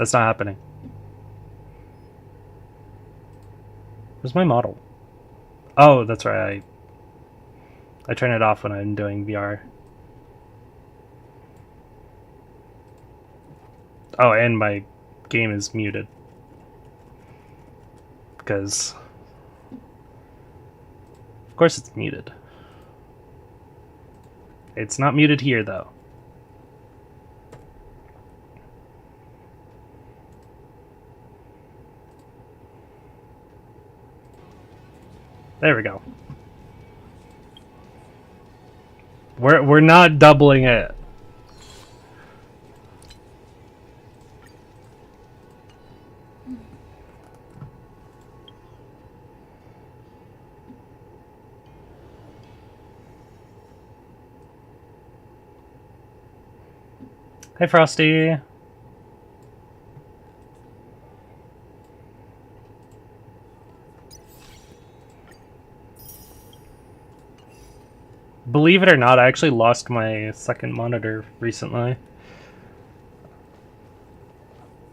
That's not happening. Where's my model? Oh, that's right. I turn it off when I'm doing VR. Oh, and my game is muted. Because... Of course it's muted. It's not muted here, though. There we go. We're not doubling it. Hey, Frosty. Believe it or not, I actually lost my second monitor recently.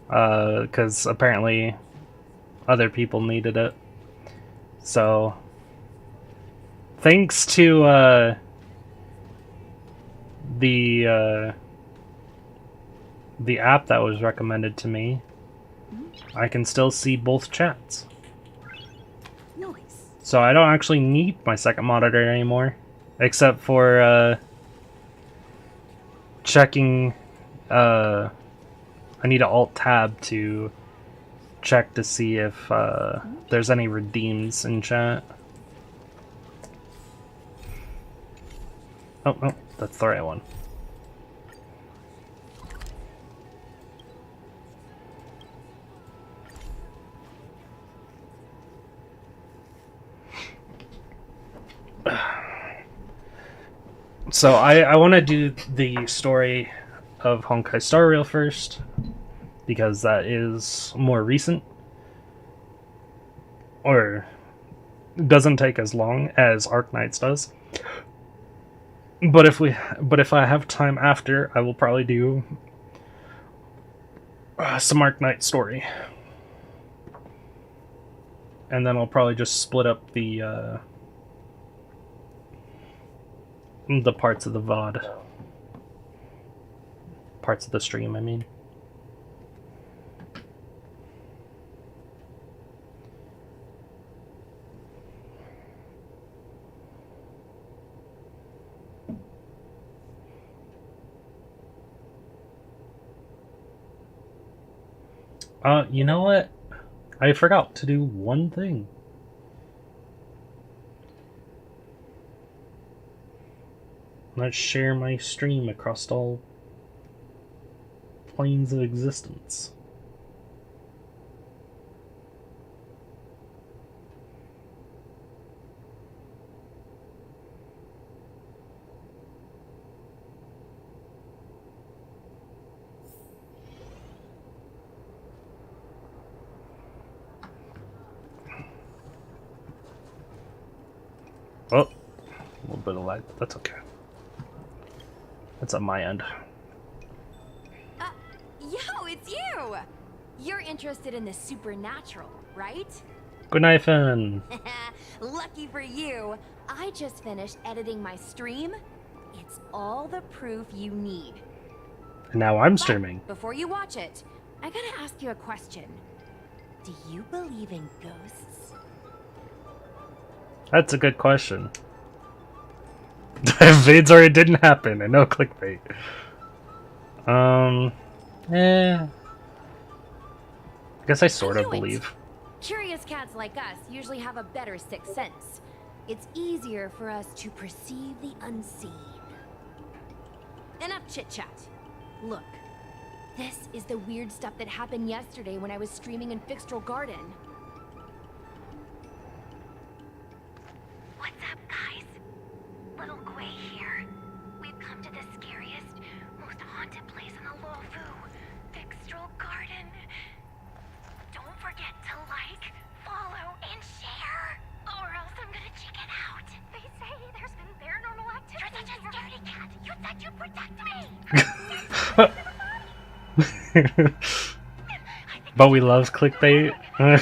Because apparently other people needed it. So, thanks to the app that was recommended to me, I can still see both chats. Nice. So I don't actually need my second monitor anymore. Except for checking, I need an Alt-Tab to check to see if there's any redeems in chat. Oh, no, that's the right one. So I want to do the story of Honkai Star Rail first, because that is more recent, or doesn't take as long as Arknights does. But if I have time after, I will probably do some Arknight story, and then I'll probably just split up the parts of the VOD. Parts of the stream, I mean. You know what? I forgot to do one thing. Let's share my stream across all planes of existence. Oh, a little bit of light. That's okay. That's on my end. Yo, it's you! You're interested in the supernatural, right? Good night, Finn. Lucky for you, I just finished editing my stream. It's all the proof you need. And now I'm streaming. But before you watch it, I gotta ask you a question. Do you believe in ghosts? That's a good question. Invades already didn't happen, and no clickbait. I guess I sort of believe. Curious cats like us usually have a better sixth sense. It's easier for us to perceive the unseen. Enough chit-chat. Look, this is the weird stuff that happened yesterday when I was streaming in Fixtral Garden. What's up, guys? Little Gui here. We've come to the scariest, most haunted place in the Luofu, Fixtral Garden. Don't forget to like, follow, and share, or else I'm gonna check it out. They say there's been paranormal activity. You're such a scaredy cat. You said you'd protect me. But we love clickbait. And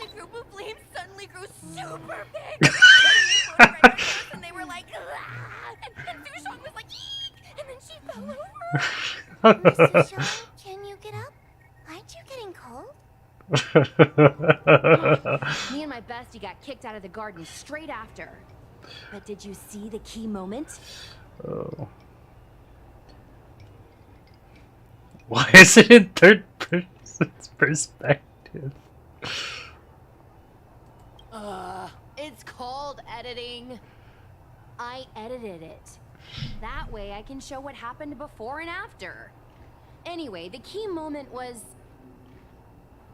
a group of flames suddenly grew super big. And they flew right at us, and they were like, "Ah!" And Sushong was like, "Eek!" And then she fell over. Sushong, can you get up? Aren't you getting cold? Me and my bestie got kicked out of the garden straight after. But did you see the key moment? Oh. Why is it in third person's perspective? It's called editing. I edited it. That way I can show what happened before and after. Anyway, the key moment was...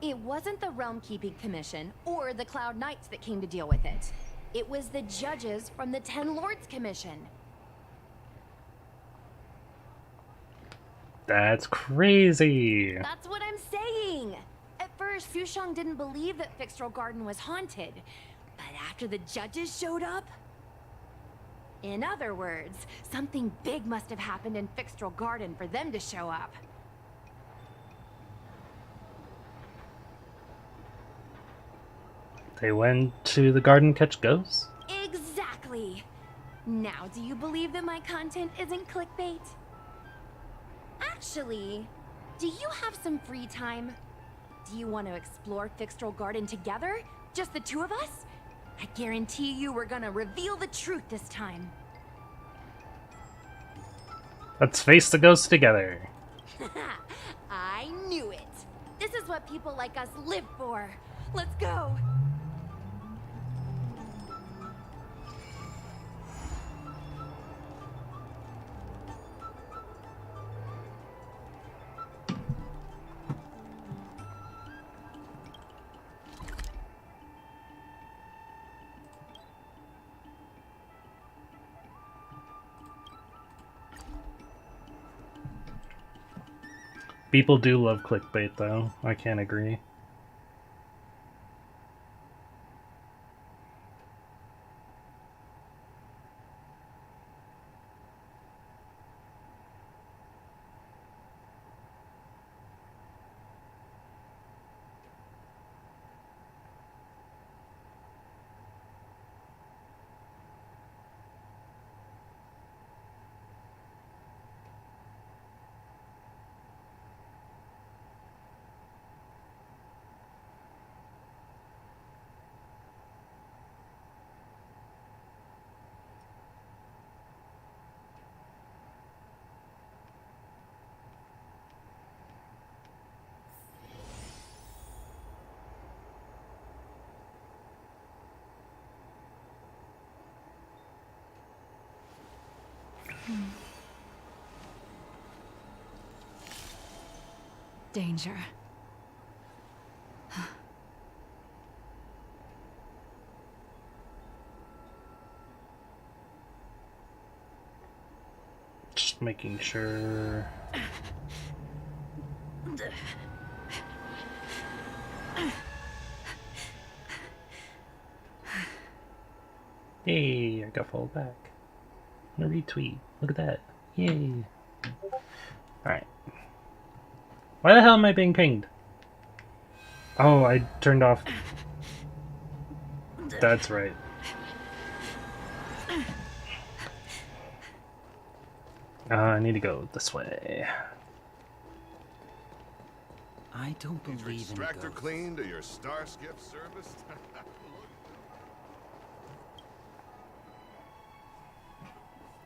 It wasn't the Realm Keeping Commission or the Cloud Knights that came to deal with it. It was the judges from the Ten Lords Commission. That's crazy. That's what I'm saying. At first, Sushong didn't believe that Fixtral Garden was haunted. But after the judges showed up... In other words, something big must have happened in Fixtral Garden for them to show up. They went to the garden catch ghosts? Exactly. Now, do you believe that my content isn't clickbait? Actually, do you have some free time? Do you want to explore Fixtral Garden together? Just the two of us? I guarantee you we're gonna reveal the truth this time. Let's face the ghosts together. I knew it. This is what people like us live for. Let's go. People do love clickbait, though. I can't agree. Danger. Just making sure. Yay, I got followed back. And a retweet. Look at that. Yay. Alright. Why the hell am I being pinged? Oh, I turned off. That's right. I need to go this way. I don't Need your believe in extractor ghosts. cleaned or your Starskip serviced?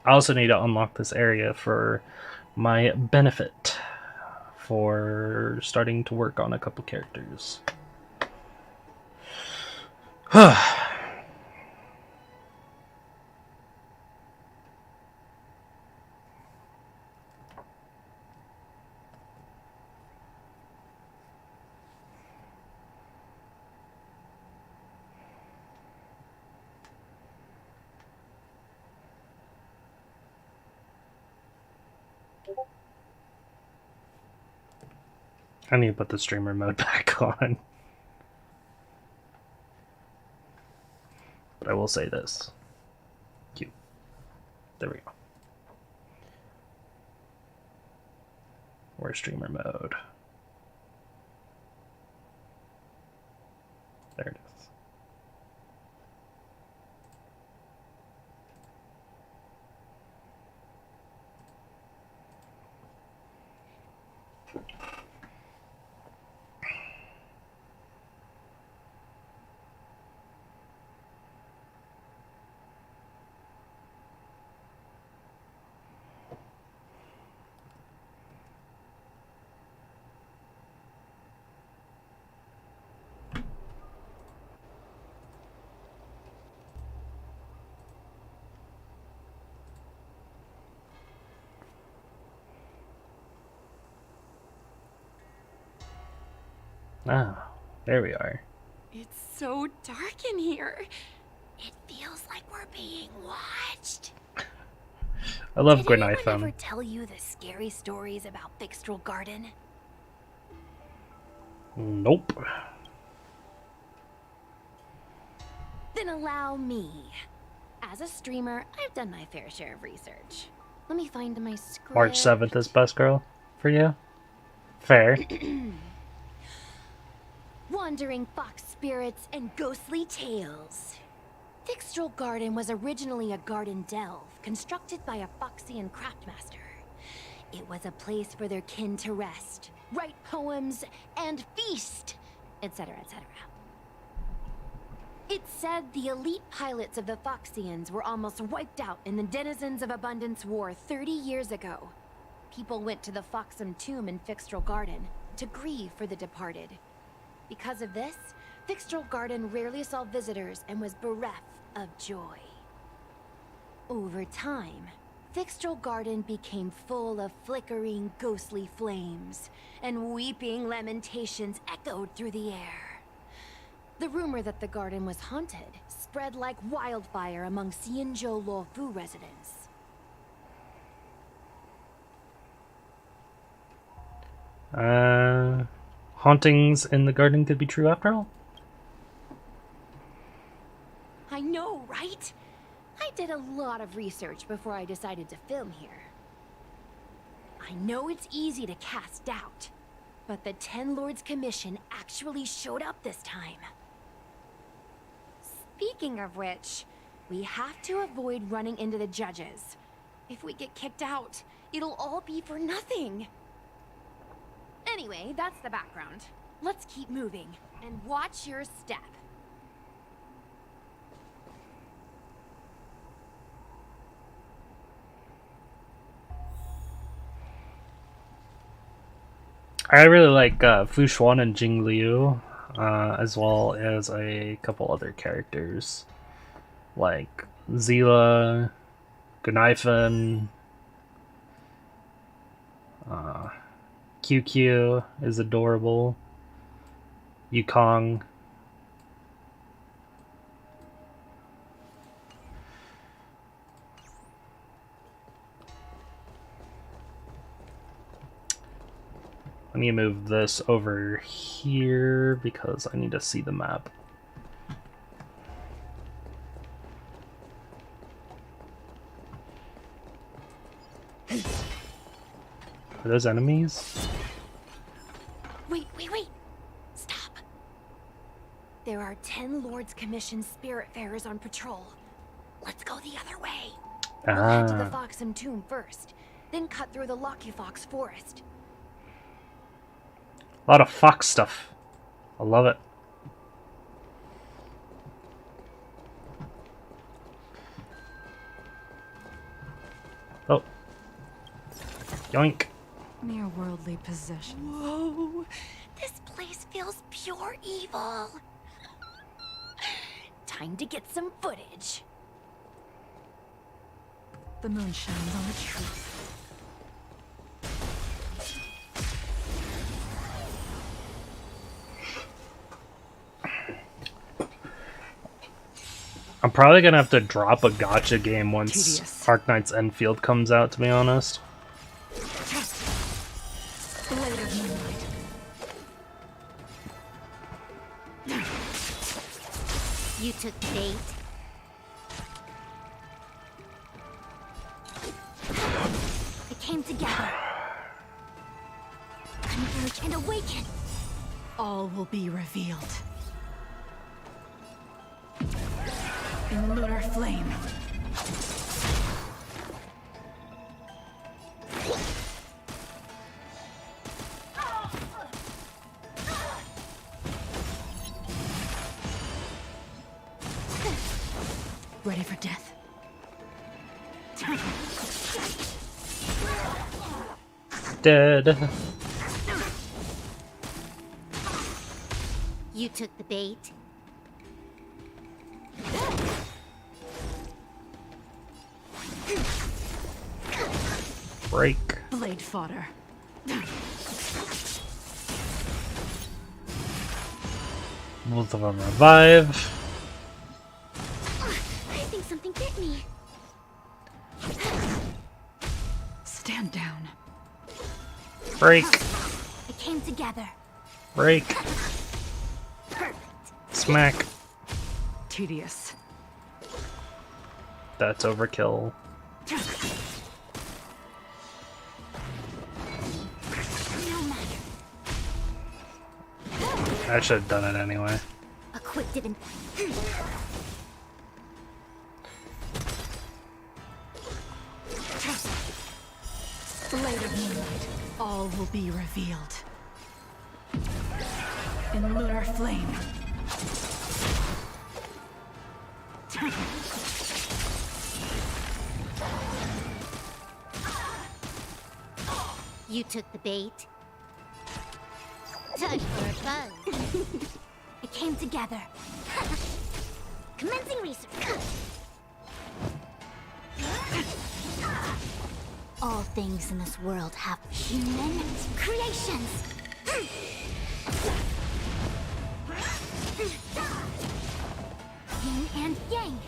I also need to unlock this area for my benefit for starting to work on a couple characters. I need to put the streamer mode back on. But I will say this. Cute. There we go. Or streamer mode. There it is. Ah, there we are. It's so dark in here. It feels like we're being watched. I love Did anyone Gwynaethon. ever tell you the scary stories about Fixtral Garden? Nope. Then allow me. As a streamer, I've done my fair share of research. Let me find my script. March 7th is best girl for you? Fair. Wandering fox spirits and ghostly tales. Fixtral Garden was originally a garden delve constructed by a Foxian craftmaster. It was a place for their kin to rest, write poems, and feast, etc., etc. It's said the elite pilots of the Foxians were almost wiped out in the Denizens of Abundance War 30 years ago. People went to the Foxham tomb in Fixtral Garden to grieve for the departed. Because of this, Fixtral Garden rarely saw visitors and was bereft of joy. Over time, Fixtral Garden became full of flickering, ghostly flames, and weeping lamentations echoed through the air. The rumor that the garden was haunted spread like wildfire among Xianzhou Luofu residents. Hauntings in the garden could be true after all? I know, right? I did a lot of research before I decided to film here. I know it's easy to cast doubt, but the Ten Lords Commission actually showed up this time. Speaking of which, we have to avoid running into the judges. If we get kicked out, it'll all be for nothing. Anyway, that's the background. Let's keep moving, and watch your step. I really like Fu Xuan and Jing Liu, as well as a couple other characters, like Zila, Gwynaethon, QQ is adorable, Yukong. I need to move this over here because I need to see the map. Are those enemies? Wait. Stop. There are 10 Lords Commission Spiritfarers on patrol. Let's go the other way. We'll head to the Foxham tomb first, then cut through the Locky Fox forest. A lot of fox stuff. I love it. Oh. Yoink. Mere worldly possessions. Whoa! This place feels pure evil. Time to get some footage. The moon shines on the truth. I'm probably gonna have to drop a gacha game once Tedious. Arknights Enfield comes out, to be honest. Blade of moonlight. You took bait. It came together. and awaken. All will be revealed. In lunar flame. Ready for death? Dead. You took the bait. Break. Blade fodder. Both of them revive. I think something bit me. Stand down. Break. It came together. Break. Perfect. Smack. Tedious. That's overkill. No matter. I should have done it anyway. A quick didn't. Blade of moonlight. All will be revealed. In lunar flame. You took the bait. Time for a buzz. It came together. Commencing research. All things in this world have human creations. Yin and yang.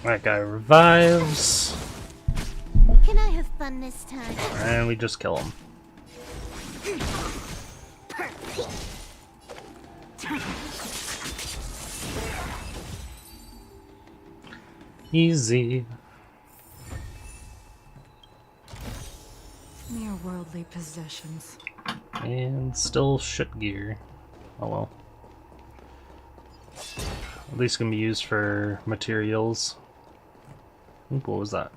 That guy revives. Can I have fun this time? And we just kill him. Easy. Mere worldly possessions. And still shit gear. Oh well. At least can be used for materials. Ooh, what was that?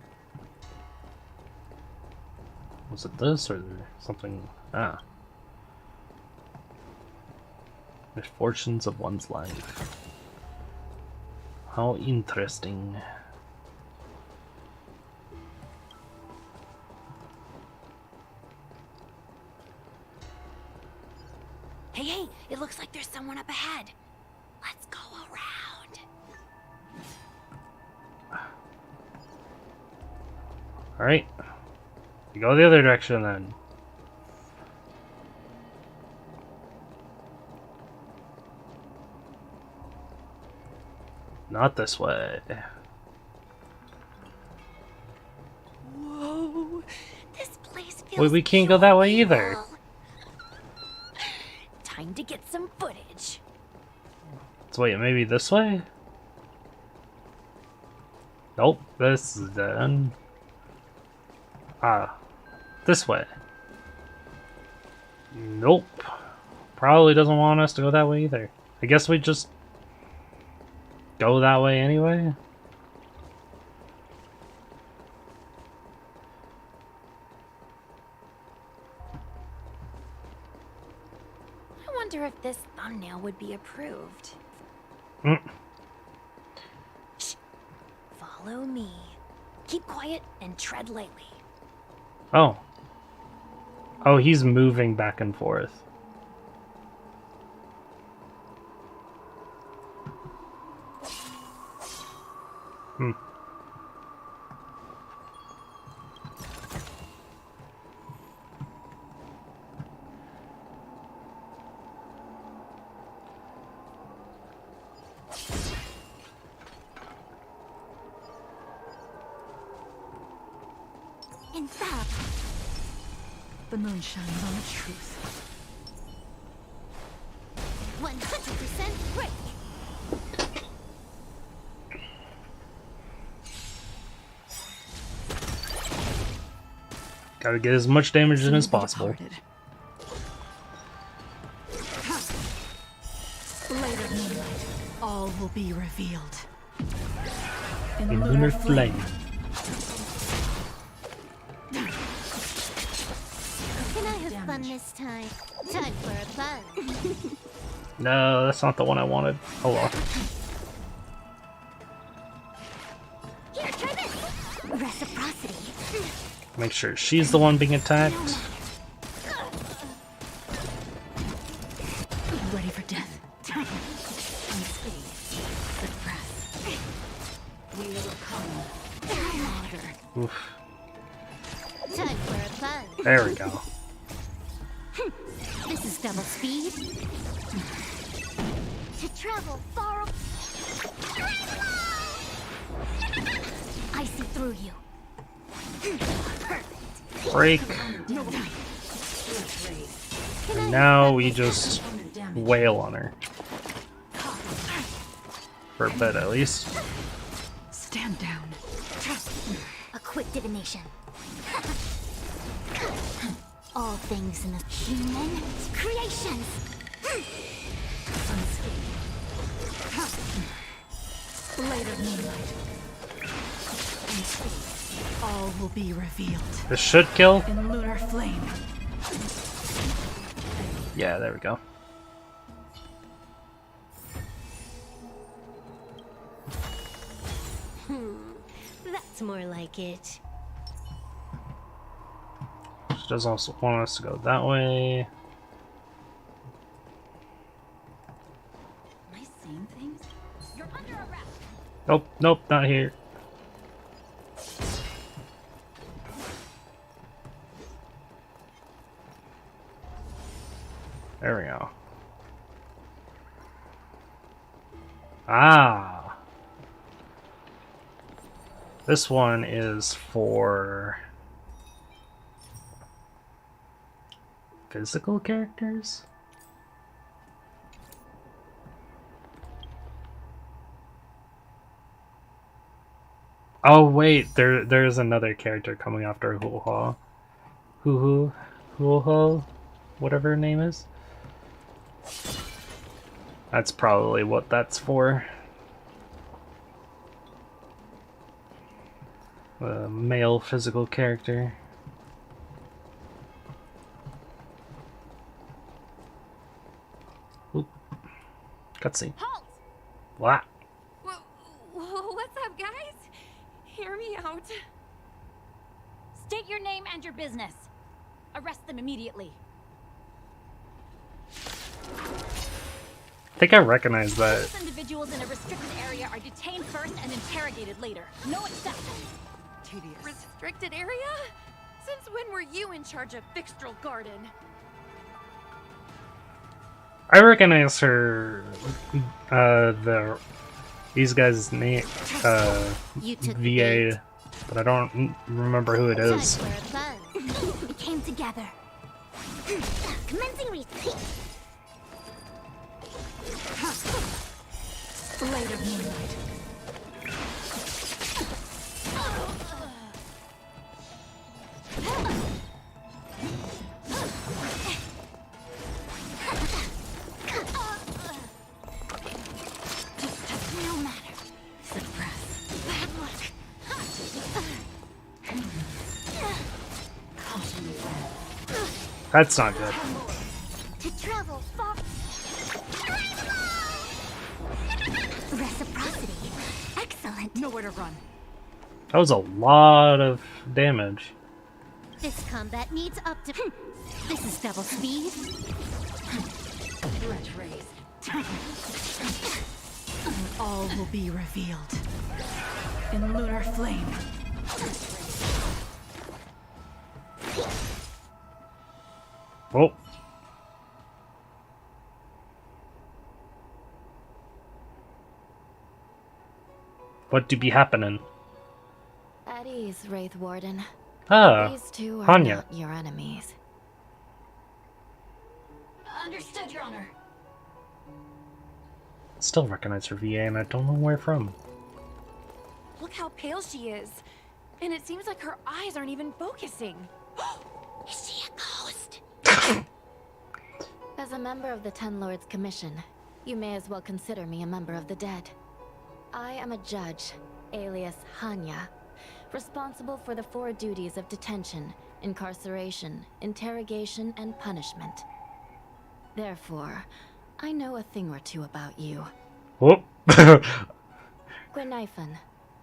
Was it this or something? Ah. Misfortunes of one's life. How interesting. Hey, it looks like there's someone up ahead. Let's go around. Alright. You go the other direction then. Not this way. Whoa, this place feels Wait, we can't go that way either. evil. Time to get some footage. So wait, maybe this way? Nope, this is dead end. Ah, this way. Nope. Probably doesn't want us to go that way either. I guess we just go that way anyway? I wonder if this thumbnail would be approved. Mm. Shh. Follow me. Keep quiet and tread lightly. Oh. Oh, he's moving back and forth. Hmm. In Fab, The moon shines on the truth. 100% break. Gotta get as much damage in as possible. Departed. Later moonlight, all will be revealed. In lunar flame. Can I have fun this time? Time for a fun. No, that's not the one I wanted. Oh well. Here, try this. Reciprocity. Make sure she's the one being attacked. Ready for death. Unscathed. Suppress. We will come. Order. Oof. Time for a fun. There we go. This is double speed. To travel far. I see through you. Break. And now we just wail on her. For a bit at least. Stand down. A quick divination. All things in the human creations. Later moonlight. All will be revealed. This should kill. In lunar flame. Yeah, there we go. That's more like it. She does also want us to go that way. Am I seeing things? You're under arrest. Nope, nope, not here. There we go. Ah! This one is for physical characters? Oh wait, there's another character coming after Hoo-Ha. Hoo-Ha, whatever her name is. That's probably what that's for. A male physical character. Oop. Cutscene. Halt! What? What's up, guys? Hear me out. State your name and your business. Arrest them immediately. I think I recognize that. These individuals in a restricted area are detained first and interrogated later. No exceptions. Tedious. Restricted area? Since when were you in charge of Fixtral Garden? I recognize her. These guys' name. You took the VA, bait. but I don't remember who it Time is. for a fun. We came together. Commencing retreat. Later moonlight. No matter. Suppress. Bad luck. That's not good. To travel far. Reciprocity. Excellent. Nowhere to run. That was a lot of damage. This combat needs up to. This is double speed. Breath raised. All will be revealed. In lunar flame. Oh. What do be happening? At ease, Wraith Warden. Ah, These two are Hanya. not your enemies. Understood, Your Honor. Still recognize her VA, and I don't know where from. Look how pale she is. And it seems like her eyes aren't even focusing. Is she a ghost? As a member of the Ten Lords Commission, you may as well consider me a member of the dead. I am a judge, alias Hanya, responsible for the 4 duties of detention, incarceration, interrogation, and punishment. Therefore, I know a thing or two about you. Whoop. Gwenifan,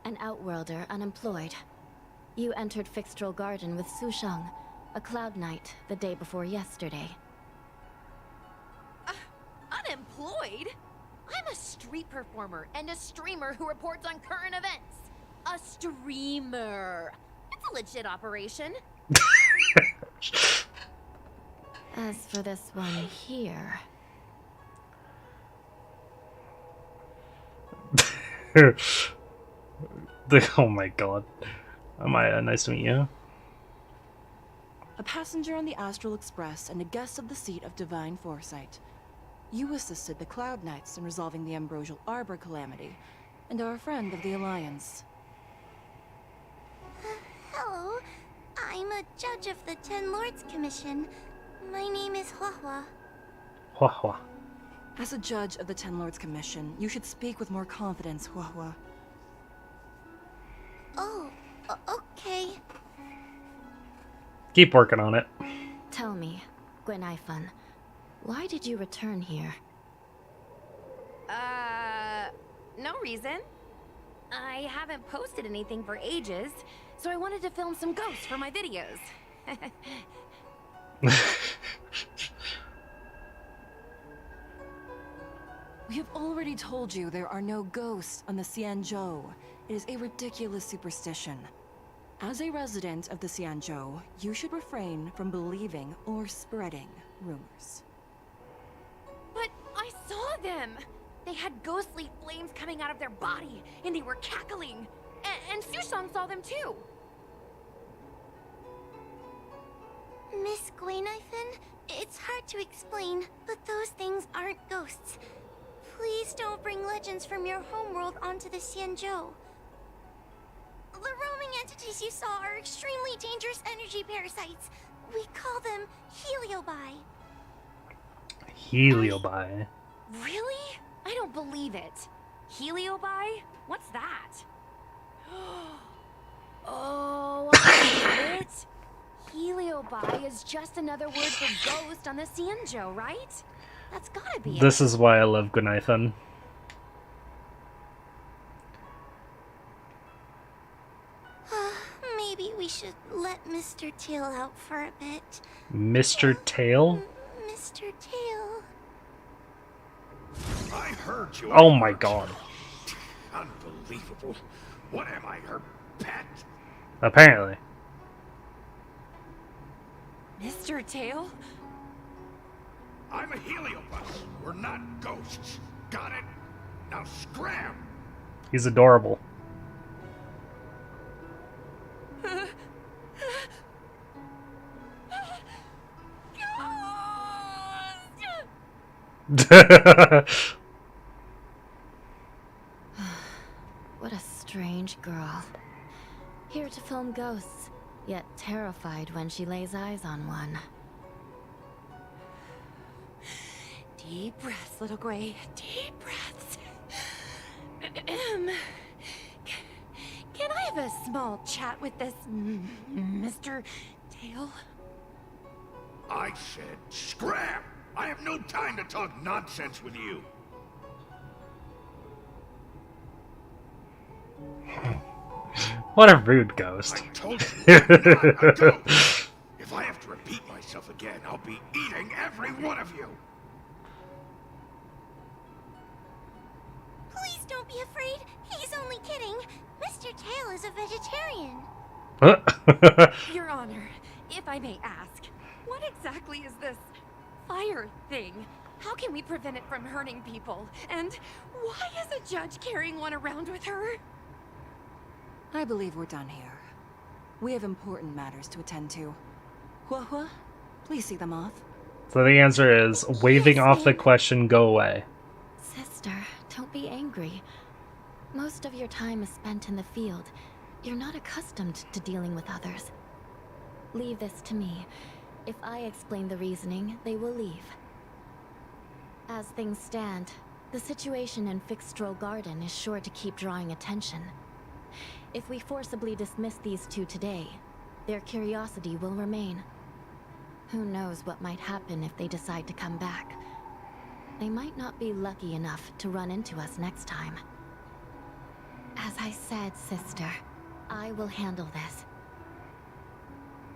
an outworlder unemployed. You entered Fixtral Garden with Sushang, a Cloud Knight, the day before yesterday. Unemployed? I'm a street performer and a streamer who reports on current events. A streamer. It's a legit operation. As for this one here... Oh my god. Amaya, nice to meet you. A passenger on the Astral Express and a guest of the seat of Divine Foresight. You assisted the Cloud Knights in resolving the Ambrosial Arbor calamity, and are a friend of the Alliance. Hello. I'm a judge of the Ten Lords Commission. My name is Huahua. Hua hua. As a judge of the Ten Lords Commission, you should speak with more confidence, Huahua. Oh, okay. Keep working on it. Tell me, Gwenifan, why did you return here? No reason. I haven't posted anything for ages, so I wanted to film some ghosts for my videos. We have already told you there are no ghosts on the Xianzhou. It is a ridiculous superstition. As a resident of the Xianzhou, you should refrain from believing or spreading rumors. But I saw them! They had ghostly flames coming out of their body, and they were cackling. And Sushang saw them too! Miss Gwenifan, it's hard to explain, but those things aren't ghosts. Please don't bring legends from your homeworld onto the Xianzhou. The roaming entities you saw are extremely dangerous energy parasites. We call them heliobi. Heliobi. Really? I don't believe it. Heliobi? What's that? Oh, I get it. Heliobi is just another word for ghost on the Xianzhou, right? That's gotta be it. This is why I love Gwenifan. Maybe we should let Mr. Tail out for a bit. Mr. Tail? Mr. Tail. I heard you. Oh my god. Unbelievable. What am I, her pet? Apparently. Mr. Tail? I'm a heliobus. We're not ghosts. Got it? Now scram! He's adorable. What a strange girl. Here to film ghosts, yet terrified when she lays eyes on one. Deep breaths, little Gray. Deep breaths. Can I have a small chat with this Mr. Tail? I said scram! I have no time to talk nonsense with you. What a rude ghost. I told you, I'm not a ghost. If I have to repeat myself again, I'll be eating every one of you. Please don't be afraid. He's only kidding. Mr. Tail is a vegetarian. Your Honor, if I may ask, what exactly is this fire thing? How can we prevent it from hurting people? And why is a judge carrying one around with her? I believe we're done here. We have important matters to attend to. Huahua, please see them off. So the answer is waving off the question, go away. Sister, don't be angry. Most of your time is spent in the field. You're not accustomed to dealing with others. Leave this to me. If I explain the reasoning, they will leave. As things stand, the situation in Fixstrol Garden is sure to keep drawing attention. If we forcibly dismiss these two today, their curiosity will remain. Who knows what might happen if they decide to come back. They might not be lucky enough to run into us next time. As I said, sister, I will handle this.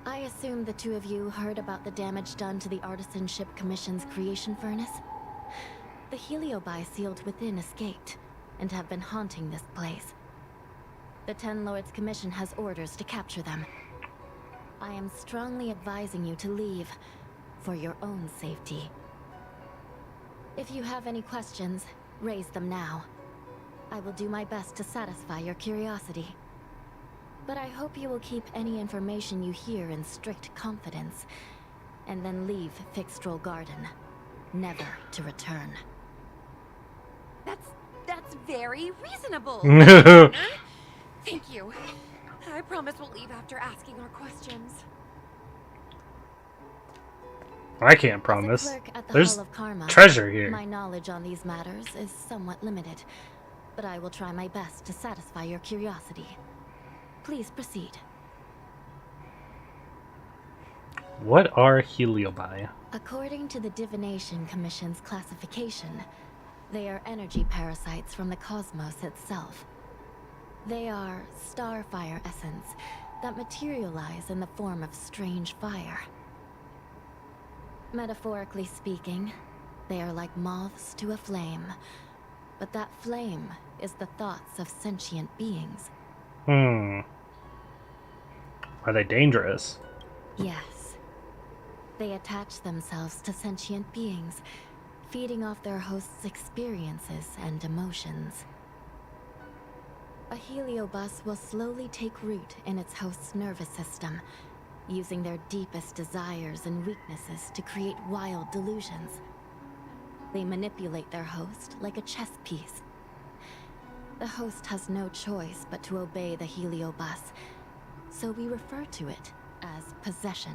I assume the two of you heard about the damage done to the Artisanship Commission's creation furnace? The Heliobi sealed within escaped, and have been haunting this place. The Ten Lords Commission has orders to capture them. I am strongly advising you to leave, for your own safety. If you have any questions, raise them now. I will do my best to satisfy your curiosity. But I hope you will keep any information you hear in strict confidence, and then leave Fixstrol Garden, never to return. That's very reasonable. Thank you. I promise we'll leave after asking our questions. I can't promise. As a clerk at the There's Hall of Karma, treasure here. my knowledge on these matters is somewhat limited, but I will try my best to satisfy your curiosity. Please proceed. What are Heliobi? According to the Divination Commission's classification, they are energy parasites from the cosmos itself. They are starfire essence that materialize in the form of strange fire. Metaphorically speaking, they are like moths to a flame, but that flame is the thoughts of sentient beings. Are they dangerous? Yes. They attach themselves to sentient beings, feeding off their host's experiences and emotions. A heliobus will slowly take root in its host's nervous system, using their deepest desires and weaknesses to create wild delusions. They manipulate their host like a chess piece. The host has no choice but to obey the heliobus, so we refer to it as possession.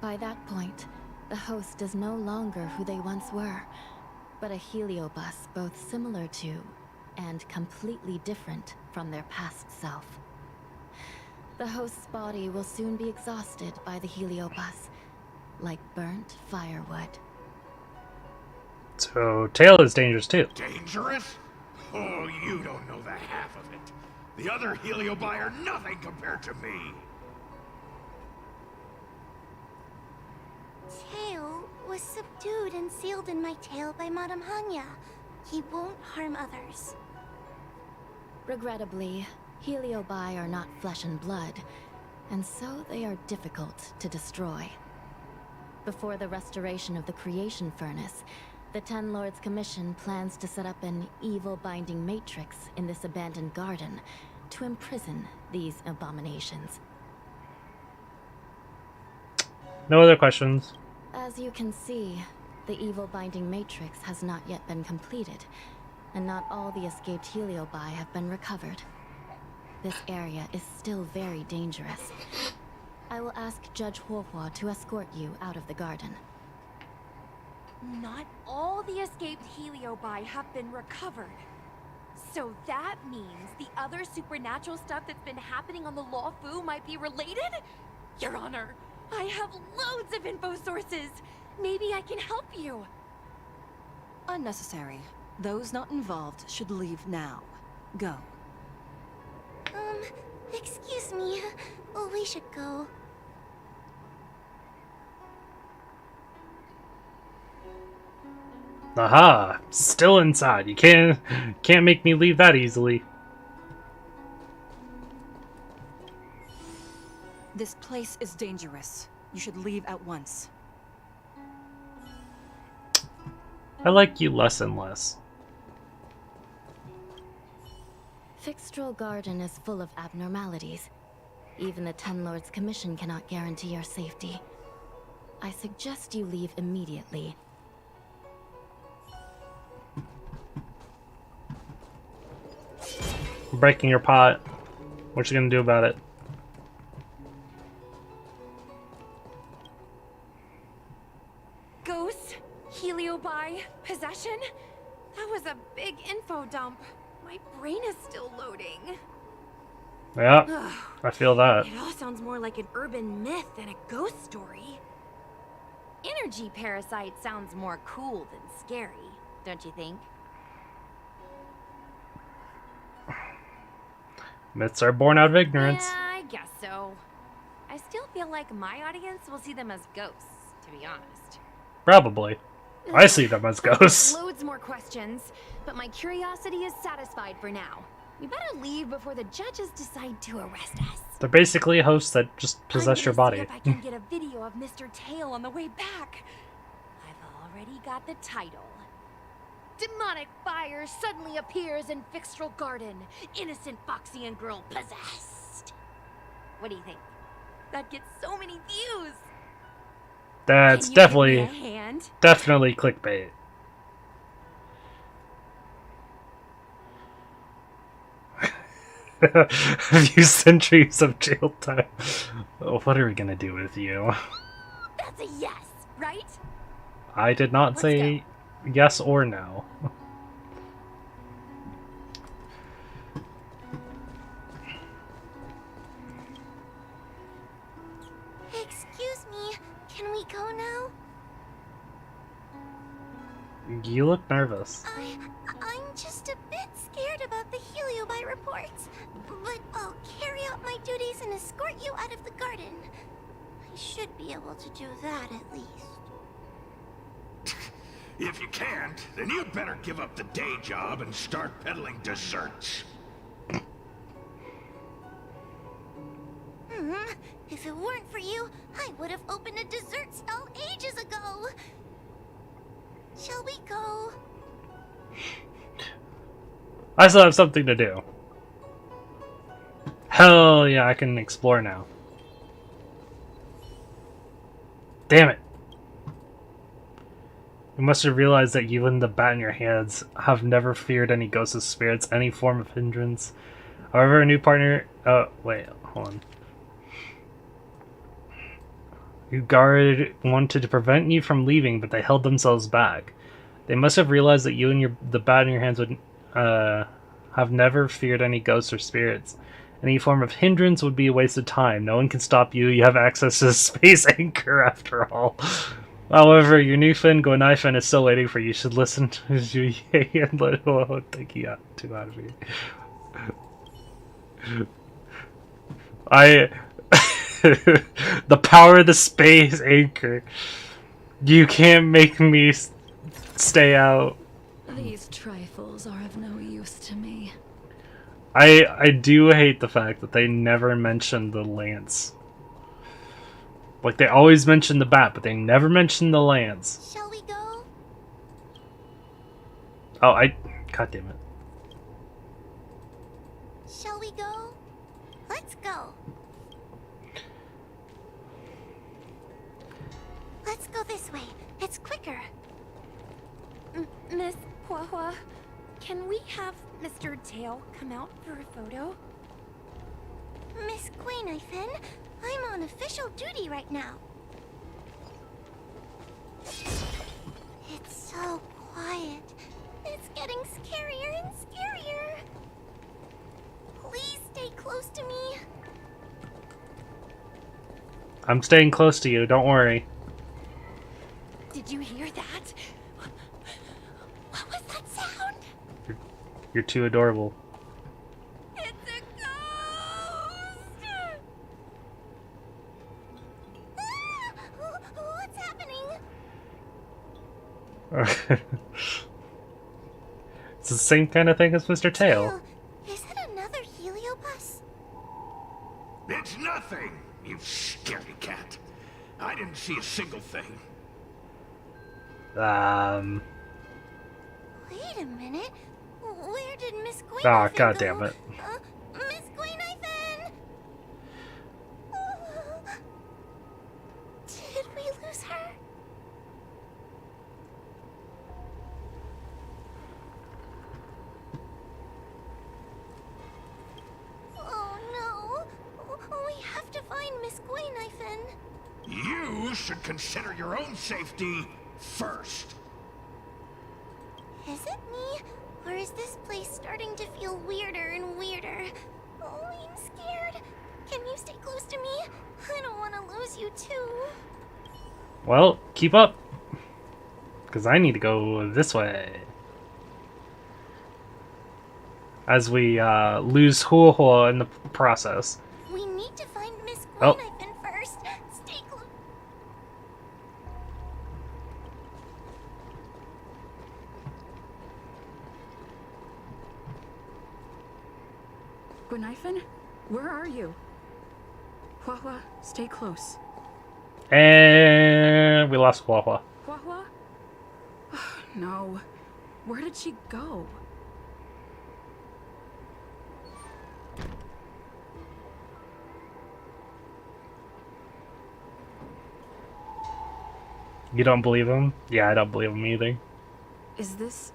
By that point, the host is no longer who they once were, but a heliobus both similar to and completely different from their past self. The host's body will soon be exhausted by the heliobus, like burnt firewood. So, Tail is dangerous too. Dangerous? Oh, you don't know the half of it. The other Heliobi are nothing compared to me. Tail was subdued and sealed in my tail by Madame Hanya. He won't harm others. Regrettably, Heliobi are not flesh and blood, and so they are difficult to destroy. Before the restoration of the creation furnace, the Ten Lords Commission plans to set up an evil binding matrix in this abandoned garden to imprison these abominations. No other questions. As you can see, the evil binding matrix has not yet been completed, and not all the escaped Heliobi have been recovered. This area is still very dangerous. I will ask Judge Huohua to escort you out of the garden. Not all the escaped Heliobi have been recovered. So that means the other supernatural stuff that's been happening on the Luofu might be related? Your Honor, I have loads of info sources. Maybe I can help you. Unnecessary. Those not involved should leave now. Go. Excuse me. Oh, we should go. Aha! Still inside. You can't make me leave that easily. This place is dangerous. You should leave at once. I like you less and less. Fixstrol Garden is full of abnormalities. Even the Ten Lords Commission cannot guarantee your safety. I suggest you leave immediately. Breaking your pot. What you gonna do about it? ghosts, heliobi, possession. That was a big info dump. My brain is still loading. Yeah, I feel that. It all sounds more like an urban myth than a ghost story. Energy parasite sounds more cool than scary, don't you think? Myths are born out of ignorance. Yeah, I guess so. I still feel like my audience will see them as ghosts, to be honest. Probably. I see them as ghosts. Loads more questions, but my curiosity is satisfied for now. We better leave before the judges decide to arrest us. They're basically hosts that just possess your body. I'm gonna see if I can get a video of Mr. Tail on the way back. I've already got the title. Demonic fire suddenly appears in Fixtral Garden. Innocent Foxian girl possessed. What do you think? That gets so many views. That's Can you definitely, give me a hand? definitely clickbait. A few centuries of jail time. Oh, what are we gonna do with you? That's a yes, right? I did not Let's say yes or no. Excuse me, can we go now? You look nervous. I'm just a bit scared about the heliobi reports, but I'll carry out my duties and escort you out of the garden. I should be able to do that at least. If you can't, then you'd better give up the day job and start peddling desserts. If it weren't for you, I would have opened a dessert stall ages ago. Shall we go? I still have something to do. Hell yeah, I can explore now. Damn it. You must have realized that you and the bat in your hands have never feared any ghosts of spirits, any form of hindrance. However, a new partner... Oh, wait, hold on. You guard wanted to prevent you from leaving, but they held themselves back. They must have realized that you and the bat in your hands would have never feared any ghosts or spirits. Any form of hindrance would be a waste of time. No one can stop you. You have access to the space anchor after all. However, your new friend Gonaifen is still waiting for you. You should listen to Juye and let him take you out of me. The power of the space anchor. You can't make me stay out. These trifles are of no use to me. I do hate the fact that they never mentioned the lance. Like, they always mention the bat, but they never mention the lance. Shall we go? Oh, God damn it. Shall we go? Let's go. Let's go this way. It's quicker. Miss Huahua, can we have Mr. Tail come out for a photo? Miss Guinaifen, I'm on official duty right now. It's so quiet. It's getting scarier and scarier. Please stay close to me. I'm staying close to you, don't worry. Did you hear that? What was that sound? You're too adorable. It's a ghost! What's happening? It's the same kind of thing as Mr. Tail. Is it another heliobus? It's nothing, you scaredy cat. I didn't see a single thing. Wait a minute. Where did Miss Guinaifen Ah, go? God damn it. Miss Guinaifen! Did we lose her? Oh no. We have to find Miss Guinaifen. You should consider your own safety first. Is it me? Or is this place starting to feel weirder and weirder? Oh, I'm scared. Can you stay close to me? I don't want to lose you too. Well, keep up. Because I need to go this way. As we lose Hua Hua in the process. We need to find Miss Oh. Gwen first. Stay close. Gwenifin? Where are you? Hua Hua, stay close. And we lost Hua Hua. Hua Hua? No. Where did she go? You don't believe him? Yeah, I don't believe him either. Is this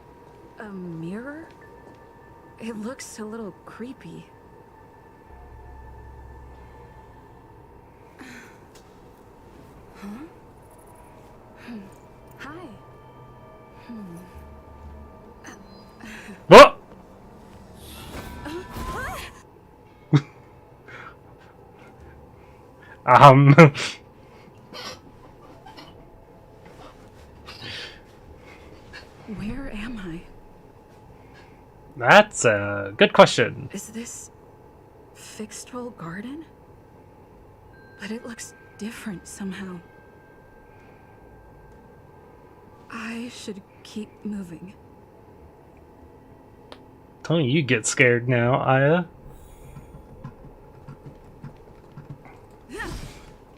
a mirror? It looks a little creepy. Huh? Hi. What? Where am I? That's a good question. Is this Fixtrol Garden? But it looks different somehow. I should keep moving. Don't you get scared now, Aya.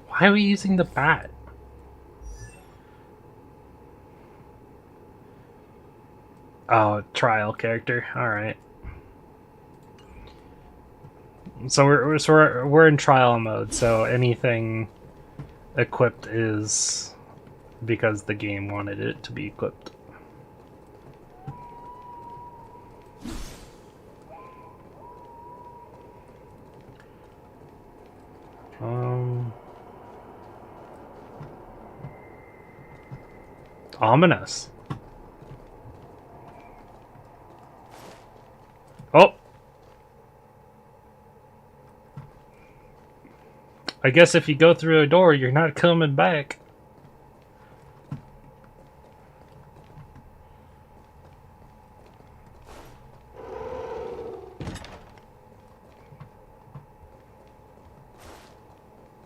Why are we using the bat? Oh, trial character. All right. So we're in trial mode. So anything equipped is because the game wanted it to be equipped. Ominous. Oh! I guess if you go through a door, you're not coming back.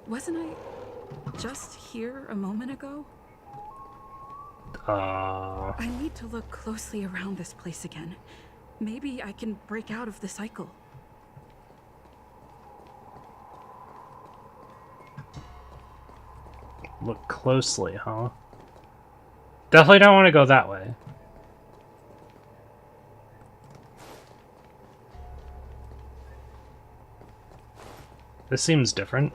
Wasn't I just here a moment ago? I need to look closely around this place again. Maybe I can break out of the cycle. Look closely, huh? Definitely don't want to go that way. This seems different.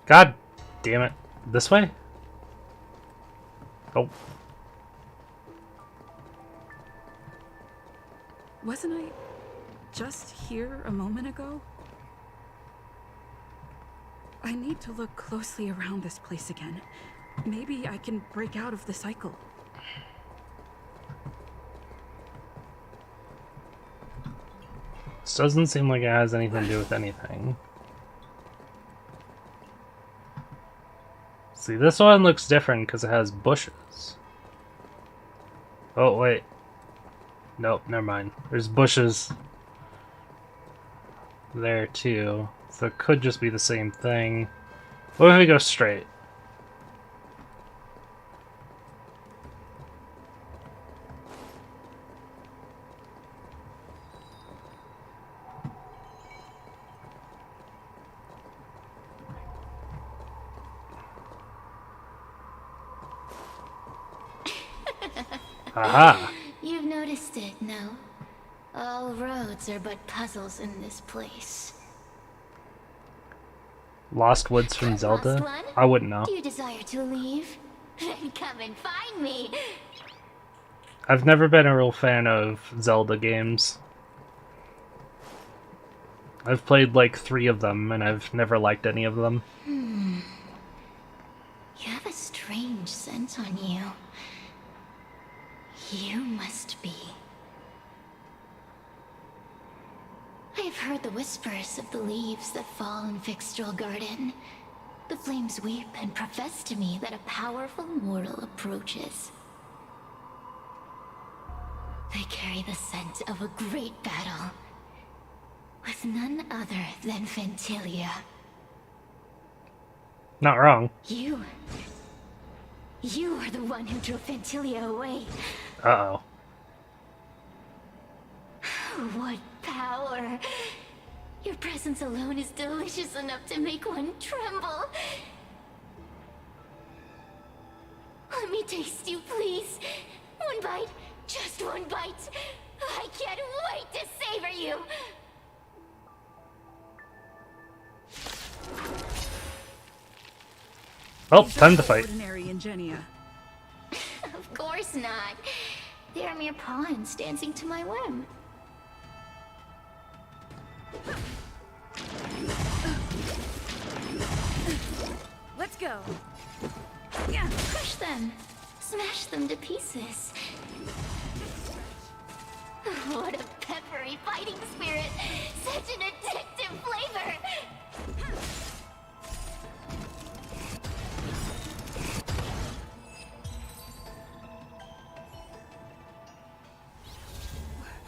God damn it. This way? Oh. Wasn't I just here a moment ago? I need to look closely around this place again. Maybe I can break out of the cycle. This doesn't seem like it has anything to do with anything. See, this one looks different because it has bushes. Oh, wait. Nope, never mind. There's bushes there, too. So it could just be the same thing. What if we go straight? Aha! You've noticed it, no? All roads are but puzzles in this place. Lost Woods from Zelda? Lost one? I wouldn't know. Do you desire to leave? Then come and find me. I've never been a real fan of Zelda games. I've played like 3 of them, and I've never liked any of them. strange scent on you. You must be. I have heard the whispers of the leaves that fall in Fixtral Garden. The flames weep and profess to me that a powerful mortal approaches. They carry the scent of a great battle, with none other than Ventilia. Not wrong. You are the one who drove Ventilia away. Uh-oh. What power! Your presence alone is delicious enough to make one tremble. Let me taste you, please. One bite, just one bite. I can't wait to savor you. Well, time to fight. Ordinary Ingenia. Of course not. They are mere pawns dancing to my whim. Let's go. Crush them. Smash them to pieces. What a peppery fighting spirit. Such an addictive flavor.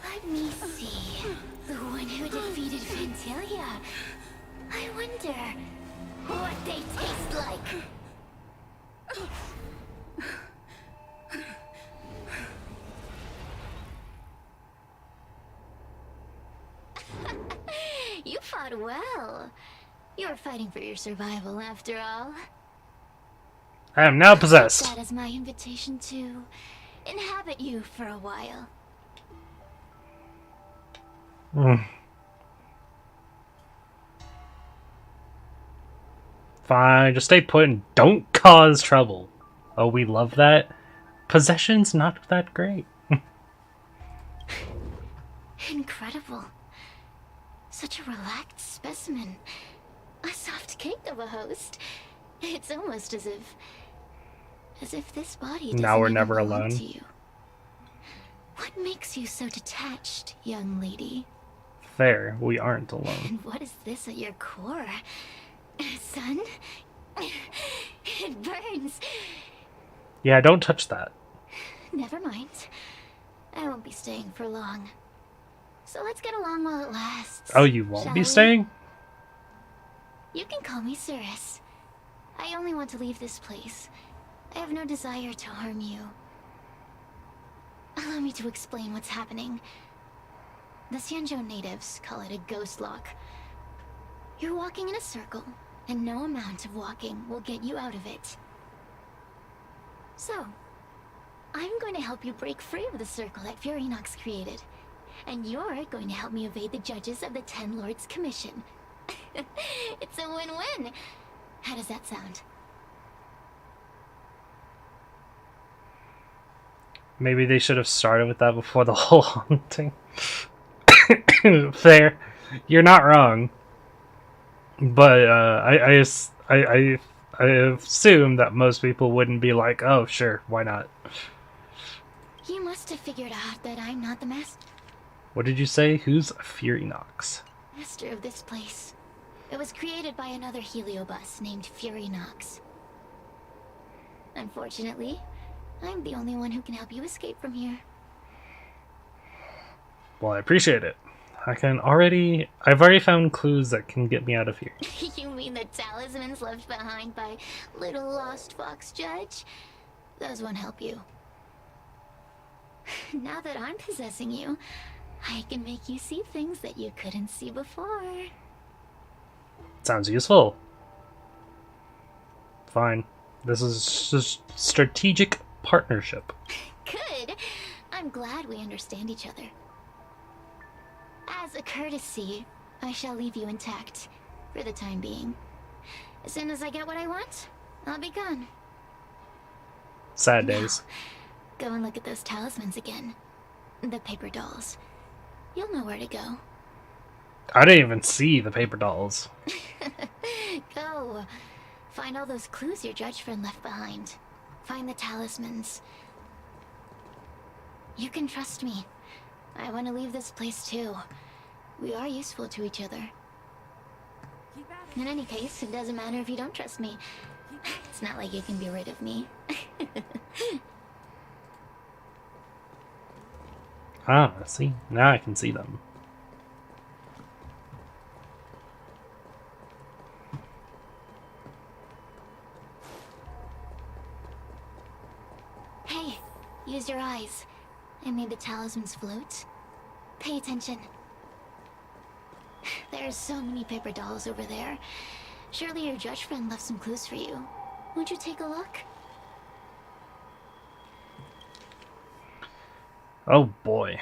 Let me see. The one who defeated Ventilia. I wonder what they taste like. You fought well. You were fighting for your survival after all. I am now possessed. That is my invitation to inhabit you for a while. Fine, just stay put and don't cause trouble. Oh, we love that. Possession's not that great. Incredible. Such a relaxed specimen. A soft cake of a host. It's almost as if this body Now we're doesn't never even belong alone. to you. What makes you so detached, young lady? Fair, we aren't alone. And what is this at your core? Sun? It burns. Yeah, don't touch that. Never mind. I won't be staying for long. So let's get along while it lasts. Oh, you won't shall be we? staying? You can call me Cirrus. I only want to leave this place. I have no desire to harm you. Allow me to explain what's happening. The Xianzhou natives call it a ghost lock. You're walking in a circle, and no amount of walking will get you out of it. So, I'm going to help you break free of the circle that Furinox created. And you're going to help me evade the judges of the Ten Lords Commission. It's a win-win. How does that sound? Maybe they should have started with that before the whole haunting. Fair. You're not wrong. But I assume that most people wouldn't be like, oh, sure, why not? You must have figured out that I'm not the What did you say? Who's Furinox? master of this place. It was created by another heliobus named Furinox. Unfortunately, I'm the only one who can help you escape from here. Well, I appreciate it. I've already found clues that can get me out of here. You mean the talismans left behind by little lost fox judge? Those won't help you. Now that I'm possessing you, I can make you see things that you couldn't see before. Sounds useful. Fine. This is just strategic partnership. Good. I'm glad we understand each other. As a courtesy, I shall leave you intact, for the time being. As soon as I get what I want, I'll be gone. Sad days. Go and look at those talismans again. The paper dolls. You'll know where to go. I didn't even see the paper dolls. Go. Find all those clues your judge friend left behind. find the talismans. You can trust me. I want to leave this place too. We are useful to each other. In any case, it doesn't matter if you don't trust me. It's not like you can be rid of me. Ah, see? Now I can see them. Hey, use your eyes. I made the talismans float. Pay attention. There are so many paper dolls over there. Surely your judge friend left some clues for you. Won't you take a look? Oh boy.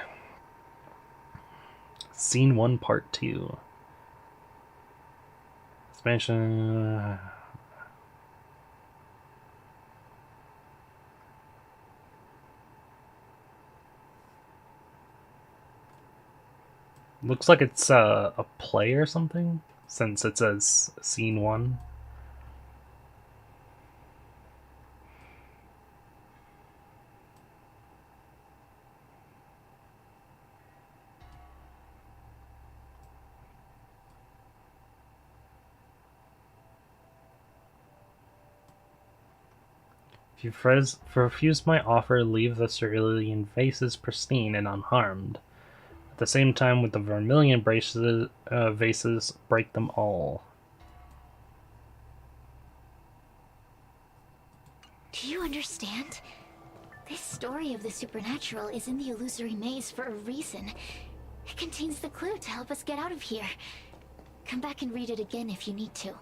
Scene 1, Part 2. Expansion. Looks like it's a play or something, since it says Scene 1. If you refuse my offer, leave the cerulean vases pristine and unharmed. At the same time, with the vermilion vases, break them all. Do you understand? This story of the supernatural is in the illusory maze for a reason. It contains the clue to help us get out of here. Come back and read it again if you need to.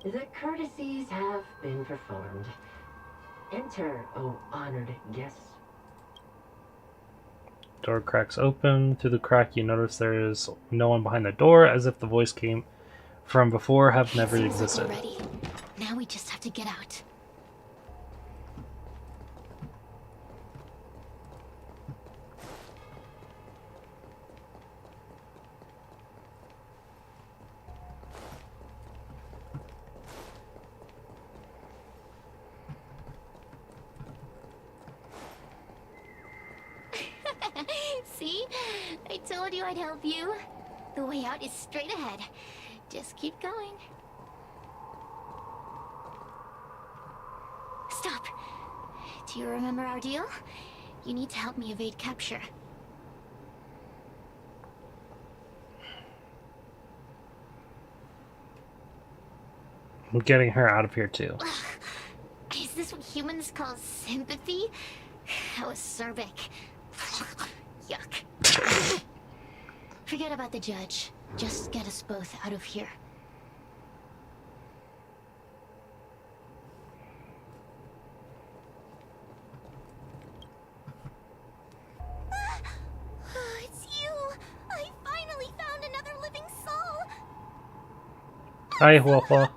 The courtesies have been performed. Enter, O honored guests. Door cracks open. Through the crack, you notice there is no one behind the door, as if the voice came from before have never existed. Like we're ready. Now we just have to get out. See? I told you I'd help you. The way out is straight ahead. Just keep going. Stop. Do you remember our deal? You need to help me evade capture. I'm getting her out of here too. Is this what humans call sympathy? How acerbic. Yuck. Forget about the judge. Just get us both out of here. It's you! I finally found another living soul! Hi, Huohuo.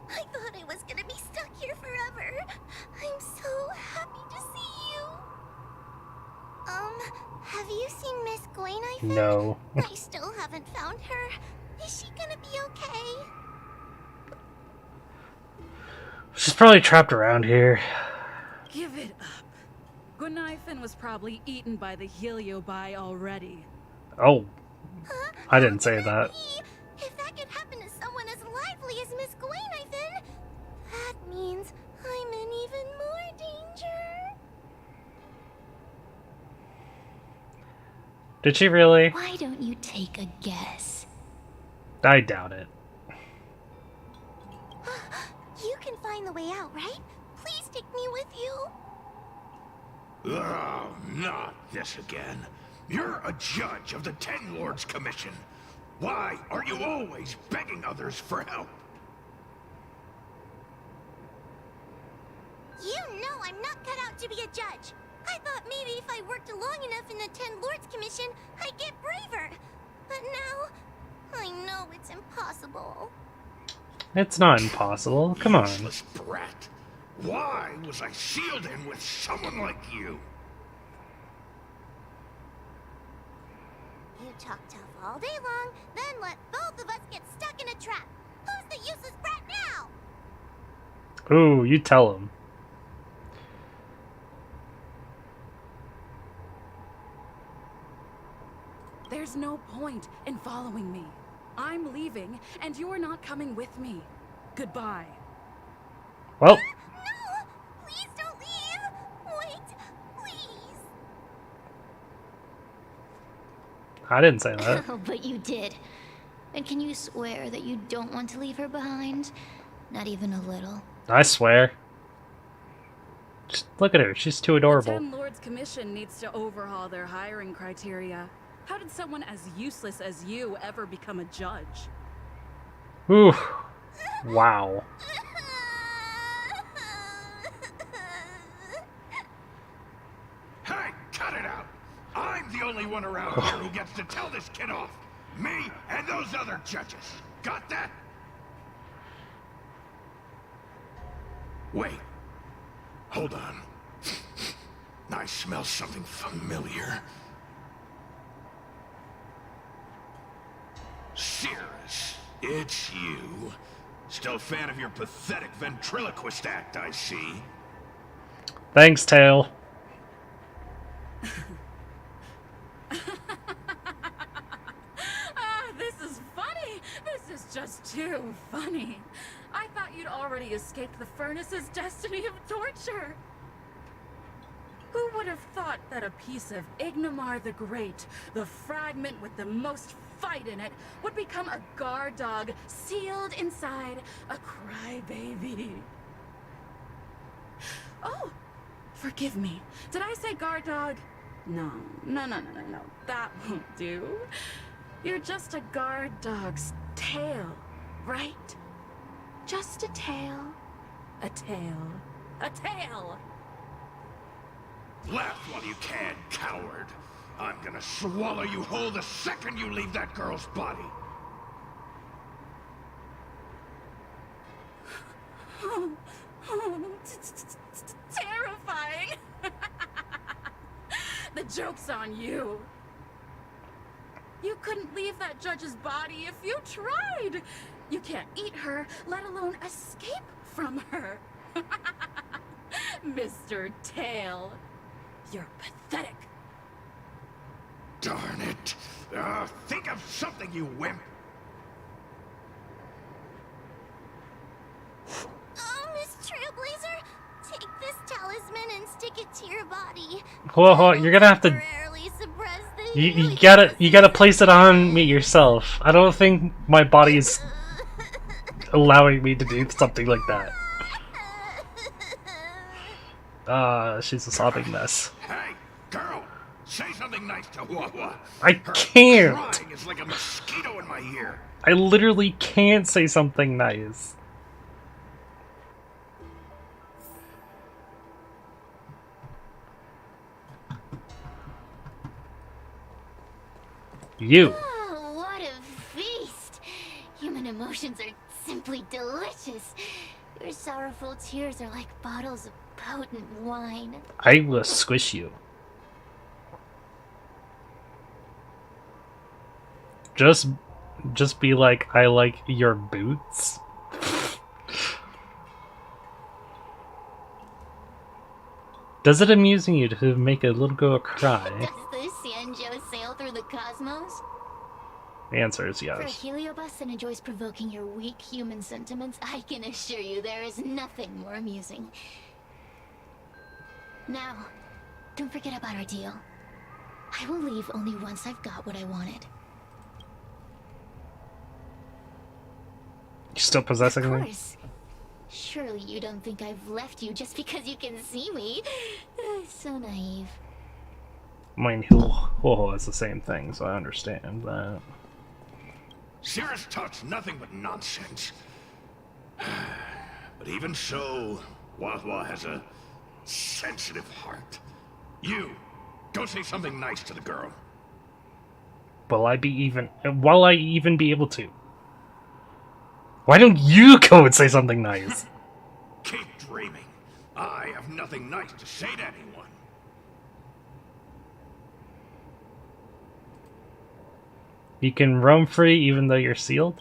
I thought I was gonna be stuck here forever. I'm so happy to see you. Have you seen Miss Gwen, I think? No. I still haven't found her. Is she gonna be okay? She's probably trapped around here. Give it up. Gunaifen was probably eaten by the Heliobi already. Oh, Huh? I didn't say How that. can be? If that could happen to someone as lively as Miss Gwen, that means I'm in even more danger. Did she really? Why don't you take a guess? I doubt it. You can find the way out, right? Please take me with you. Oh, not this again. You're a judge of the Ten Lords Commission. Why are you always begging others for help? You know I'm not cut out to be a judge. I thought maybe if I worked long enough in the Ten Lords Commission, I'd get braver. But now, I know it's impossible. It's not impossible. Come on. Useless brat. Why was I sealed in with someone like you? You talk tough all day long, then let both of us get stuck in a trap. Who's the useless brat now? Ooh, you tell him. There's no point in following me. I'm leaving, and you're not coming with me. Goodbye. Well, No! Please don't leave! Wait, please! I didn't say that. Oh, but you did. And can you swear that you don't want to leave her behind? Not even a little. I swear. Just look at her. She's too The adorable. Ten Lords Commission needs to overhaul their hiring criteria. How did someone as useless as you ever become a judge? Ooh. Wow. Hey, cut it out! I'm the only one around here who gets to tell this kid off. Me and those other judges. Got that? Wait. Hold on. I smell something familiar. Cirrus, it's you. Still a fan of your pathetic ventriloquist act, I see. Thanks, Tail. This is funny. This is just too funny. I thought you'd already escaped the furnace's destiny of torture. Who would have thought that a piece of Ignomar the Great, the fragment with the most fight in it, would become a guard dog sealed inside a crybaby? Oh, forgive me. Did I say guard dog? No. That won't do. You're just a guard dog's tail, right? Just a tail. A tail. A tail! Laugh while you can, coward. I'm gonna swallow you whole the second you leave that girl's body. Terrifying! The joke's on you. You couldn't leave that judge's body if you tried. You can't eat her, let alone escape from her. Mr. Tail, you're pathetic. Darn it. Think of something, you wimp. Oh, Miss Trailblazer, take this talisman and stick it to your body. Whoa, you're gonna have to. Temporarily suppress the You healing gotta place it on me yourself. I don't think my body's allowing me to do something like that. She's a sobbing mess. Hey, girl, say something nice to Wawa. I Her can't. crying is like a mosquito in my ear. I literally can't say something nice. You. Oh, what a feast! Human emotions are simply delicious. Your sorrowful tears are like bottles of potent wine. I will squish you. Just be like, I like your boots. Does it amuse you to make a little girl cry? Does the Xianzhou sail through the cosmos? The answer is For a yes. heliobus that enjoys provoking your weak human sentiments, I can assure you there is nothing more amusing. Now, don't forget about our deal. I will leave only once I've got what I wanted. You still possessing Of me? course. Surely you don't think I've left you just because you can see me. So naive. I mean, Ho is the same thing, so I understand that. Cirrus talks nothing but nonsense. But even so, Wawa has a sensitive heart. You, go say something nice to the girl. Will I even be able to? Why don't you go and say something nice? Keep dreaming. I have nothing nice to say to anyone. You can roam free even though you're sealed?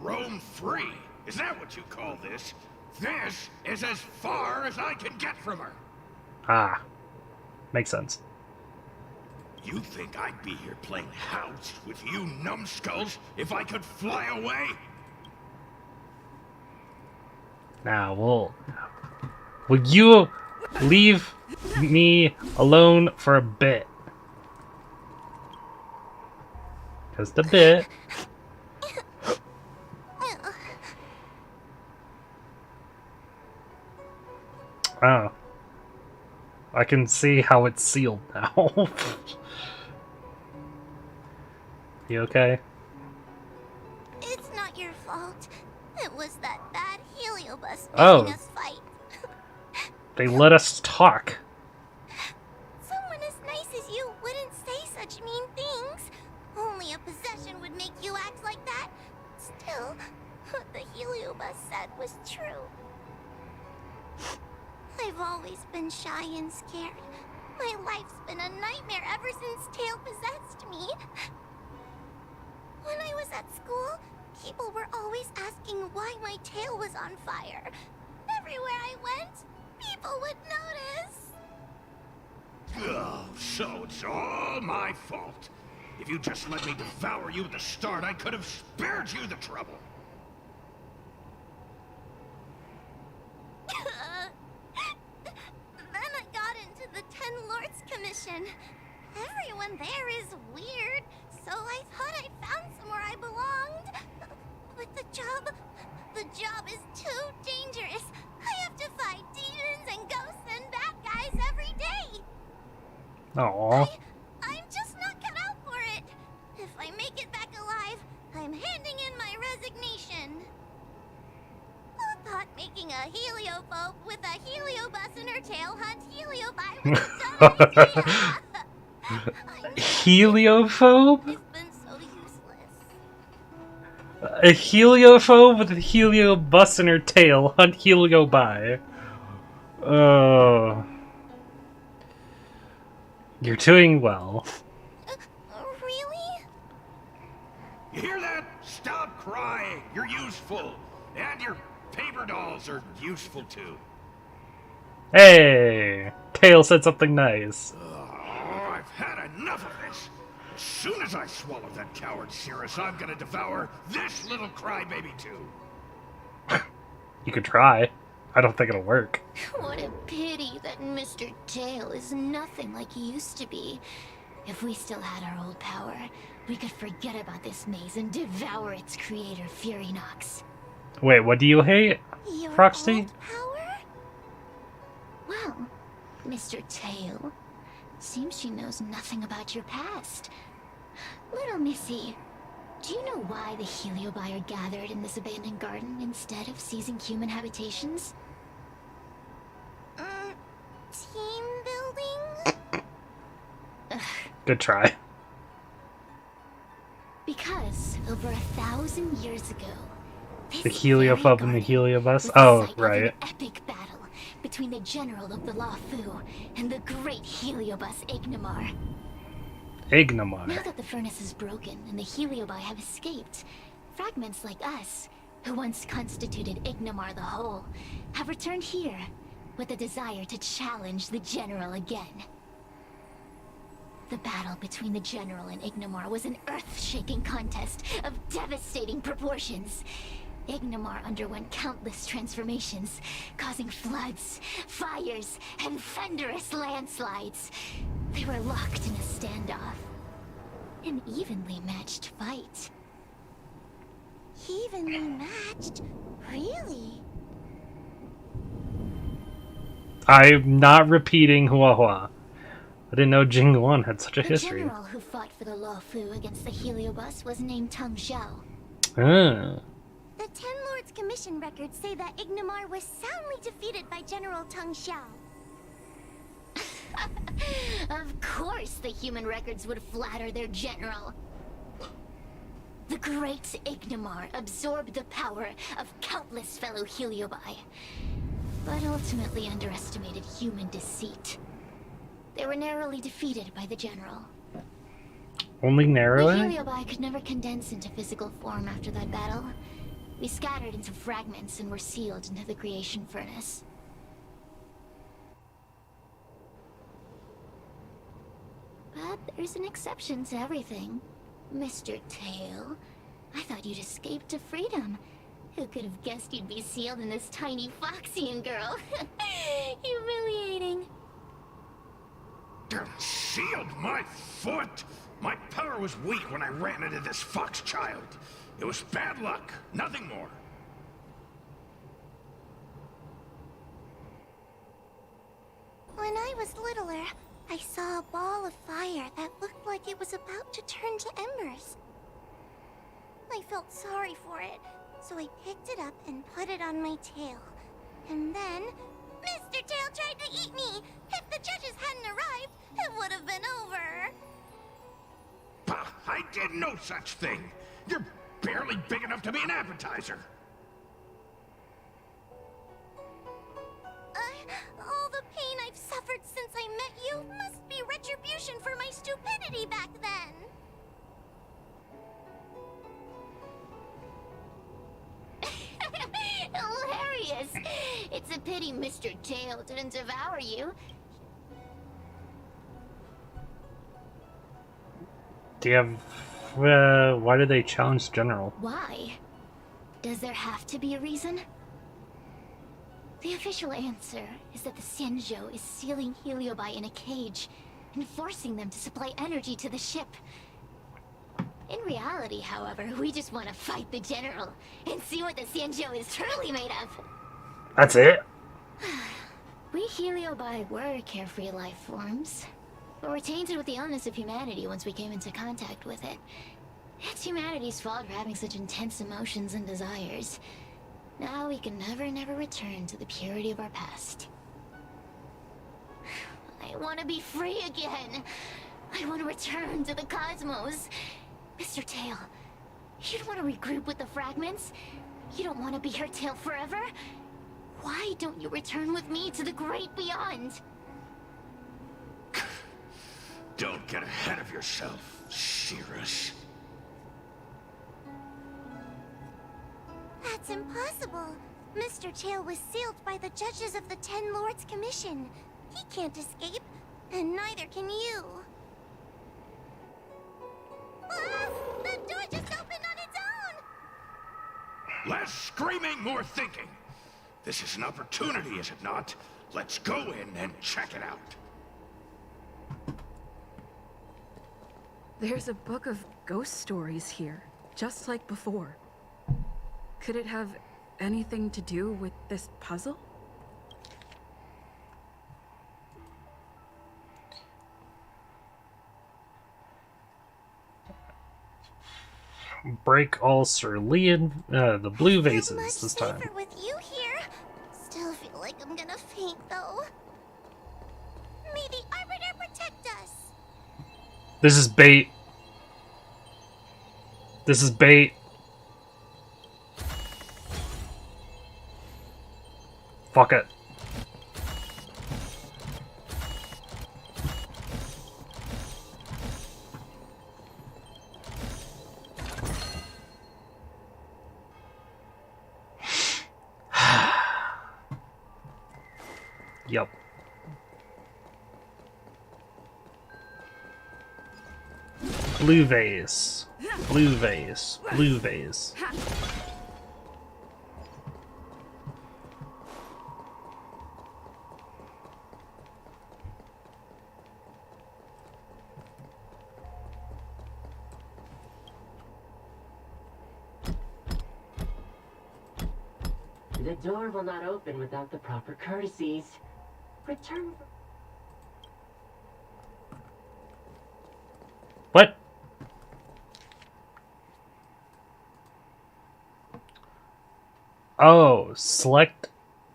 Roam free? Is that what you call this? This is as far as I can get from her. Ah. Makes sense. You think I'd be here playing house with you numbskulls if I could fly away? Now, will you leave me alone for a bit? Just a bit. Oh. I can see how it's sealed now. You okay? It's not your fault. It was that bad heliobus Oh. making us fight. They let us talk. Someone as nice as you wouldn't say such mean things. Only a possession would make you act like that. Still, what the heliobus said was true. I've always been shy and scared. My life's been a nightmare ever since Tail possessed me. When I was at school, people were always asking why my tail was on fire. Everywhere I went, people would notice. Oh, so it's all my fault. If you just let me devour you at the start, I could have spared you the trouble. Then I got into the Ten Lords Commission. Everyone there is weird, so I thought I found somewhere I belonged. But the job is too dangerous. I have to fight demons and ghosts and bad guys every day. Aww. I'm just not cut out for it. If I make it back alive, I'm handing in my resignation. Who thought making a heliophobe with a heliobus in her tail hunt heliobi would have done anything? Heliophobe? It's been so useless. A heliophobe with a heliobus in her tail. Hunt heliobi. Oh. You're doing well. Really? You hear that? Stop crying. You're useful. And your paper dolls are useful too. Hey! Tail said something nice. Oh, I've had enough of this. As soon as I swallow that coward Cirrus, I'm gonna devour this little crybaby too. You could try. I don't think it'll work. What a pity that Mr. Tail is nothing like he used to be. If we still had our old power, we could forget about this maze and devour its creator, Furynox. Wait, what do you hate? Your Froxty? old power? Well, Mr. Tail, seems she knows nothing about your past. Little Missy, do you know why the heliobi are gathered in this abandoned garden instead of seizing human habitations? Team building? Good try. Because over 1,000 years ago, The heliophobe and the heliobus? Oh, right. An epic battle between the general of the Lafu and the great heliobus Ignamar. Now Ignamar. that the furnace is broken and the heliobi have escaped, fragments like us, who once constituted Ignamar the Whole, have returned here with a desire to challenge the general again. The battle between the general and Ignamar was an earth-shaking contest of devastating proportions. Ignamar underwent countless transformations, causing floods, fires, and thunderous landslides. They were locked in a standoff. An evenly matched fight. Evenly matched? Really? I'm not repeating Hua Hua. I didn't know Jingguan had such a history. The general who fought for the Lafu against the heliobus was named Tang Xiao. Ah. The Ten Lords Commission records say that Ignamar was soundly defeated by General Tang Xiao. Of course the human records would flatter their general. The great Ignomar absorbed the power of countless fellow Heliobi, but ultimately underestimated human deceit. They were narrowly defeated by the general. Only The narrowly? Heliobi could never condense into physical form after that battle. We scattered into fragments and were sealed into the creation furnace. But there's an exception to everything. Mr. Tail, I thought you'd escaped to freedom. Who could have guessed you'd be sealed in this tiny Foxian girl? Humiliating. Sealed my foot? My power was weak when I ran into this fox child. It was bad luck, nothing more. When I was littler, I saw a ball of fire that looked like it was about to turn to embers. I felt sorry for it, so I picked it up and put it on my tail. And then, Mr. Tail tried to eat me! If the judges hadn't arrived, it would have been over. Bah, I did no such thing. You're barely big enough to be an appetizer. All the pain I've suffered since I met you must be retribution for my stupidity back then. Hilarious! It's a pity Mr. Tail didn't devour you. Do you have... why did they challenge General? Why? Does there have to be a reason? The official answer is that the Xianzhou is sealing Heliobi in a cage and forcing them to supply energy to the ship. In reality, however, we just want to fight the General and see what the Xianzhou is truly made of. That's it? We Heliobi were carefree life forms, but were tainted with the illness of humanity once we came into contact with it. It's humanity's fault for having such intense emotions and desires. Now we can never return to the purity of our past. I want to be free again. I want to return to the cosmos. Mr. Tail, you don't want to regroup with the fragments? You don't want to be her tail forever? Why don't you return with me to the great beyond? Don't get ahead of yourself, Cirrus. That's impossible. Mr. Tail was sealed by the judges of the Ten Lords Commission. He can't escape, and neither can you. Ah! The door just opened on its own! Less screaming, more thinking. This is an opportunity, is it not? Let's go in and check it out. There's a book of ghost stories here, just like before. Could it have anything to do with this puzzle? Break all Cerulean, the blue vases Much this time. safer with you here. Still feel like I'm gonna faint, though. May the Arbiter protect us. This is bait. This is bait. Fuck it. Yep. Blue vase. Blue vase. Blue vase. The door will not open without the proper courtesies. Return. What? Oh, select.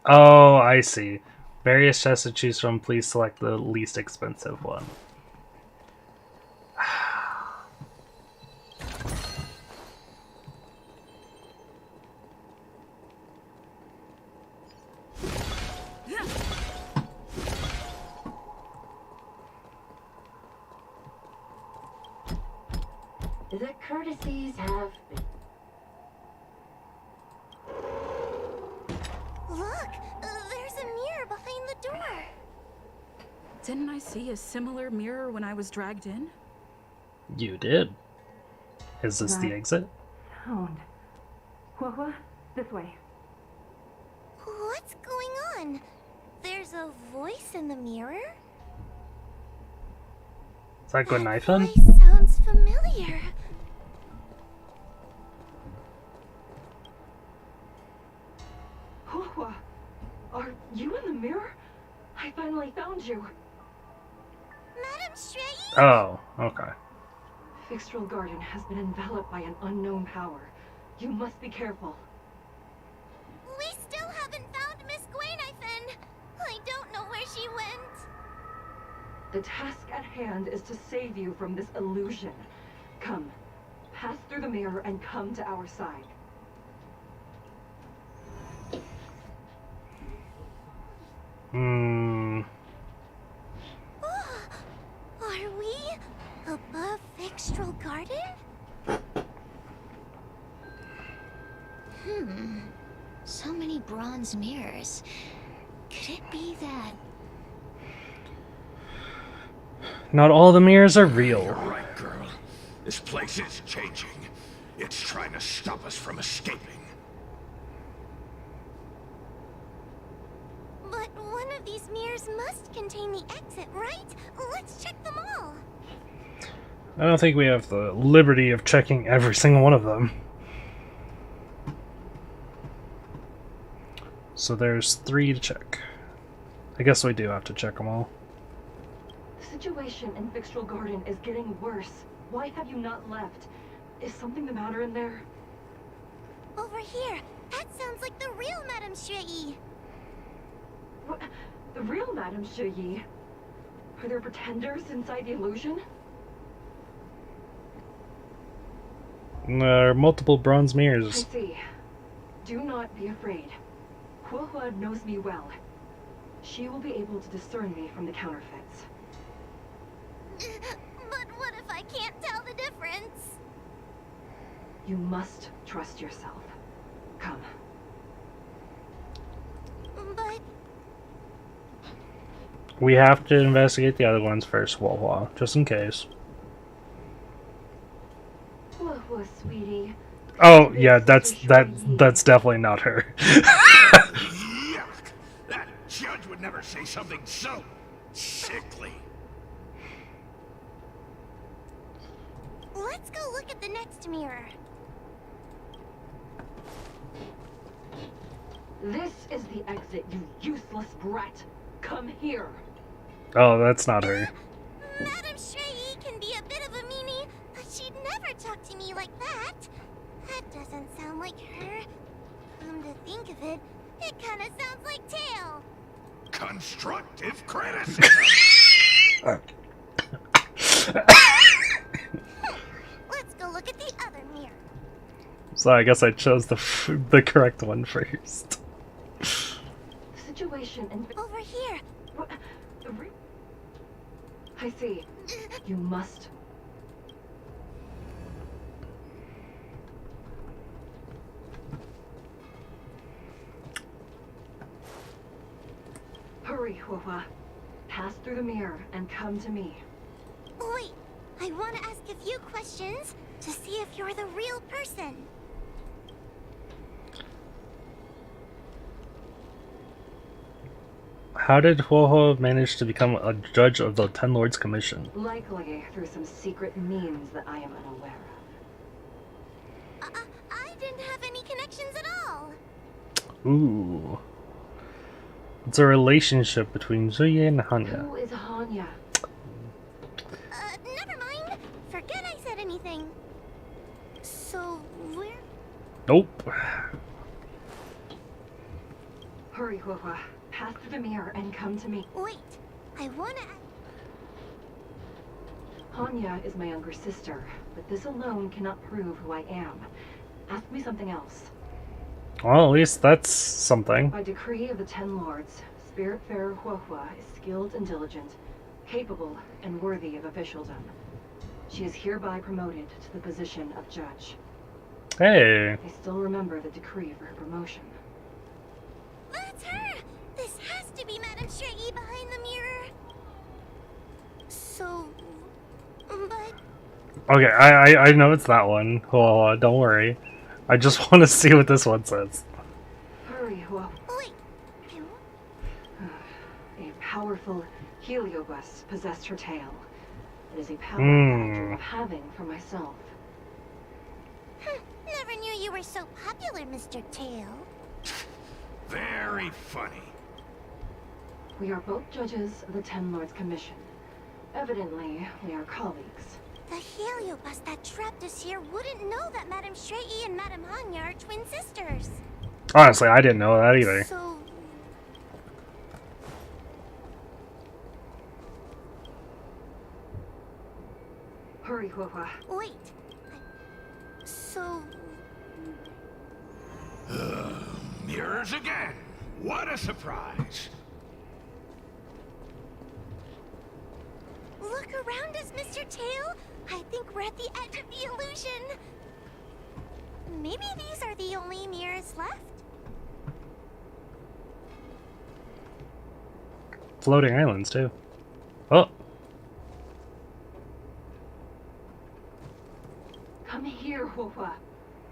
Oh, I see. Various chests to choose from. Please select the least expensive one. The courtesies have been... Look, there's a mirror behind the door. Didn't I see a similar mirror when I was dragged in? You did. Is this the exit? Sound. Hua, this way. What's going on? There's a voice in the mirror? Is that good knife That in? voice sounds familiar. Hua, are you in the mirror? I finally found you. Madam Shrey? Oh, okay. Fixtral Garden has been enveloped by an unknown power. You must be careful. We still haven't found Miss Gwaynithen. I don't know where she went. The task at hand is to save you from this illusion. Come, pass through the mirror and come to our side. Are we above Fixtral Garden? So many bronze mirrors. Could it be that... Not all the mirrors are real. You're right, girl. This place is changing. It's trying to stop us from escaping. But one of these mirrors must contain the exit, right? Let's check them all. I don't think we have the liberty of checking every single one of them. So there's 3 to check. I guess we do have to check them all. The situation in Fixtral Garden is getting worse. Why have you not left? Is something the matter in there? Over here. That sounds like the real Madame Shrey. What? The real Madame Shrey? Are there pretenders inside the illusion? There are multiple bronze I mirrors. see. Do not be afraid. Hua knows me well. She will be able to discern me from the counterfeits. But what if I can't tell the difference? You must trust yourself. Come. But We have to investigate the other ones first, Hua, just in case. Hua, sweetie. Oh yeah, that's definitely not her. Yuck! That judge would never say something so sickly. let's go look at the next mirror. This is the exit, you useless brat. Come here. Oh, that's not her. Madame Shrey can be a bit of a meanie, but she'd never talk to me like that. That doesn't sound like her. Come to think of it, it kind of sounds like Tail. Constructive criticism. Let's go look at the other mirror. So I guess I chose the correct one first. The situation in... Over here. What? I see. You must... Hurry, Hua. Pass through the mirror and come to me. Wait, I want to ask a few questions to see if you're the real person. How did Hua manage to become a judge of the Ten Lords Commission? Likely through some secret means that I am unaware of. I didn't have any connections at all. Ooh. It's a relationship between Zuyi and Hanya. Who is Hanya? Never mind. Forget I said anything. So, where? Nope. Hurry, Hua. Pass through the mirror and come to me. Wait, I wanna... Hanya is my younger sister, but this alone cannot prove who I am. Ask me something else. Well, at least that's something. By decree of the Ten Lords, Spiritfarer Huohua is skilled and diligent, capable and worthy of officialdom. She is hereby promoted to the position of judge. Hey. I still remember the decree for her promotion. That's her! This has to be Madame Shrey behind the mirror. So... but... Okay, I know it's that one. Oh, don't worry. I just want to see what this one says. Hurry, Huohua. Wait, A powerful heliobus possessed her tail. It is a power factor of having for myself. never knew you were so popular, Mr. Tail. Very funny. We are both judges of the Ten Lords Commission. Evidently, we are colleagues. The heliobus that trapped us here wouldn't know that Madame Shrey and Madame Hanya are twin sisters. Honestly, I didn't know that either. So... Hurry, Huohua. wait. So... Mirrors again. What a surprise. Look around us, Mr. Tail. I think we're at the edge of the illusion. Maybe these are the only mirrors left. Floating islands, too. Oh. Come here, Huohua.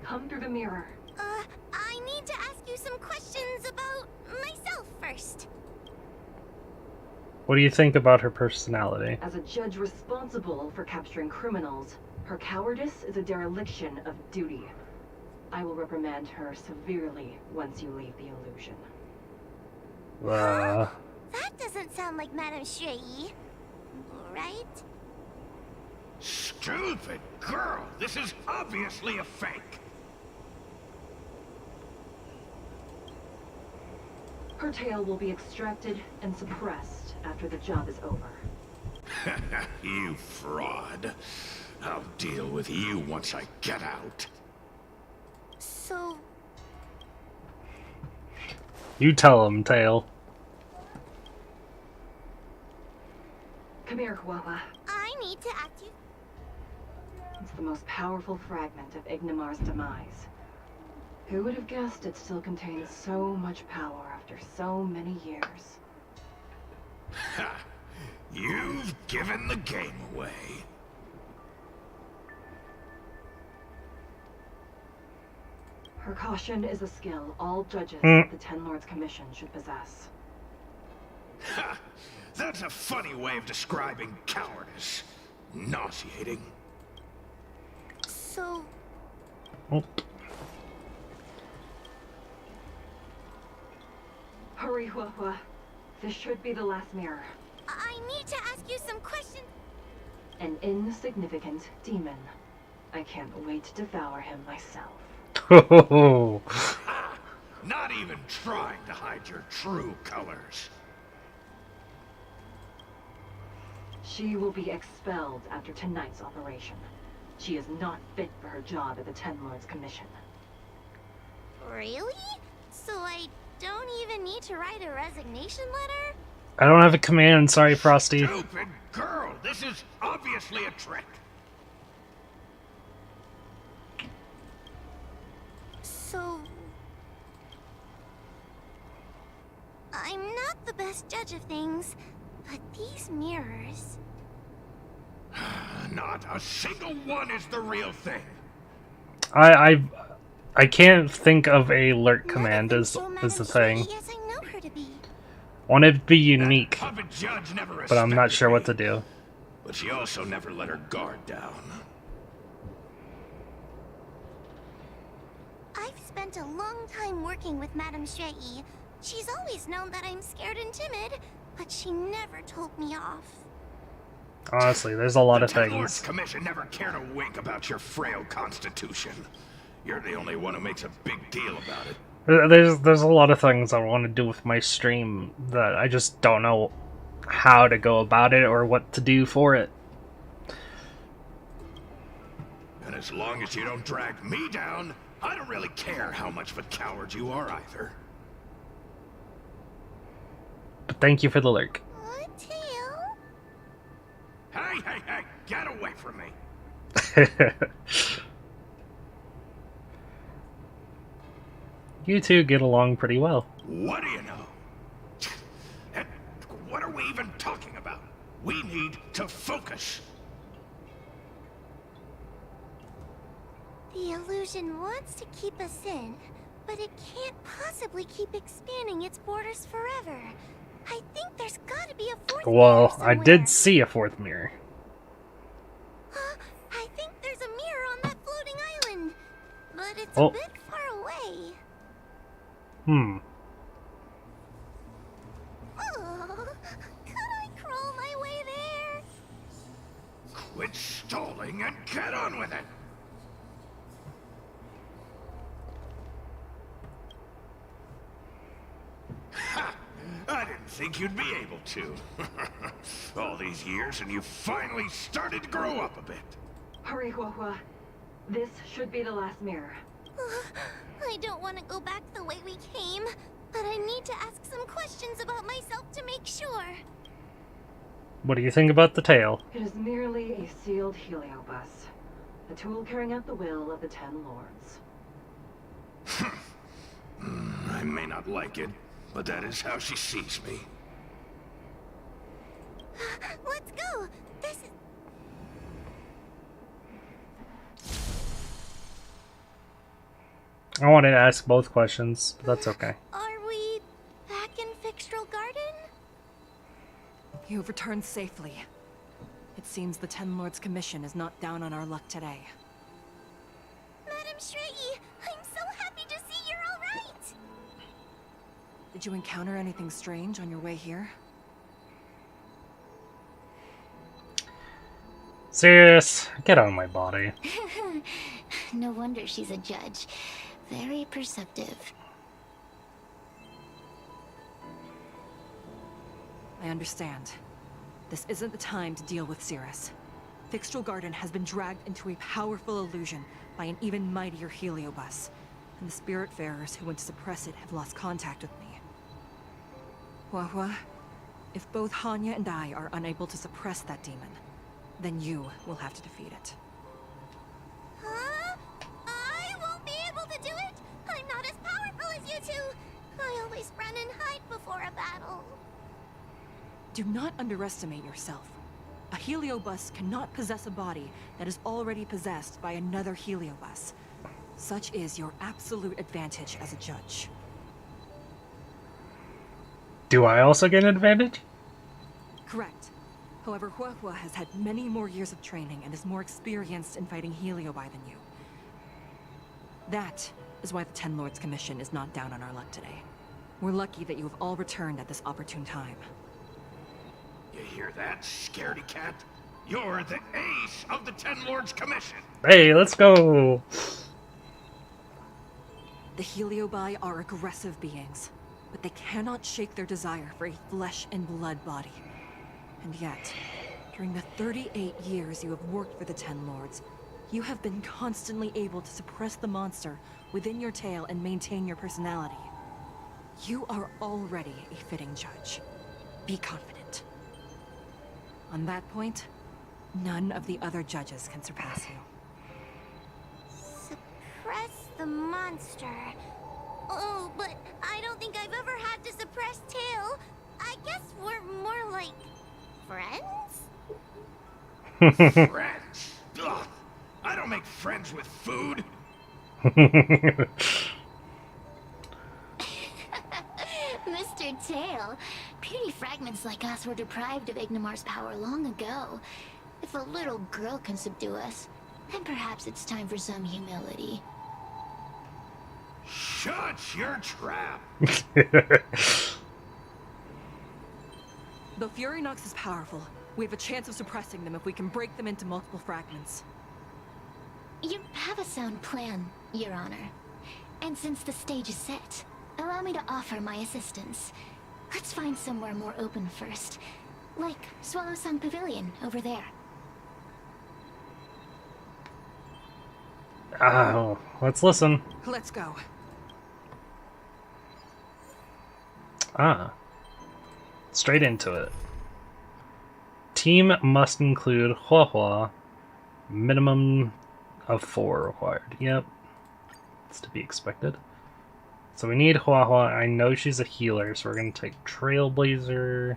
Come through the mirror. I need to ask you some questions about myself first. What do you think about her personality? As a judge responsible for capturing criminals, her cowardice is a dereliction of duty. I will reprimand her severely once you leave the illusion. That doesn't sound like Madame Shrey, right? Stupid girl. This is obviously a fake. Her tail will be extracted and suppressed after the job is over. You fraud. I'll deal with you once I get out. So... You tell him, Tail. Come here, Huohua. I need to ask you... It's the most powerful fragment of Ignimar's demise. Who would have guessed it still contains so much power after so many years? Ha! You've given the game away. Her caution is a skill all judges of the Ten Lords Commission should possess. Ha! That's a funny way of describing cowardice. Nauseating. So... Oh. Hurry, Huohua. This should be the last mirror. I need to ask you some questions. An insignificant demon. I can't wait to devour him myself. Not even trying to hide your true colors. She will be expelled after tonight's operation. She is not fit for her job at the Ten Lords Commission. Really? So I don't even need to write a resignation letter? I don't have a command, sorry, Frosty. Stupid girl! This is obviously a trick. So... I'm not the best judge of things, but these mirrors... Not a single one is the real thing. I can't think of a alert command as the thing. Yes, I know her to be. Want it to be unique, Puppet judge never but I'm not respected sure me, what to do. But she also never let her guard down. I've spent a long time working with Madame Shrey. She's always known that I'm scared and timid, but she never told me off. Honestly, there's a lot of The Ten Lords things. Commission never cared a wink about your frail constitution. You're the only one who makes a big deal about it. There's a lot of things I want to do with my stream that I just don't know how to go about it or what to do for it. And as long as you don't drag me down, I don't really care how much of a coward you are either. But thank you for the lurk. Tail? Hey, get away from me. You two get along pretty well. What do you know? And what are we even talking about? We need to focus. The illusion wants to keep us in, but it can't possibly keep expanding its borders forever. I think there's gotta be a fourth mirror Well, somewhere. I did see a fourth mirror. I think there's a mirror on that floating island, but it's Oh. a bit far away. Hmm. Oh, could I crawl my way there? Quit stalling and get on with it. Ha! I didn't think you'd be able to. All these years and you finally started to grow up a bit. Hurry, Huahua. This should be the last mirror. I don't want to go back the way we came, but I need to ask some questions about myself to make sure. What do you think about the tail? It is merely a sealed heliobus. A tool carrying out the will of the Ten Lords. I may not like it, but that is how she sees me. Let's go. This is... I wanted to ask both questions, but that's okay. Are we back in Fixtral Garden? You have returned safely. It seems the Ten Lords' Commission is not down on our luck today. Madam Shrey, I'm so happy to see you're all right. Did you encounter anything strange on your way here? Serious? Get out of my body. No wonder she's a judge. Very perceptive. I understand. This isn't the time to deal with Cirrus. Fixtral Garden has been dragged into a powerful illusion by an even mightier heliobus, and the Spiritfarers who went to suppress it have lost contact with me. Huahua, if both Hanya and I are unable to suppress that demon, then you will have to defeat it. Huh? I won't be able to do it. I'm not as powerful as you two. I always run and hide before a battle. Do not underestimate yourself. A heliobus cannot possess a body that is already possessed by another heliobus. Such is your absolute advantage as a judge. Do I also get an advantage? Correct. However, Huahua has had many more years of training and is more experienced in fighting heliobi than you. That is why the Ten Lords Commission is not down on our luck today. We're lucky that you have all returned at this opportune time. You hear that, scaredy cat? You're the ace of the Ten Lords Commission. Hey, let's go! The heliobi are aggressive beings, but they cannot shake their desire for a flesh and blood body. And yet, during the 38 years you have worked for the Ten Lords, you have been constantly able to suppress the monster within your tail and maintain your personality. You are already a fitting judge. Be confident. On that point, none of the other judges can surpass you. Suppress the monster. Oh, but I don't think I've ever had to suppress Tail. I guess we're more like... friends? Friends? Ugh. I don't make friends with food. Mr. Tail, puny fragments like us were deprived of Ignimar's power long ago. If a little girl can subdue us, then perhaps it's time for some humility. Shut your trap. Though Fury Nox is powerful, we have a chance of suppressing them if we can break them into multiple fragments. You have a sound plan, Your Honor. And since the stage is set, allow me to offer my assistance. Let's find somewhere more open first. Like Swallow Song Pavilion over there. Oh, let's listen. Let's go. Ah. Straight into it. Team must include Hua Hua. Minimum of 4 required. Yep. It's to be expected. So we need Hua Hua. I know she's a healer, so we're going to take Trailblazer.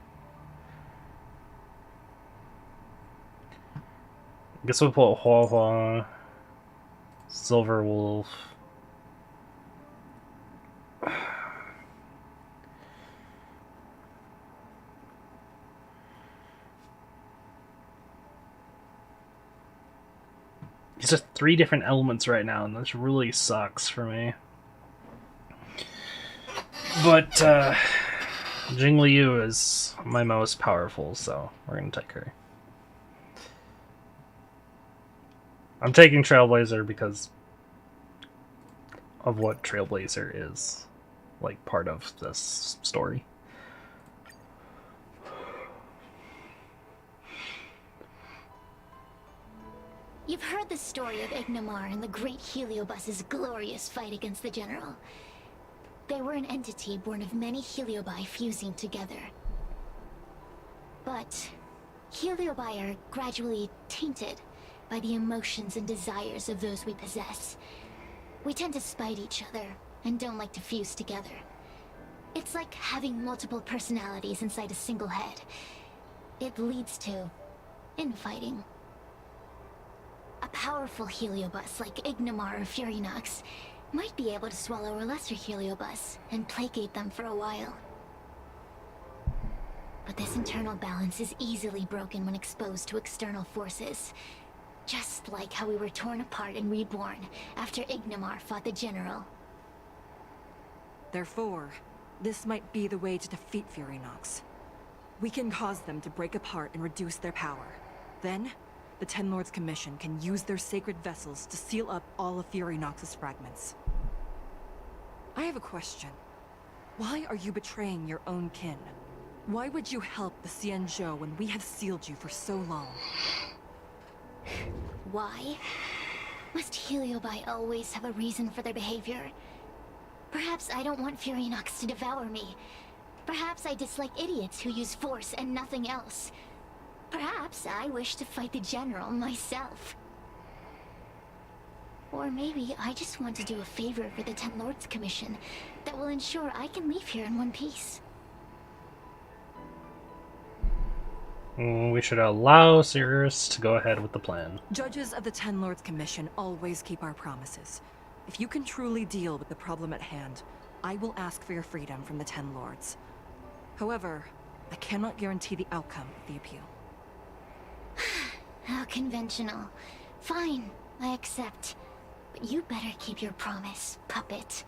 I guess we'll put Hua Hua. Silver Wolf. It's just 3 different elements right now, and this really sucks for me. But Jing Liu is my most powerful, so we're gonna take her. I'm taking Trailblazer because of what Trailblazer is, like, part of this story. You've heard the story of Ignomar and the great Heliobus's glorious fight against the General. They were an entity born of many Heliobi fusing together. But Heliobi are gradually tainted by the emotions and desires of those we possess. We tend to spite each other and don't like to fuse together. It's like having multiple personalities inside a single head. It leads to infighting. A powerful Heliobus like Ignomar or Furinox might be able to swallow a lesser Heliobus and placate them for a while. But this internal balance is easily broken when exposed to external forces. Just like how we were torn apart and reborn after Ignomar fought the General. Therefore, this might be the way to defeat Furinox. We can cause them to break apart and reduce their power. Then, the Ten Lords Commission can use their sacred vessels to seal up all of Furinox's fragments. I have a question. Why are you betraying your own kin? Why would you help the Xianzhou when we have sealed you for so long? Why? Must Heliobi always have a reason for their behavior? Perhaps I don't want Furinox to devour me. Perhaps I dislike idiots who use force and nothing else. Perhaps I wish to fight the General myself. Or maybe I just want to do a favor for the Ten Lords Commission that will ensure I can leave here in one piece. We should allow Sirius to go ahead with the plan. Judges of the Ten Lords Commission always keep our promises. If you can truly deal with the problem at hand, I will ask for your freedom from the Ten Lords. However, I cannot guarantee the outcome of the appeal. How conventional. Fine, I accept. But you better keep your promise, puppet.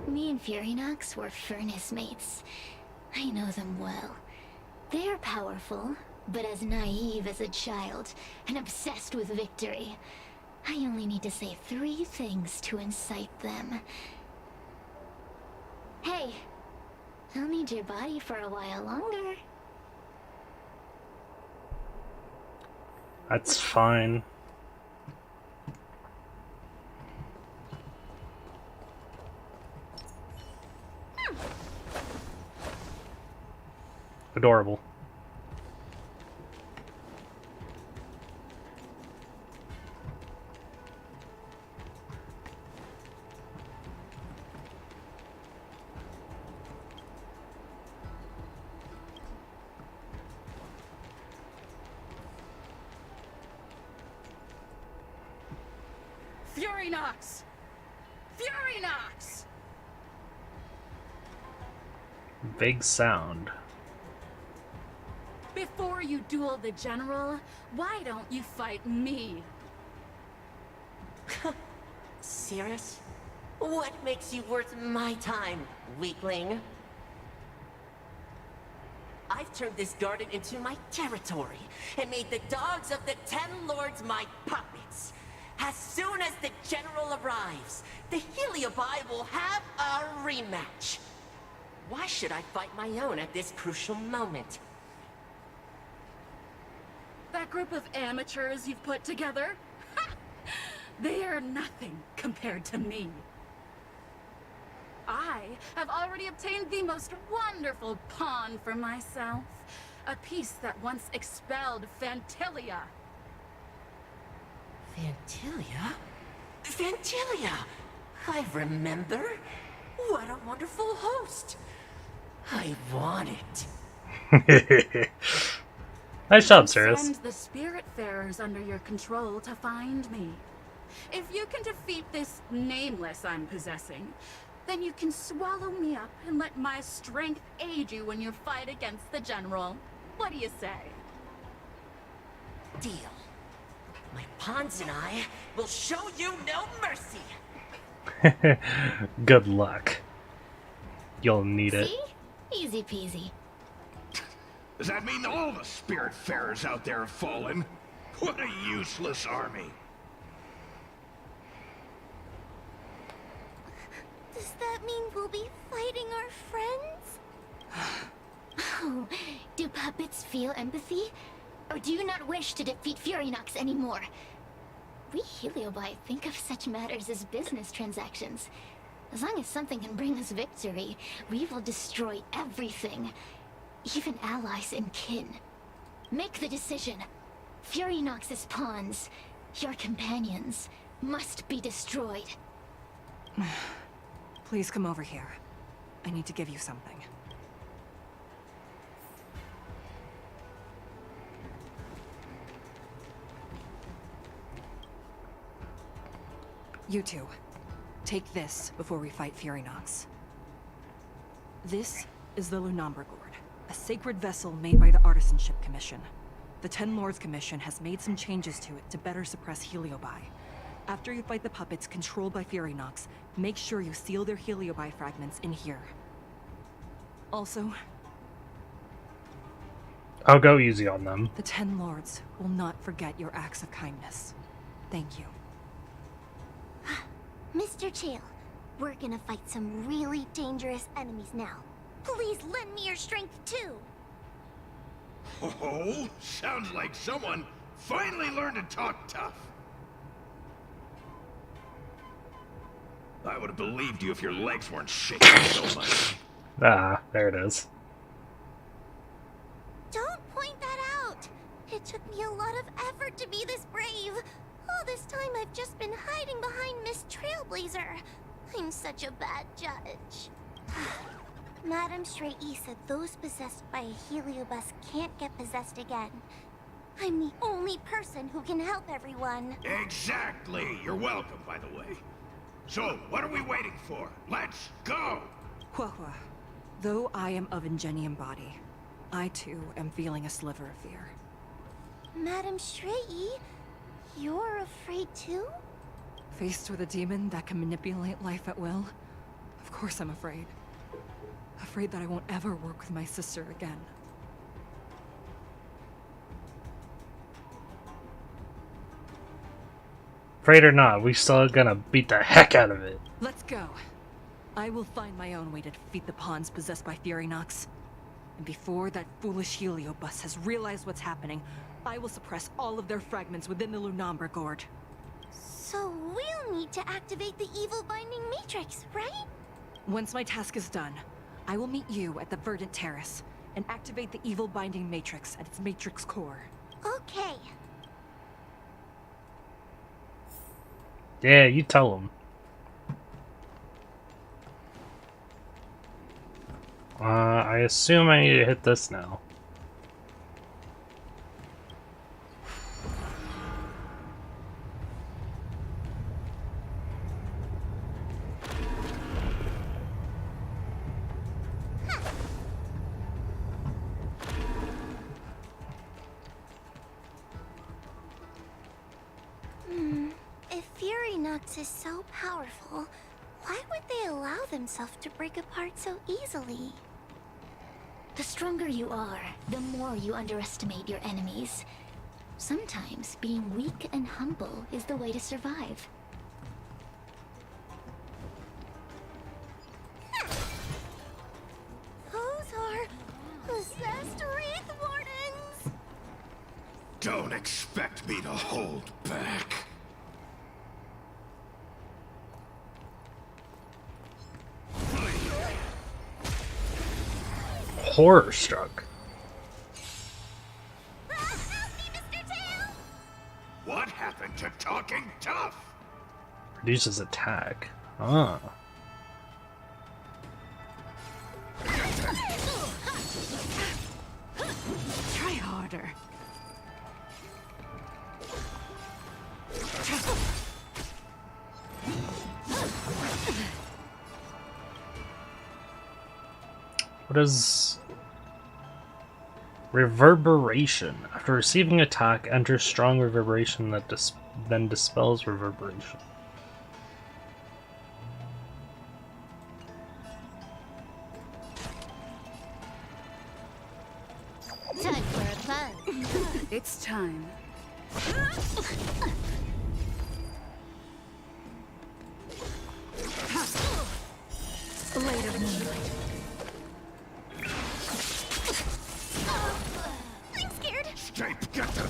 Me and Furinox were furnace mates. I know them well. They're powerful, but as naive as a child, and obsessed with victory. I only need to say 3 things to incite them. Hey, I'll need your body for a while longer. That's fine. Adorable. Furinox! Furinox! Vague sound. Before you duel the General, why don't you fight me? Serious? What makes you worth my time, weakling? I've turned this garden into my territory, and made the dogs of the Ten Lords my puppets. As soon as the General arrives, the Heliobi will have a rematch. Why should I fight my own at this crucial moment? That group of amateurs you've put together? They are nothing compared to me. I have already obtained the most wonderful pawn for myself. A piece that once expelled Fantilia. Fantilia? Fantilia! I remember. What a wonderful host. I want it. Nice job, Cirrus. Send the Spiritfarers under your control to find me. If you can defeat this nameless I'm possessing, then you can swallow me up and let my strength aid you in your fight against the General. What do you say? Deal. My pawns and I will show you no mercy. Good luck. You'll need it. See? Easy peasy. Does that mean all the Spiritfarers out there have fallen? What a useless army. Does that mean we'll be fighting our friends? Oh, do puppets feel empathy? Or do you not wish to defeat Furynox anymore? We Heliobi think of such matters as business transactions. As long as something can bring us victory, we will destroy everything. Even allies and kin. Make the decision. Furynox's pawns, your companions, must be destroyed. Please come over here. I need to give you something. You two, take this before we fight Furynox. This is the Lunambra Gourd, a sacred vessel made by the Artisanship Commission. The Ten Lords Commission has made some changes to it to better suppress Heliobi. After you fight the puppets controlled by Furynox, make sure you seal their Heliobi fragments in here. Also, I'll go easy on them. the Ten Lords will not forget your acts of kindness. Thank you. Mr. Chael, we're gonna fight some really dangerous enemies now. Please lend me your strength too. Oh, sounds like someone finally learned to talk tough. I would have believed you if your legs weren't shaking so much. Ah, there it is. Don't point that out. It took me a lot of effort to be this brave. All this time I've just been hiding behind Miss Trailblazer. I'm such a bad judge. Madame Shrey said those possessed by a Heliobus can't get possessed again. I'm the only person who can help everyone. Exactly. You're welcome, by the way. So, what are we waiting for? Let's go! Huahua, though I am of Ingenium body, I too am feeling a sliver of fear. Madame Shrey, you're afraid too? Faced with a demon that can manipulate life at will, of course I'm afraid. Afraid that I won't ever work with my sister again. Afraid or not, we still gonna beat the heck out of it. Let's go. I will find my own way to defeat the pawns possessed by Furynox. And before that foolish Heliobus has realized what's happening, I will suppress all of their fragments within the Lunambra Gourd. So we'll need to activate the evil binding matrix, right? Once my task is done, I will meet you at the Verdant Terrace and activate the evil binding matrix at its matrix core. Okay. Yeah, you tell them. I assume I need to hit this now. If Furynox is so powerful, why would they allow themselves to break apart so easily? The stronger you are, the more you underestimate your enemies. Sometimes being weak and humble is the way to survive. Those are possessed Wraith Wardens! Don't expect me to hold back. Horror struck. Help me, Mr. Tail! What happened to talking tough? Reduces attack. Ah. Try harder. What is reverberation? After receiving attack, enter strong reverberation that then dispels reverberation. Time for a plan. It's time. Blade of moonlight. I'm scared. Escape, get them.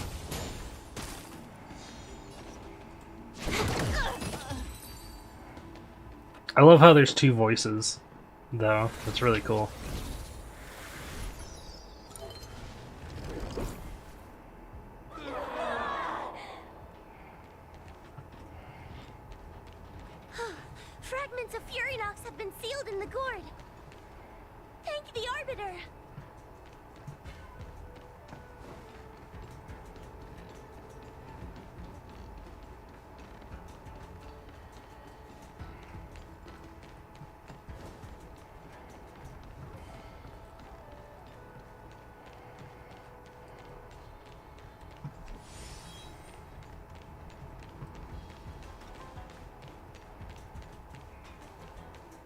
I love how there's two voices, though. That's really cool. Fragments of Furynox have been sealed in the gourd. Thank the Arbiter.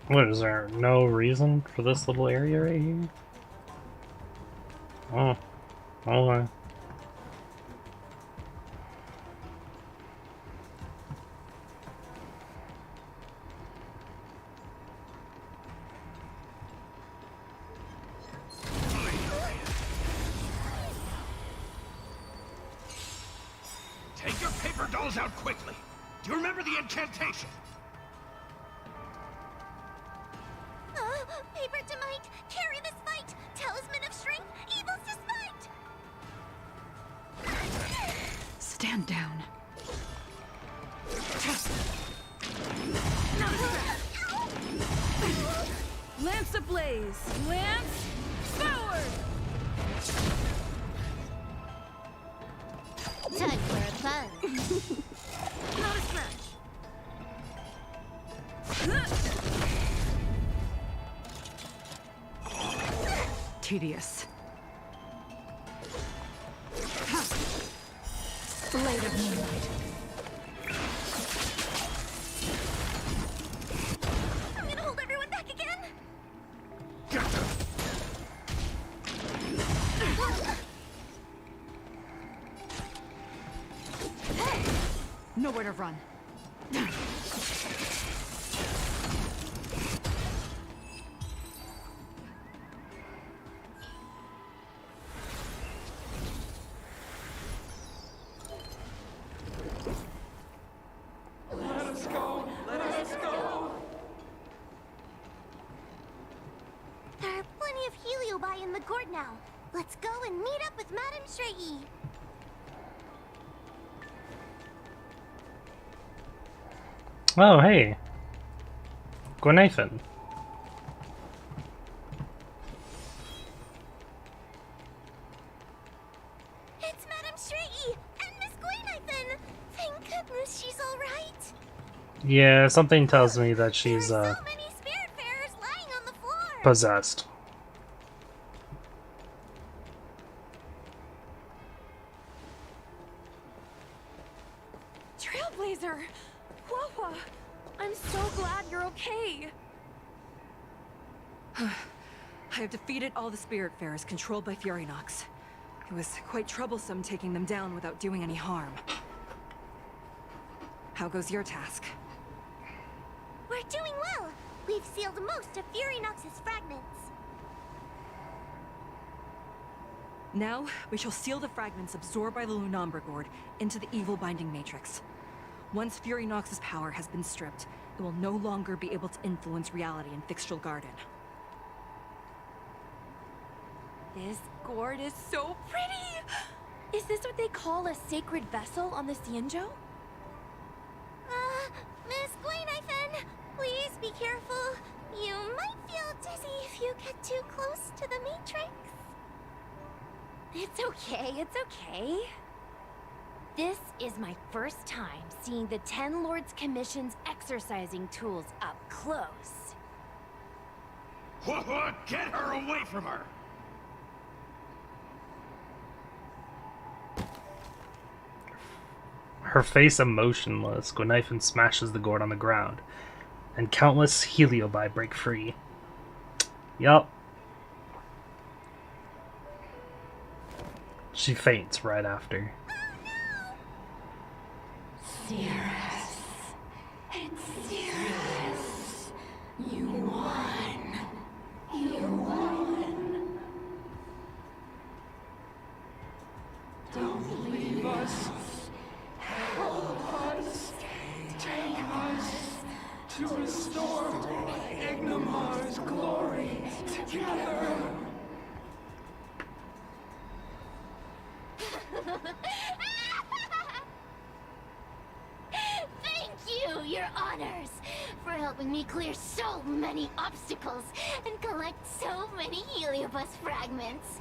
What, is there no reason for this little area right here? Oh, okay. Take your paper dolls out quickly. Do you remember the incantation? Paper to might, carry this fight. Talisman of strength, evil's despite. Stand down. Lance ablaze! Lance forward! Time for a plan. Not a scratch. Tedious. Blade of moonlight. I'm gonna hold everyone back again. Get them. Nowhere to run. There are plenty of heliobi in the gourd now. Let's go and meet up with Madame Shrey. Oh, hey. Gwenathan. It's Madame Shrey and Miss Gwenathan. Thank goodness she's all right. Yeah, something tells me that she's, There are so many spiritfarers lying on the floor. possessed. Trailblazer! Wawa! I'm so glad you're okay. I have defeated all the Spiritfarers controlled by Furynox. It was quite troublesome taking them down without doing any harm. How goes your task? We're doing well. We've sealed most of Fury Nox's fragments. Now, we shall seal the fragments absorbed by the Lunambrigord into the evil binding matrix. Once Fury Nox's power has been stripped, it will no longer be able to influence reality in Fixtral Garden. This gourd is so pretty! Is this what they call a sacred vessel on the Xianzhou? Miss Guinevere, please be careful. You might feel dizzy if you get too close to the Matrix. It's okay, it's okay. This is my first time seeing the Ten Lords Commission's exercising tools up close. What? Get her away from her! Her face emotionless, Guinevere smashes the gourd on the ground, and countless heliobi break free. Yup. She faints right after. Cirrus. It's Cirrus. You won. You won. Don't leave us. Help us. Take us to restore Ignimar's glory together. Thank you, your honors, for helping me clear so many obstacles and collect so many heliobus fragments.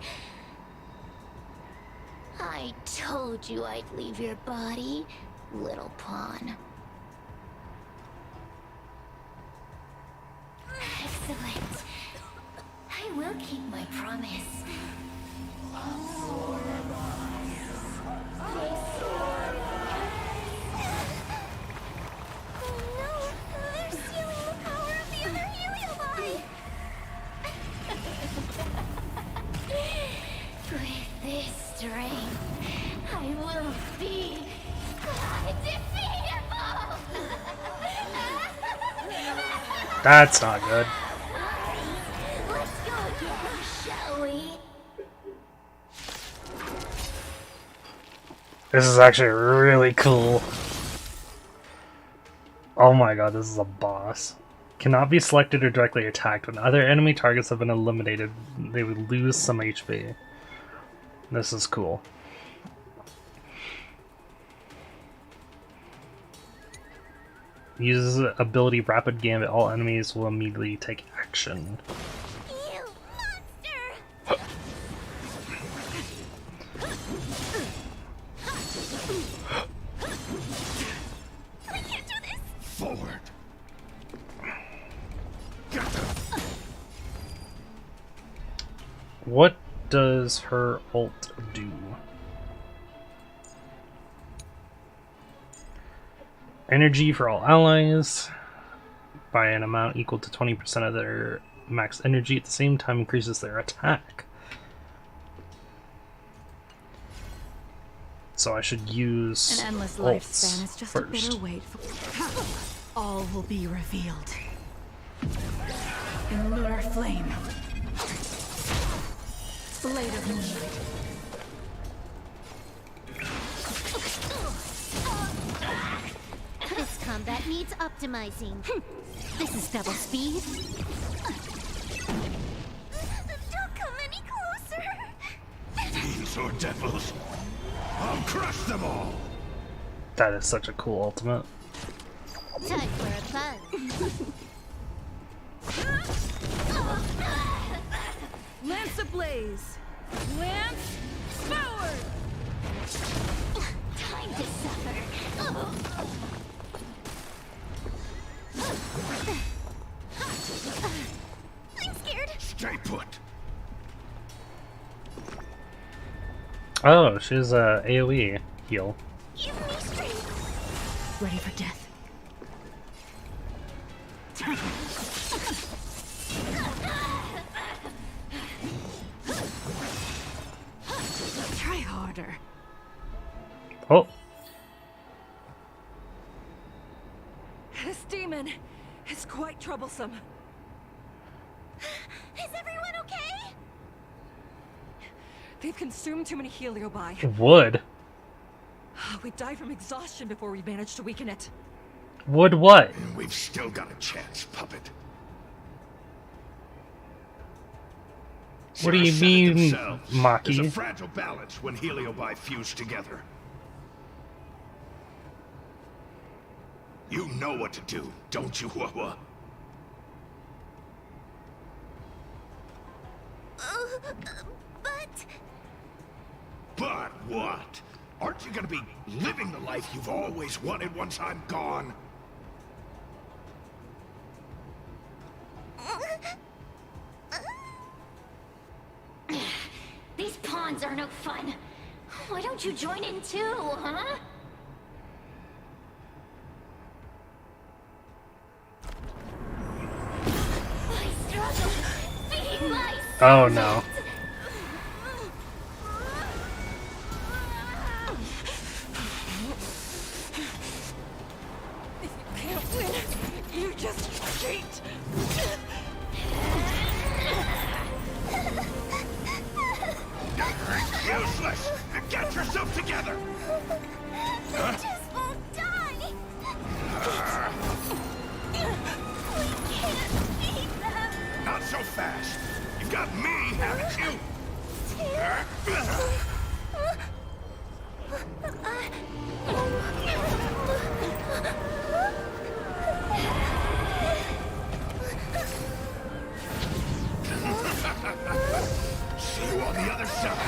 I told you I'd leave your body, little pawn. Excellent. I will keep my promise. Oh no, they're stealing the power of the other Heliobi! With this strength, I will be undefeatable! That's not good. Let's go again, shall we? This is actually really cool. Oh my god, this is a boss. Cannot be selected or directly attacked. When other enemy targets have been eliminated, they would lose some HP. This is cool. Uses ability Rapid Gambit. All enemies will immediately take action. You monster! I can't do this! Forward! Get them! What does her ult do? Energy for all allies by an amount equal to 20% of their max energy. At the same time, increases their attack. So I should use An endless ults lifespan is just first. a bitter wait for... All will be revealed. In lunar flame. Blade of moonlight. This combat needs optimizing. This is double speed. Don't come any closer! Fiends or devils, I'll crush them all! That is such a cool ultimate. Time for a fun. Lance ablaze! Lance forward! Time to suffer. I'm scared! Stay put! Oh, she's a AoE heal. Give me strength! Ready for death. Try harder. Oh, This demon is quite troublesome. Is everyone okay? They've consumed too many heliobi. wood. We died from exhaustion before we managed to weaken it. Wood what? We've still got a chance, puppet. What do you Sarah said it mean, themselves. Maki? There's a fragile balance when heliobi fuse together. You know what to do, don't you, Wawa? But... But what? Aren't you gonna be living the life you've always wanted once I'm gone? These pawns are no fun. Why don't you join in too, huh? I struggle. Feed my Oh no. Can't win. You just cheat. Useless! Get yourself together! Huh? just won't die! We can't beat them! Not so fast! You've got me, haven't you? See you on the other side.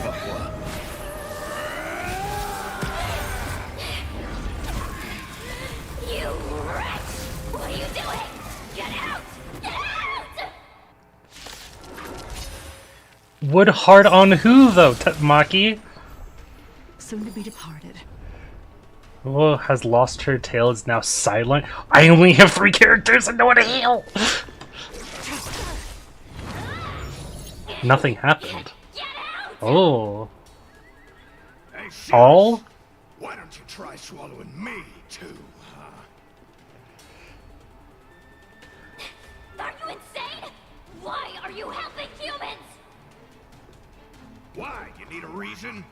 Wawa. You wretch! What are you doing? Get out! Get out! Wood hard on who though, Maki? Soon to be departed. Who has lost her tail is now silent. I only have 3 characters and no one to heal. Nothing happened. Oh. Hey, Sirius, All? why don't you try swallowing me, too, huh? Are you insane? Why are you helping humans? Why? You need a reason?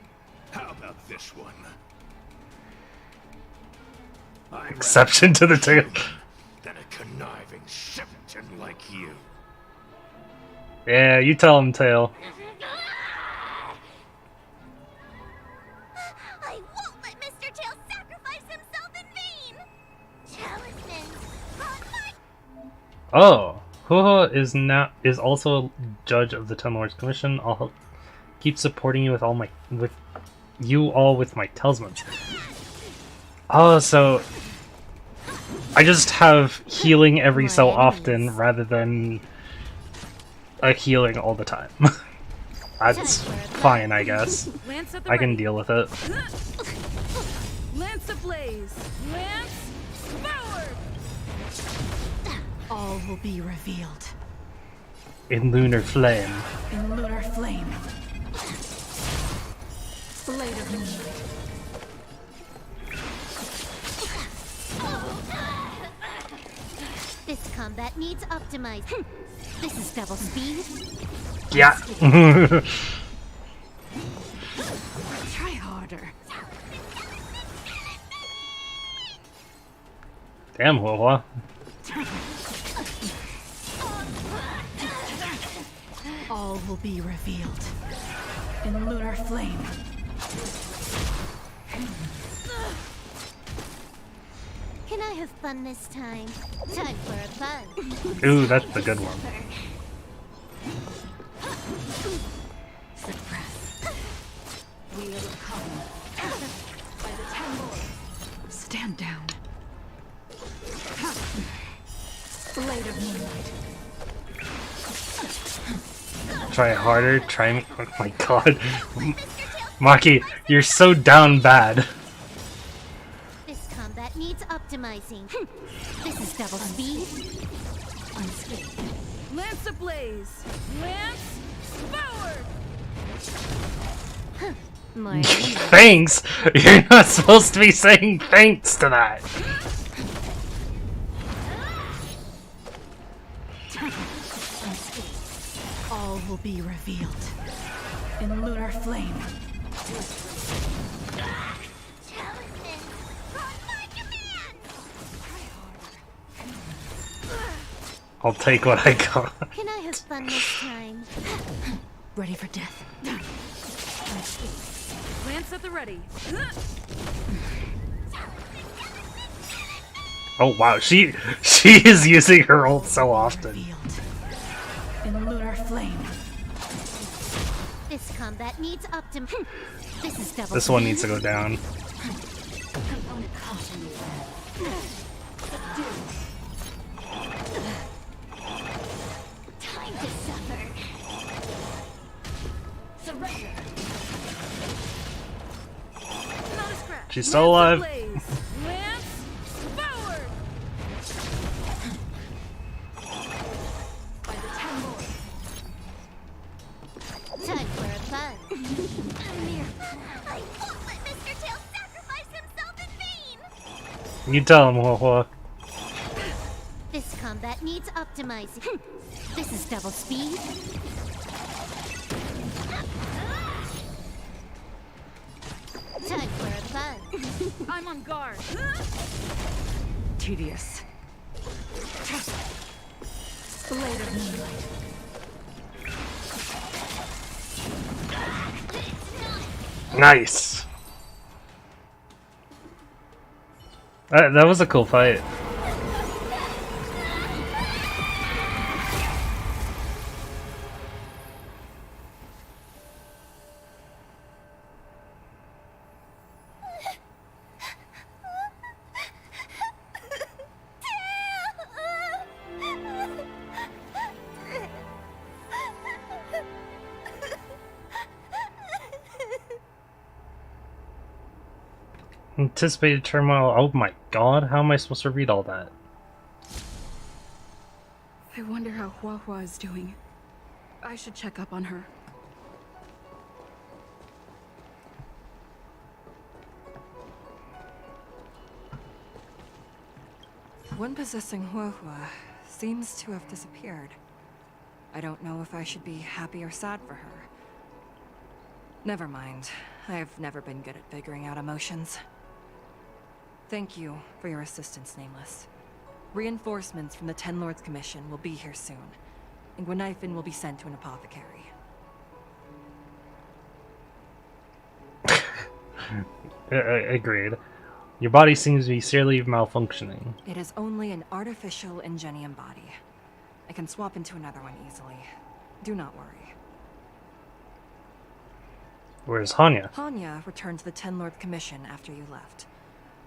How about this one? I'd rather Exception to the tail. than a conniving simpleton like you. Yeah, you tell him, Tail. I won't let Mr. Tail sacrifice himself in vain! Talisman! Oh, Huha is also a judge of the Ten Lords Commission. I'll help keep supporting you with my talismans. Oh, so I just have healing every so often rather than a healing all the time. That's fine, I guess. Lance at the I can ready. deal with it. Lance ablaze. Lance forward. All will be revealed In lunar flame. in lunar flame. Blade of moonlight. This combat needs optimized. This is double speed. Yeah. Try harder. Damn, Huha. All will be revealed in lunar flame. Can I have fun this time? Time for a fun. Ooh, that's the good one. Suppress. We are come by the Ten Lords. Stand down. Blade of moonlight. Try harder, try me. Oh my god. Maki, you're so down bad. This combat needs optimizing. This is double speed. Unscathed. Lance ablaze. Lance forward. More Thanks? You're not supposed to be saying thanks to that. All will be revealed in lunar flame. Talisman! On my command! I'll take what I got. Can I have fun this time? Ready for death. Lance at the ready. Oh wow, she is using her ult so often. Revealed in lunar flame. This combat needs This is double. This one needs to go down. Time to suffer. Surrender. Not a scratch. She's still alive. Lance forward. By the 10 lords. Time for a fun. I won't let Mr. Tail sacrifice himself in vain! You tell him, Hua. This combat needs optimizing. This is double speed. Time for a fun. I'm on guard. Tedious. Blade of moonlight. Nice. That was a cool fight. Anticipated turmoil. Oh my god, how am I supposed to read all that? I wonder how Hua is doing. I should check up on her. One possessing Hua seems to have disappeared. I don't know if I should be happy or sad for her. Never mind. I've never been good at figuring out emotions. Thank you for your assistance, Nameless. Reinforcements from the Ten Lords Commission will be here soon, and Gwenifin will be sent to an apothecary. Agreed. Your body seems to be seriously malfunctioning. It is only an artificial Ingenium body. I can swap into another one easily. Do not worry. Where's Hanya? Hanya returned to the Ten Lords Commission after you left.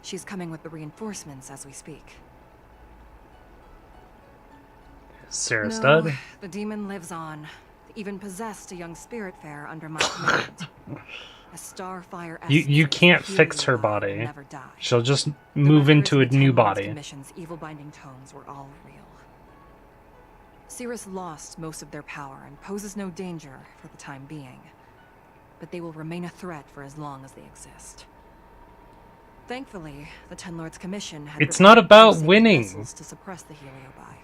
She's coming with the reinforcements as we speak. Sarah No, Stud? the demon lives on. Even possessed a young Spiritfarer under my command. A starfire You can't essence fix her will body. never die. She'll just The move letters into a of the new Ten Lords body. Commission's evil binding tones were all real. Cirrus lost most of their power and poses no danger for the time being. But they will remain a threat for as long as they exist. Thankfully, the Ten Lords Commission had It's not about prepared winning. vessels to suppress the heliobi.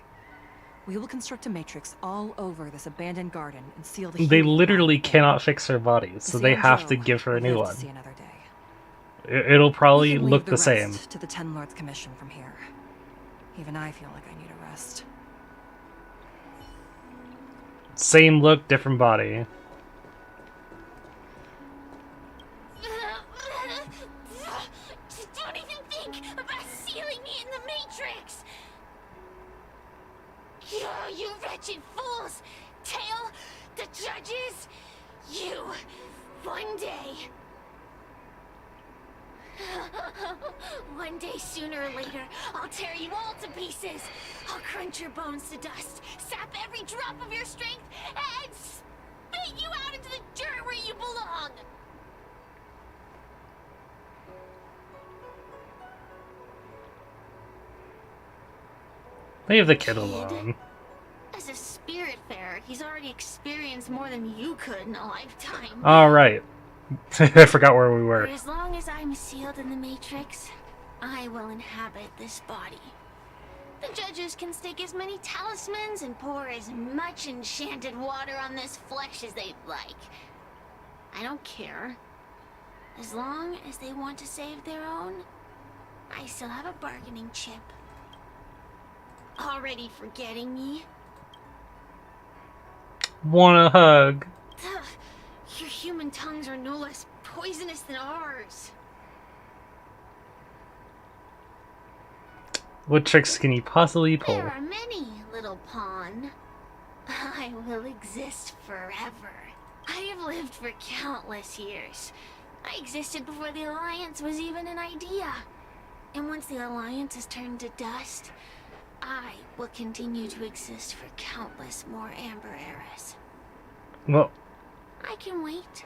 We will construct a matrix all over this abandoned garden and seal the They heliobi literally in. cannot fix her body, so they have to Xianzhou give her a will new live to one. see another day. It'll We probably can look leave the same. rest to the Ten Lords Commission from here. Even I feel like I need a rest. Same look, different body. Don't even think about sealing me in the Matrix! You wretched fools! Tail, the judges, you, one day. One day, sooner or later, I'll tear you all to pieces. I'll crunch your bones to dust, sap every drop of your strength, and spit you out into the dirt where you belong. Leave the kid alone. As a Spiritfarer, he's already experienced more than you could in a lifetime. Alright. I forgot where we For were. as long as I'm sealed in the Matrix, I will inhabit this body. The judges can stake as many talismans and pour as much enchanted water on this flesh as they'd like. I don't care. As long as they want to save their own, I still have a bargaining chip. Already forgetting me? Want a hug? Ugh, your human tongues are no less poisonous than ours. What tricks can you possibly pull? There are many, little pawn. I will exist forever. I have lived for countless years. I existed before the Alliance was even an idea. And once the Alliance is turned to dust, I will continue to exist for countless more Amber eras. Well, I can wait.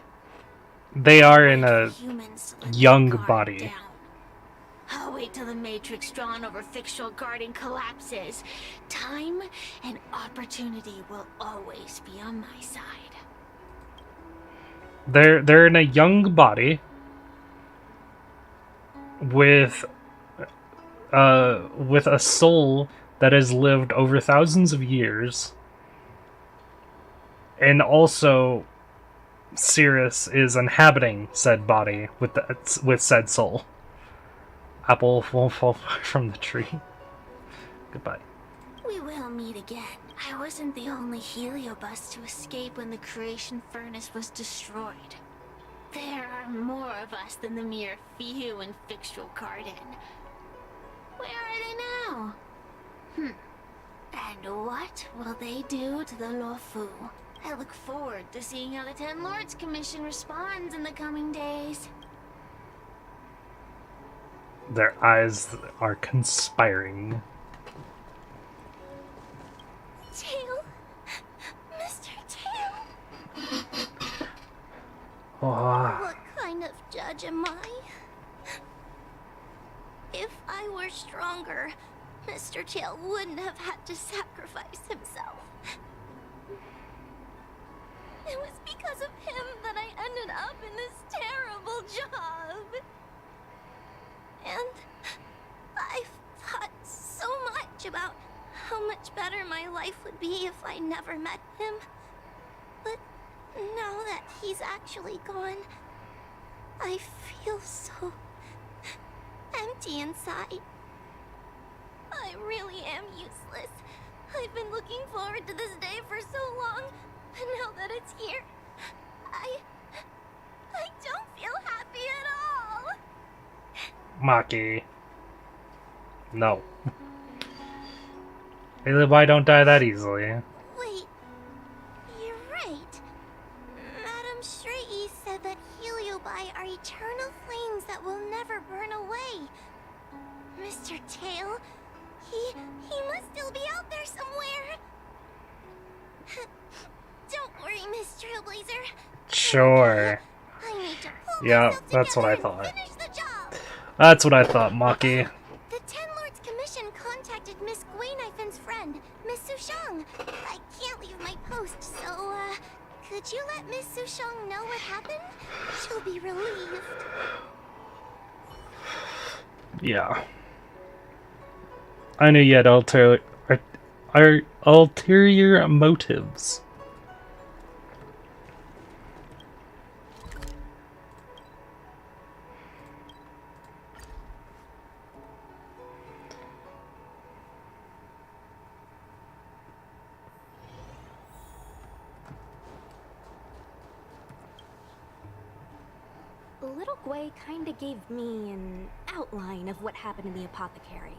they are in a Humans to let young their guard body. down. I'll wait till the Matrix drawn over fictional garden collapses. Time and opportunity will always be on my side. They're in a young body with a soul that has lived over thousands of years, and also Cirrus is inhabiting said body with said soul. Apple won't fall from the tree. Goodbye. We will meet again. I wasn't the only heliobus to escape when the creation furnace was destroyed. There are more of us than the mere few in Fictional Garden. Where are they now? And what will they do to the Luofu? I look forward to seeing how the Ten Lords Commission responds in the coming days. Their eyes are conspiring. Tail? Mr. Tail? Oh, What kind of judge am I? If I were stronger, Mr. Tail wouldn't have had to sacrifice himself. It was because of him that I ended up in this terrible job. And I've thought so much about how much better my life would be if I never met him. But now that he's actually gone, I feel so empty inside. I really am useless. I've been looking forward to this day for so long, and now that it's here, I don't feel happy at all. Maki. No. Heliubi don't die that easily. Wait, you're right. Madame Straighty said that Heliobi are eternal flames that will never burn away. Mr. Tail, he must still be out there somewhere. Don't worry, Miss Trailblazer. Sure. I need to pull Yeah, myself that's what I together and thought. finish the job. That's what I thought, Maki. The Ten Lords Commission contacted Miss Guinifen's friend, Miss Sushang. I can't leave my post, so, could you let Miss Sushang know what happened? She'll be relieved. Yeah. I knew you had ulterior motives. Little Gwei kinda gave me an outline of what happened in the apothecary.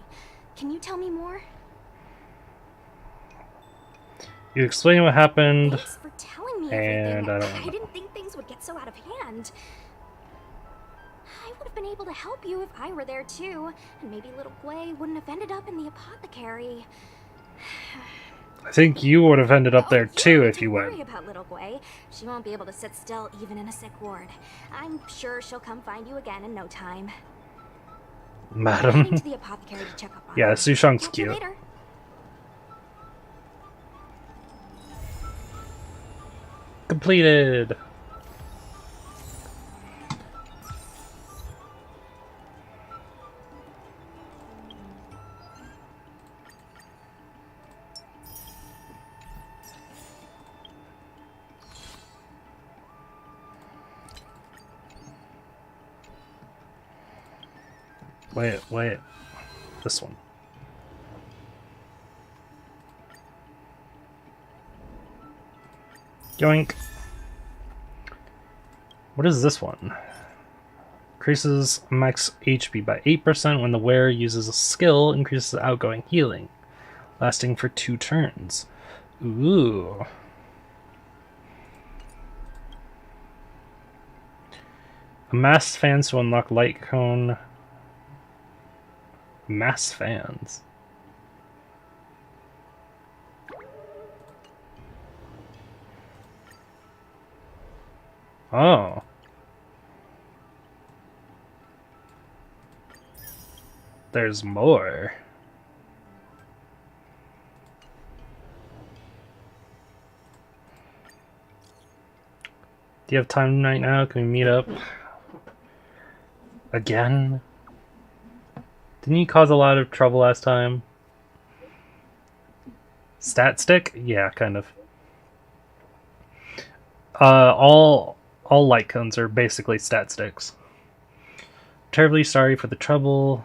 Can you tell me more? You explain what happened, Thanks for telling me and everything. I don't know. didn't think things would get so out of hand. I would have been able to help you if I were there too, and maybe Little Gwei wouldn't have ended up in the apothecary. I think you would have ended up there too if you Don't worry went. about Little Gwei. She won't be able to sit still even in a sick ward. I'm sure she'll come find you again in no time. I'm heading Madam. to the apothecary to check up on Yeah, her. Sushang's Talk to you cute. later. Completed. Wait. This one. Yoink. What is this one? Increases max HP by 8% when the wearer uses a skill, increases outgoing healing, lasting for 2 turns. Ooh. Amass fans to unlock light cone. Mass fans. Oh. There's more. Do you have time right now? Can we meet up? Again? Didn't you cause a lot of trouble last time? Stat stick? Yeah, kind of. All light cones are basically stat sticks. Terribly sorry for the trouble,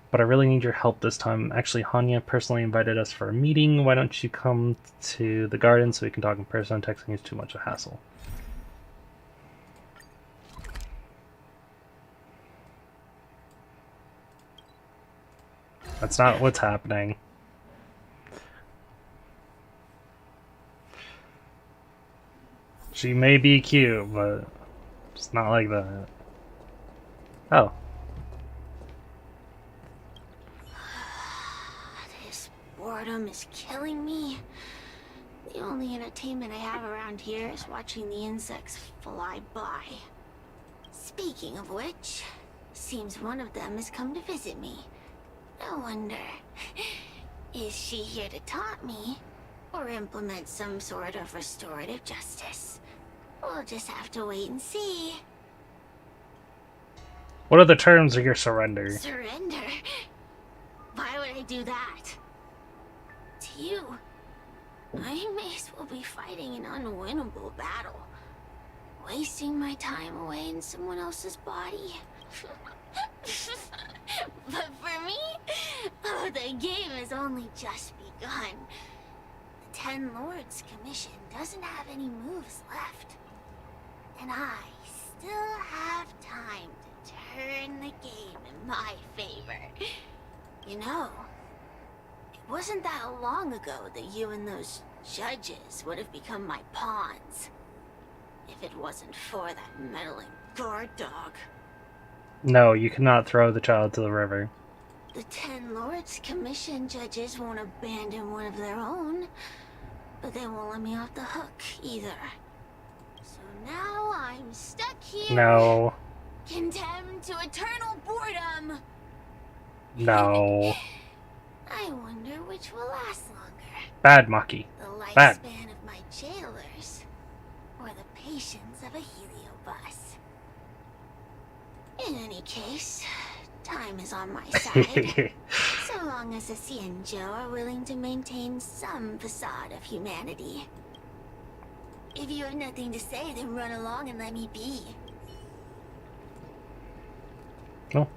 but I really need your help this time. Actually, Hanya personally invited us for a meeting. Why don't you come to the garden so we can talk in person? Texting is too much a hassle. That's not what's happening. She may be cute, but it's not like that. Oh. This boredom is killing me. The only entertainment I have around here is watching the insects fly by. Speaking of which, seems one of them has come to visit me. I wonder, is she here to taunt me or implement some sort of restorative justice? We'll just have to wait and see. What are the terms of your surrender? Surrender? Why would I do that? To you, I may as well be fighting an unwinnable battle. Wasting my time away in someone else's body. But for me, oh, the game has only just begun. The Ten Lords Commission doesn't have any moves left. And I still have time to turn the game in my favor. You know, it wasn't that long ago that you and those judges would have become my pawns. If it wasn't for that meddling guard dog. No, you cannot throw the child to the river. The Ten Lords Commission judges won't abandon one of their own, but they won't let me off the hook either. So now I'm stuck here. No. Condemned to eternal boredom. No. I wonder which will last longer. Bad, Maki. The Bad. lifespan of my jailers, or the patience of a heliobus. In any case, time is on my side. So long as the Xianzhou are willing to maintain some facade of humanity. If you have nothing to say, then run along and let me be. Oh.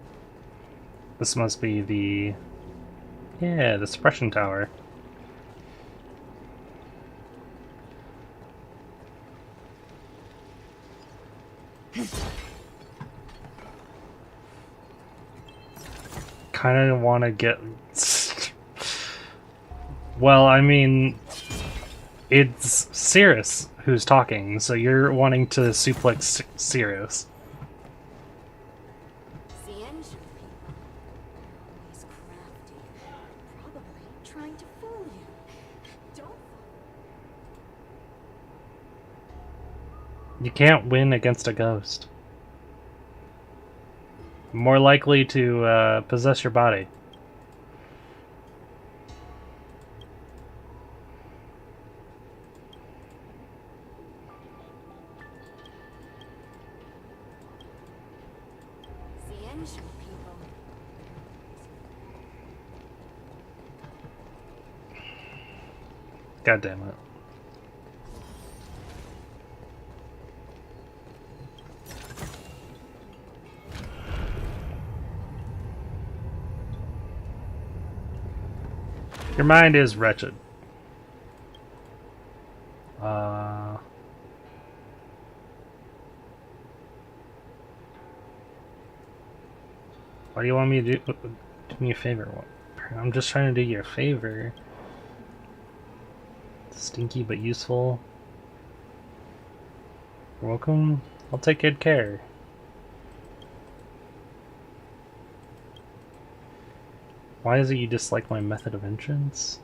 This must be the... Yeah, the suppression tower. Kind of want to get... Well, I mean... It's Cirrus who's talking, so you're wanting to suplex Cirrus. Xianzhou people. He's crafty. Probably trying to fool you. Don't You can't win against a ghost. More likely to possess your body. Xianzhou people. God damn it. Your mind is wretched. Why do you want me to do me a favor? I'm just trying to do you a favor. Stinky but useful. You're welcome. I'll take good care. Why is it you dislike my method of entrance?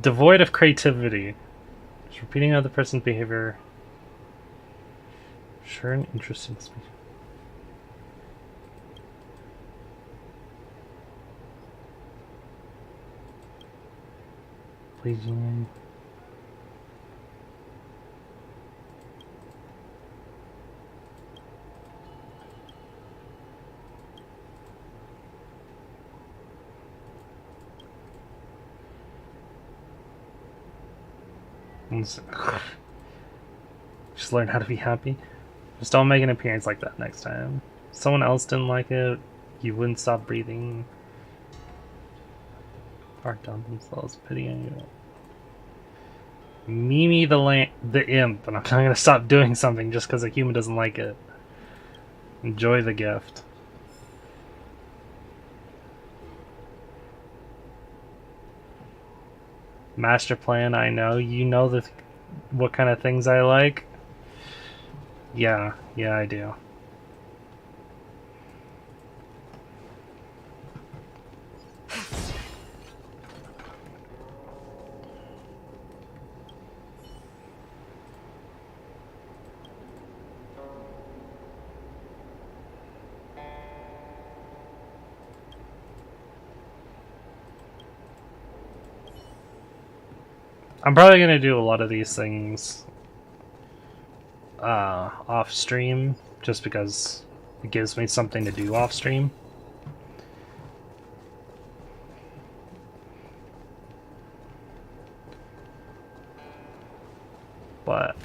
Devoid of creativity. Just repeating other person's behavior. Sure, an interesting speech. Pleasing. Just learn how to be happy. Just don't make an appearance like that next time. If someone else didn't like it, you wouldn't stop breathing. Heart down themselves, pitying you. Mimi the imp, and I'm not gonna stop doing something just because a human doesn't like it. Enjoy the gift. Master plan, I know. You know what kind of things I like? Yeah, I do. I'm probably gonna do a lot of these things off stream, just because it gives me something to do off stream. But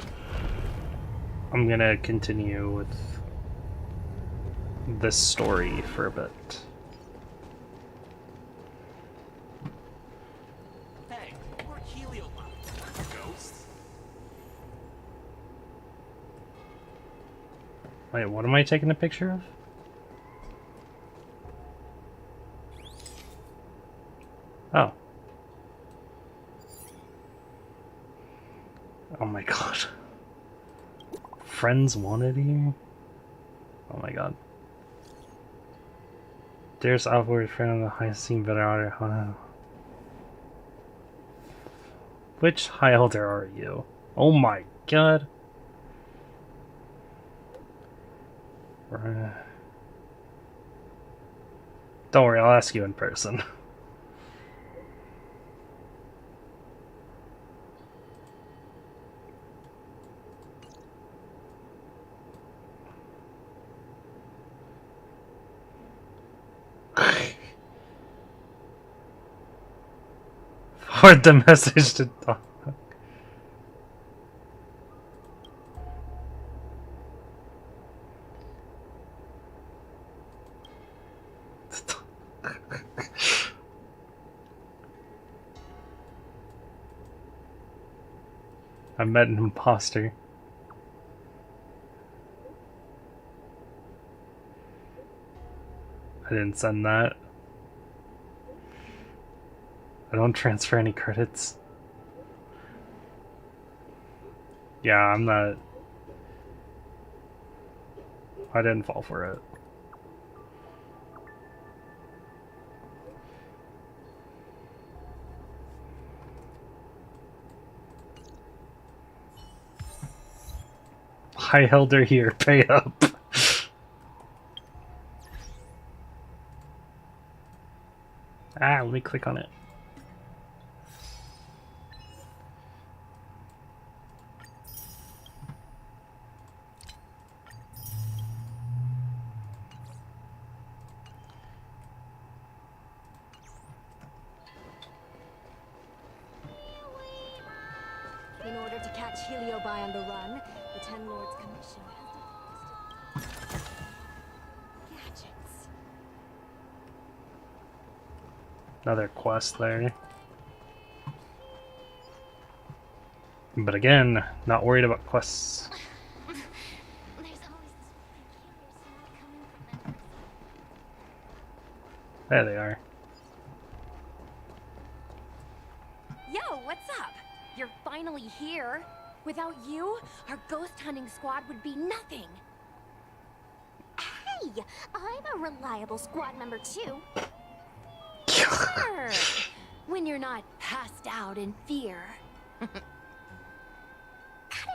I'm gonna continue with this story for a bit. Wait, what am I taking a picture of? Oh. Oh my god. Friends wanted you? Oh my god. There's outward friend of the high scene better order. Which high elder are you? Oh my god. Don't worry, I'll ask you in person. Forward the message to Doc. I met an imposter. I didn't send that. I don't transfer any credits. Yeah, I'm not... I didn't fall for it. I held her here, pay up. Let me click on it. In order to catch Heliobi on the run, the Ten Lords Commission has Another quest there. But again, not worried about quests. There's always this peculiar smell coming from them. There they are. Yo, what's up? You're finally here. Without you, our ghost hunting squad would be nothing. Hey, I'm a reliable squad member too. Sure. When you're not passed out in fear. Cut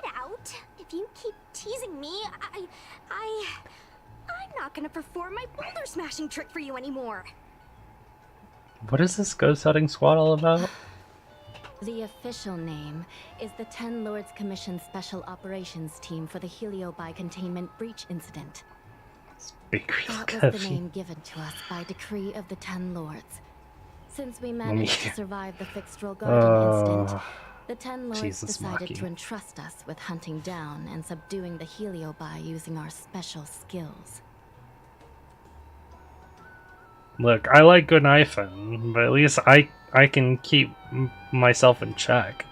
it out. If you keep teasing me, I'm not gonna perform my boulder smashing trick for you anymore. What is this ghost hunting squad all about? The official name is the Ten Lords Commission Special Operations Team for the Heliobi Containment Breach Incident. Bakery That was the name given to us by decree of the Ten Lords. Since we managed to survive the Fixtral Garden incident, the Ten Lords Jesus, decided Maki. to entrust us with hunting down and subduing the Heliobi using our special skills. Look, I like Gunaifen, but at least I can keep myself in check.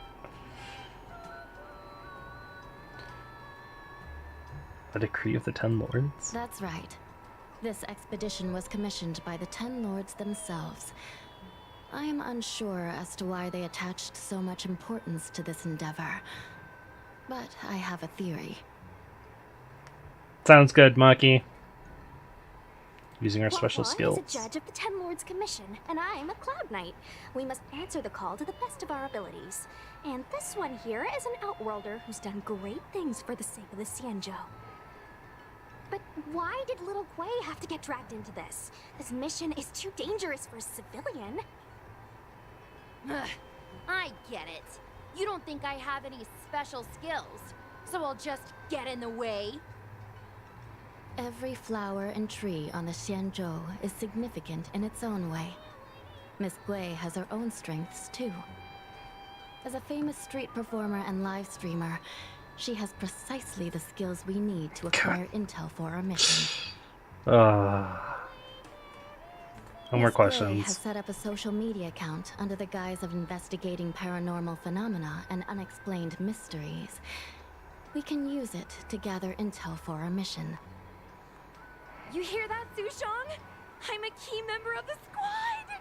A decree of the Ten Lords? That's right. This expedition was commissioned by the Ten Lords themselves. I am unsure as to why they attached so much importance to this endeavor, but I have a theory. Sounds good, Maki. Using our special Huohuo skills. is a judge of the Ten Lords Commission, and I'm a Cloud Knight. We must answer the call to the best of our abilities. And this one here is an Outworlder who's done great things for the sake of the Xianzhou. But why did little Gui have to get dragged into this? This mission is too dangerous for a civilian. Ugh, I get it. You don't think I have any special skills, so I'll just get in the way? Every flower and tree on the Xianzhou is significant in its own way. Miss Gui has her own strengths, too. As a famous street performer and live streamer, she has precisely the skills we need to acquire intel for our mission. No more Miss Gui questions. has set up a social media account under the guise of investigating paranormal phenomena and unexplained mysteries. We can use it to gather intel for our mission. You hear that, Sushong? I'm a key member of the squad!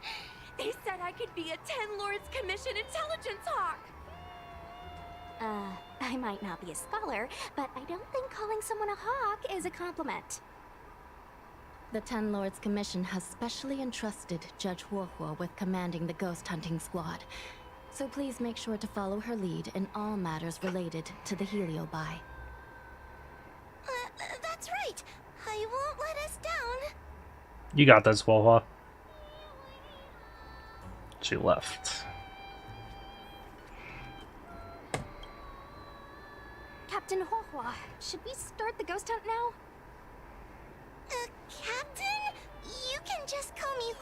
They said I could be a Ten Lords Commission intelligence hawk! I might not be a scholar, but I don't think calling someone a hawk is a compliment. The Ten Lords Commission has specially entrusted Judge Huohuo with commanding the ghost hunting squad, so please make sure to follow her lead in all matters related to the Heliobi. That's right. I won't let us down. You got this, Wawa. She left. Captain Huohuo, should we start the ghost hunt now? Captain? You can just call me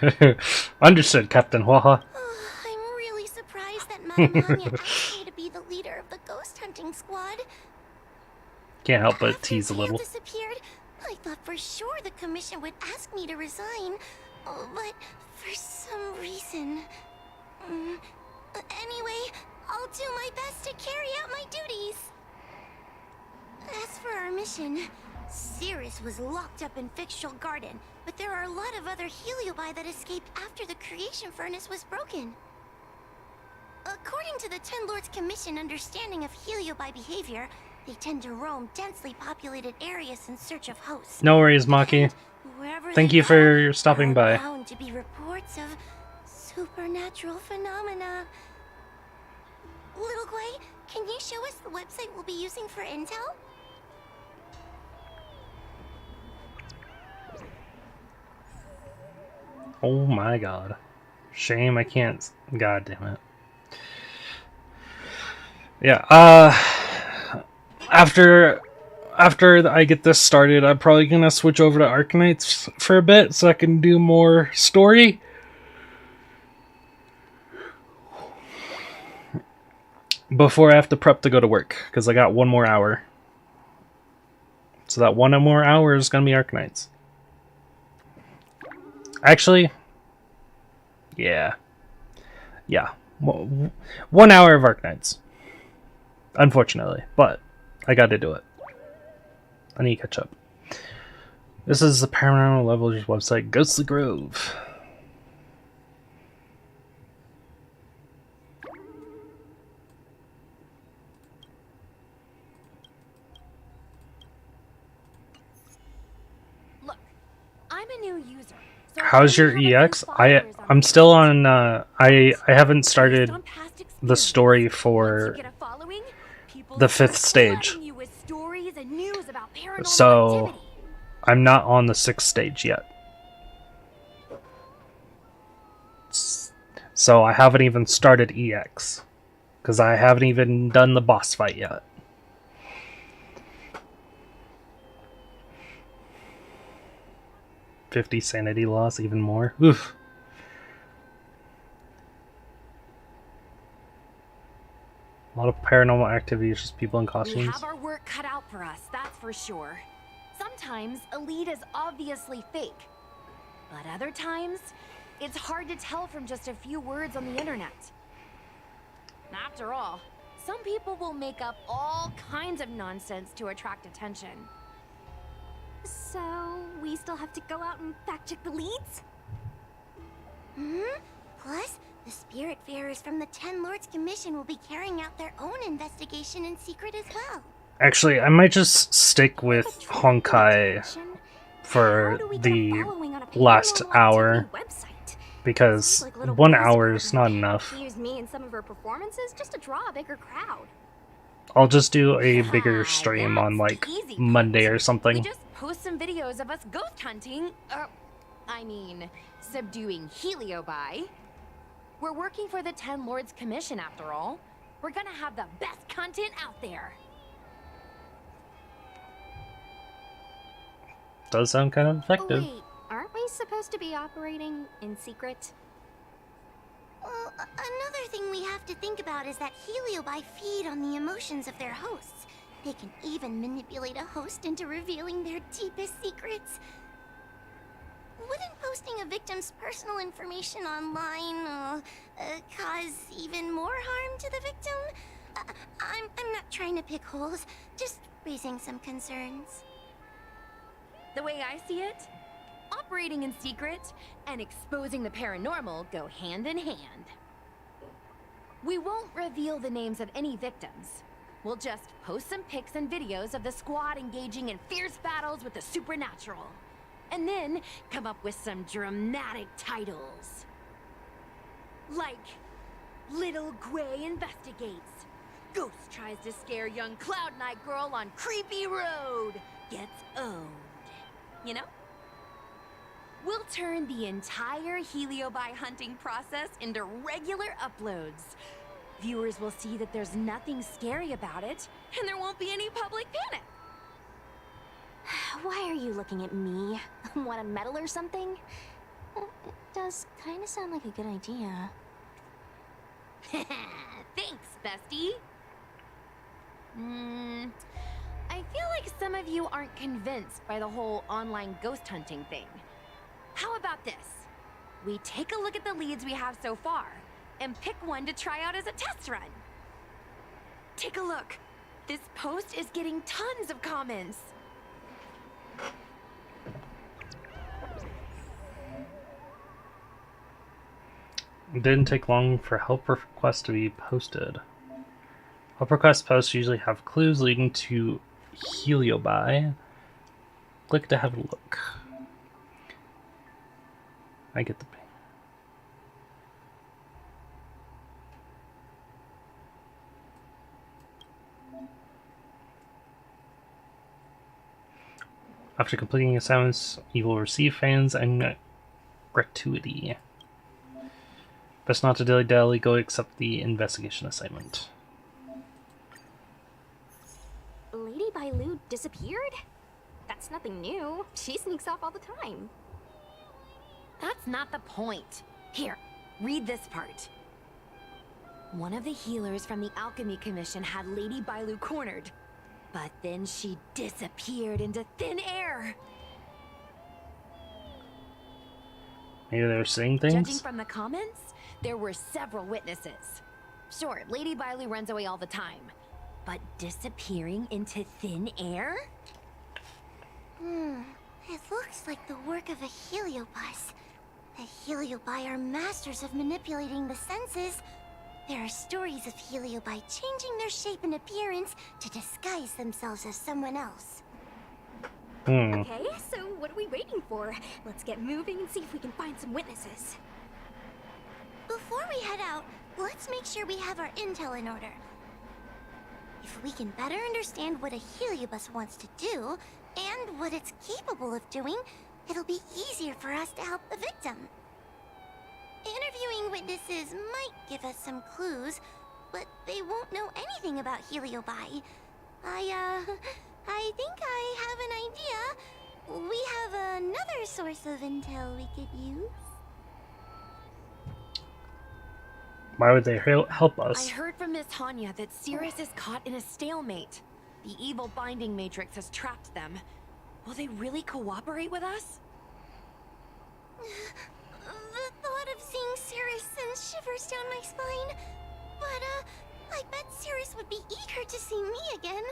Huohuo. Understood, Captain Waha. I'm really surprised that Madame Hanya asked me to be the leader of the ghost hunting squad. Can't help but After tease a Gale little. disappeared, I thought for sure the commission would ask me to resign, but for some reason... Anyway, I'll do my best to carry out my duties. As for our mission, Cirrus was locked up in Fixtral Garden, but there are a lot of other Heliobi that escaped after the creation furnace was broken. According to the Ten Lords Commission understanding of Heliobi behavior, they tend to roam densely populated areas in search of hosts. No worries, Maki. And wherever Thank they you go, for stopping there are by. bound to be reports of supernatural phenomena. Little Gui, can you show us the website we'll be using for intel? Oh my god. Shame I can't. God damn it. Yeah, after I get this started, I'm probably gonna switch over to Arknights for a bit so I can do more story. Before I have to prep to go to work, because I got one more hour. So that one more hour is gonna be Arknights. Actually, yeah. Yeah. 1 hour of Arknights. Unfortunately, but I got to do it. I need to catch up. This is the Paranormal Levelers website, Ghostly Grove. Look, I'm a new user. So How's your EX? I'm still on. I haven't started the story for the 5th stage, so I'm not on the 6th stage yet. So I haven't even started EX because I haven't even done the boss fight yet. $50 sanity loss, even more. Oof. A lot of paranormal activity, just people in costumes. We have our work cut out for us, that's for sure. Sometimes Elite is obviously fake, but other times it's hard to tell from just a few words on the internet. After all, some people will make up all kinds of nonsense to attract attention. So, we still have to go out and fact-check the leads? Plus, the Spiritfarers from the Ten Lords Commission will be carrying out their own investigation in secret as well. Actually, I might just stick with Honkai for the last hour, because 1 hour is not enough. Use me in some of her performances just to draw a bigger crowd. I'll just do a bigger stream on like Monday or something. We just post some videos of us ghost hunting, subduing Heliobi. We're working for the Ten Lords Commission after all. We're gonna have the best content out there. Does sound kind of effective. Wait, aren't we supposed to be operating in secret? Well, another thing we have to think about is that Heliobi feed on the emotions of their hosts. They can even manipulate a host into revealing their deepest secrets. Wouldn't posting a victim's personal information online cause even more harm to the victim? I'm not trying to pick holes, just raising some concerns. The way I see it, operating in secret and exposing the paranormal go hand in hand. We won't reveal the names of any victims. We'll just post some pics and videos of the squad engaging in fierce battles with the supernatural. And then come up with some dramatic titles. Like, Little Gwei Investigates. Ghost tries to scare young Cloud Knight girl on creepy road. Gets owned. You know? We'll turn the entire Heliobi hunting process into regular uploads. Viewers will see that there's nothing scary about it, and there won't be any public panic. Why are you looking at me? Want a medal or something? It does kind of sound like a good idea. Thanks, bestie. I feel like some of you aren't convinced by the whole online ghost hunting thing. How about this? We take a look at the leads we have so far, and pick one to try out as a test run. Take a look. This post is getting tons of comments. It didn't take long for help requests to be posted. Help request posts usually have clues leading to Heliobi. Click to have a look. I get the pain. After completing assignments, you will receive fans and gratuity. Best not to dilly-dally, go accept the investigation assignment. Lady Bailu disappeared? That's nothing new. She sneaks off all the time. That's not the point. Here, read this part. One of the healers from the Alchemy Commission had Lady Bailu cornered, but then she disappeared into thin air. Maybe they're seeing Judging things? from the comments, there were several witnesses. Sure, Lady Biley runs away all the time, but disappearing into thin air? It looks like the work of a heliobus. The heliobi are masters of manipulating the senses. There are stories of heliobi changing their shape and appearance to disguise themselves as someone else. Okay, so what are we waiting for? Let's get moving and see if we can find some witnesses. Before we head out, let's make sure we have our intel in order. If we can better understand what a heliobus wants to do, and what it's capable of doing, it'll be easier for us to help the victim. Interviewing witnesses might give us some clues, but they won't know anything about heliobi. I think I have an idea. We have another source of intel we could use. Why would they help I us? heard from Miss Hanya that Cirrus is caught in a stalemate. The evil binding matrix has trapped them. Will they really cooperate with us? The thought of seeing Cirrus sends shivers down my spine. But, I bet Cirrus would be eager to see me again.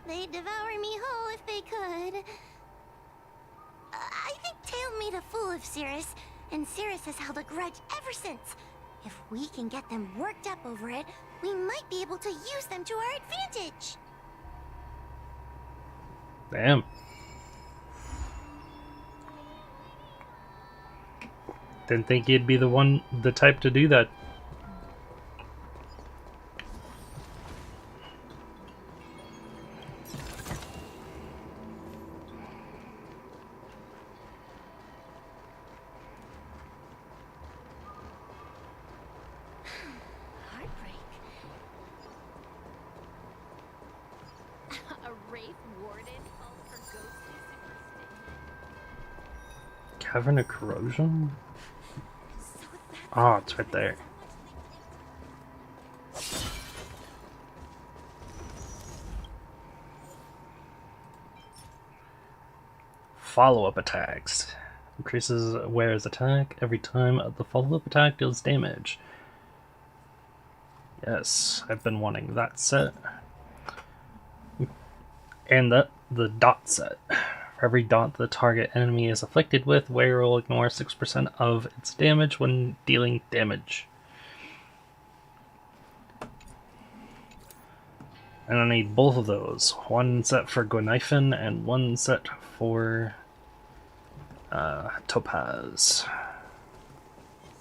They'd devour me whole if they could. I think Tail made a fool of Cirrus, and Cirrus has held a grudge ever since. If we can get them worked up over it, we might be able to use them to our advantage. Damn. Didn't think you'd be the type to do that. Heartbreak. A Wraith Warden called for ghostly superstition. Cavern of Corrosion? So that's Oh, it's right there. Follow-up attacks. Increases wearer's attack every time the follow-up attack deals damage. Yes, I've been wanting that set. And the dot set. For every dot the target enemy is afflicted with, wearer will ignore 6% of its damage when dealing damage. And I need both of those. One set for Gonaifen and one set for Topaz.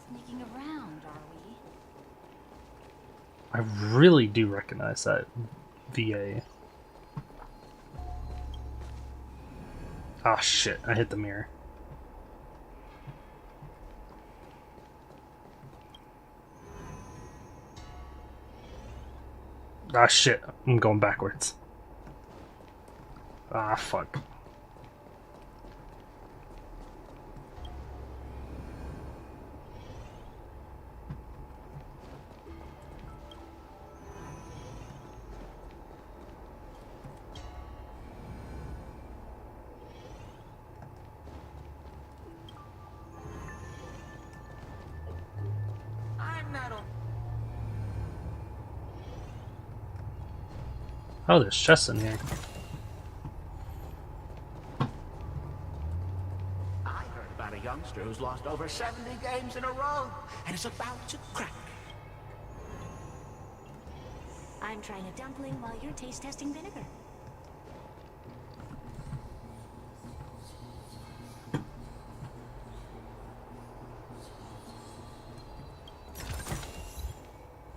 sneaking around, are we? I really do recognize that VA. Ah, shit, I hit the mirror. Ah, shit, I'm going backwards. Ah, fuck. I'm not on. Oh, there's chests in here. I heard about a youngster who's lost over 70 games in a row and is about to crack. I'm trying a dumpling while you're taste testing vinegar.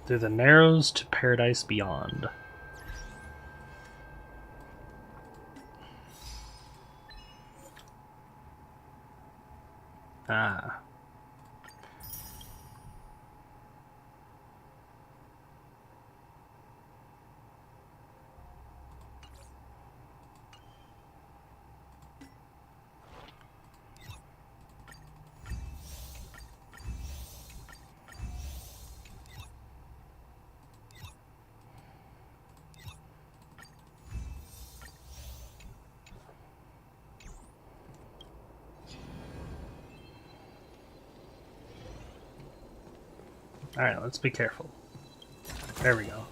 Through the Narrows to Paradise Beyond. Ah. Alright, let's be careful. There we go.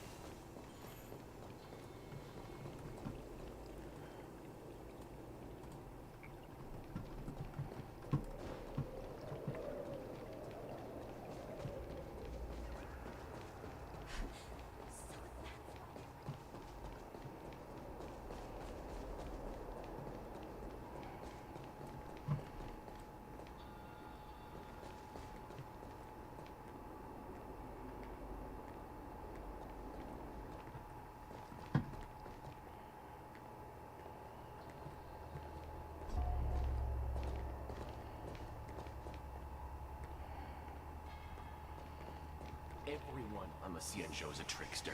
Everyone on the Cienjo is a trickster.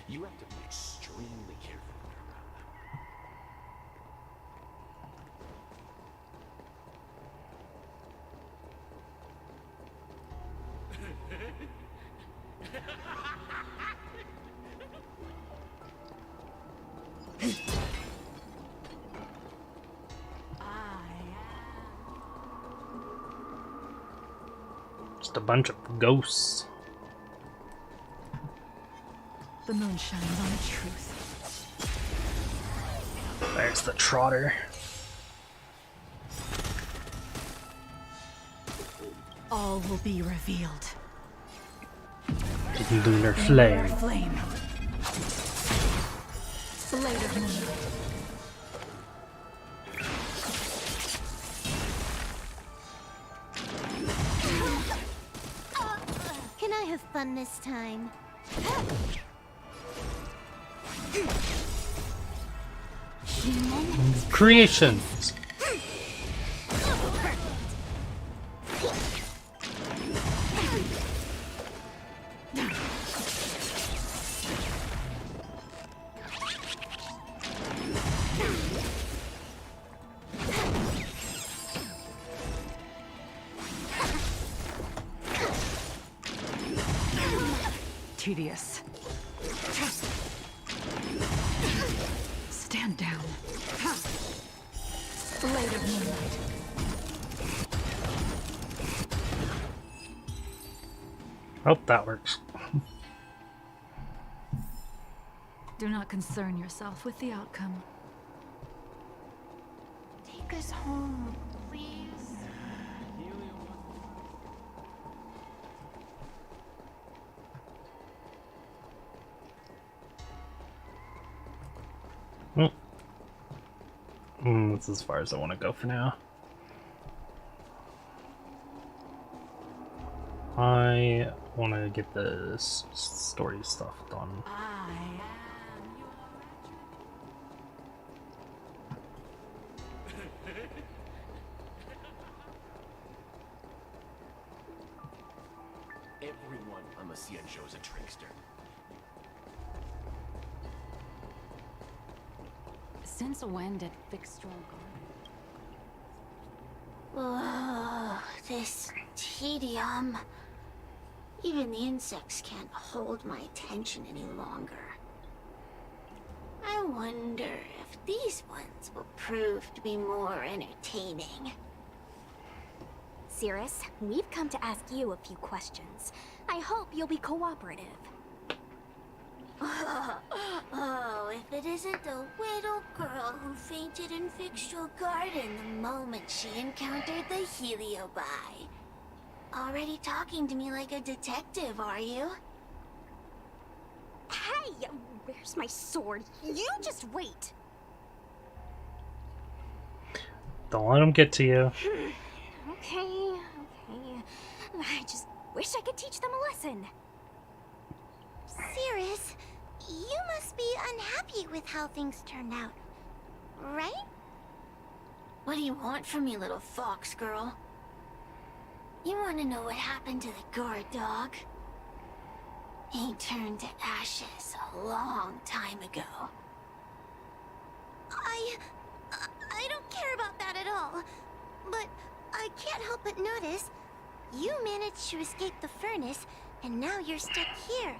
You have to be extremely careful around them. Just a bunch of ghosts. The moon shines on the truth. There's the trotter. All will be revealed. Lunar flame. Flame. Blade of moonlight. Can I have fun this time? Creations. Tedious. Stand down. Blade of moonlight. Oh, that works. Do not concern yourself with the outcome. Take us home, please. That's as far as I want to go for now. I want to get the story stuff done. Everyone on the Cienjo is a trickster. Since when did Fixstral Oh, this tedium. Even the insects can't hold my attention any longer. I wonder if these ones will prove to be more entertaining. Cirrus, we've come to ask you a few questions. I hope you'll be cooperative. Oh, if it isn't the little girl who fainted in Fixstral Garden the moment she encountered the Heliobi. Already talking to me like a detective, are you? Hey, where's my sword? You just wait. Don't let them get to you. Okay. I just wish I could teach them a lesson. Cirrus, you must be unhappy with how things turned out, right? What do you want from me, little fox girl? You want to know what happened to the guard dog? He turned to ashes a long time ago. I don't care about that at all. But I can't help but notice you managed to escape the furnace, and now you're stuck here,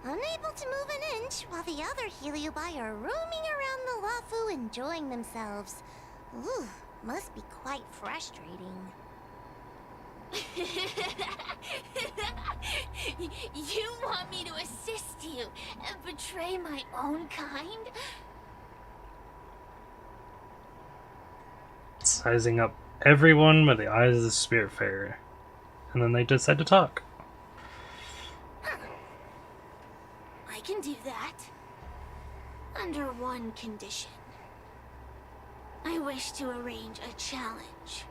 unable to move an inch, while the other Heliobi are roaming around the Lafu enjoying themselves. Ooh, must be quite frustrating. You want me to assist you and betray my own kind? Sizing up everyone with the eyes of the Spiritfarer. And then they decide to talk. I can do that. Under one condition. I wish to arrange a challenge.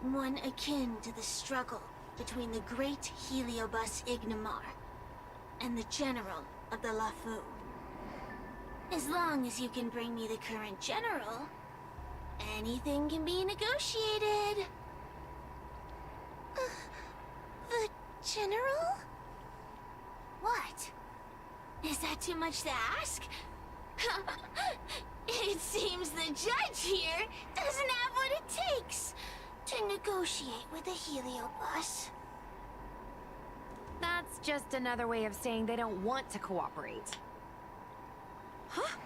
One akin to the struggle between the great Heliobus Ignamar and the general of the Lafu. As long as you can bring me the current general, anything can be negotiated. The general? What? Is that too much to ask? It seems the judge here doesn't have what it takes to negotiate with the Heliobus. That's just another way of saying they don't want to cooperate. Huh?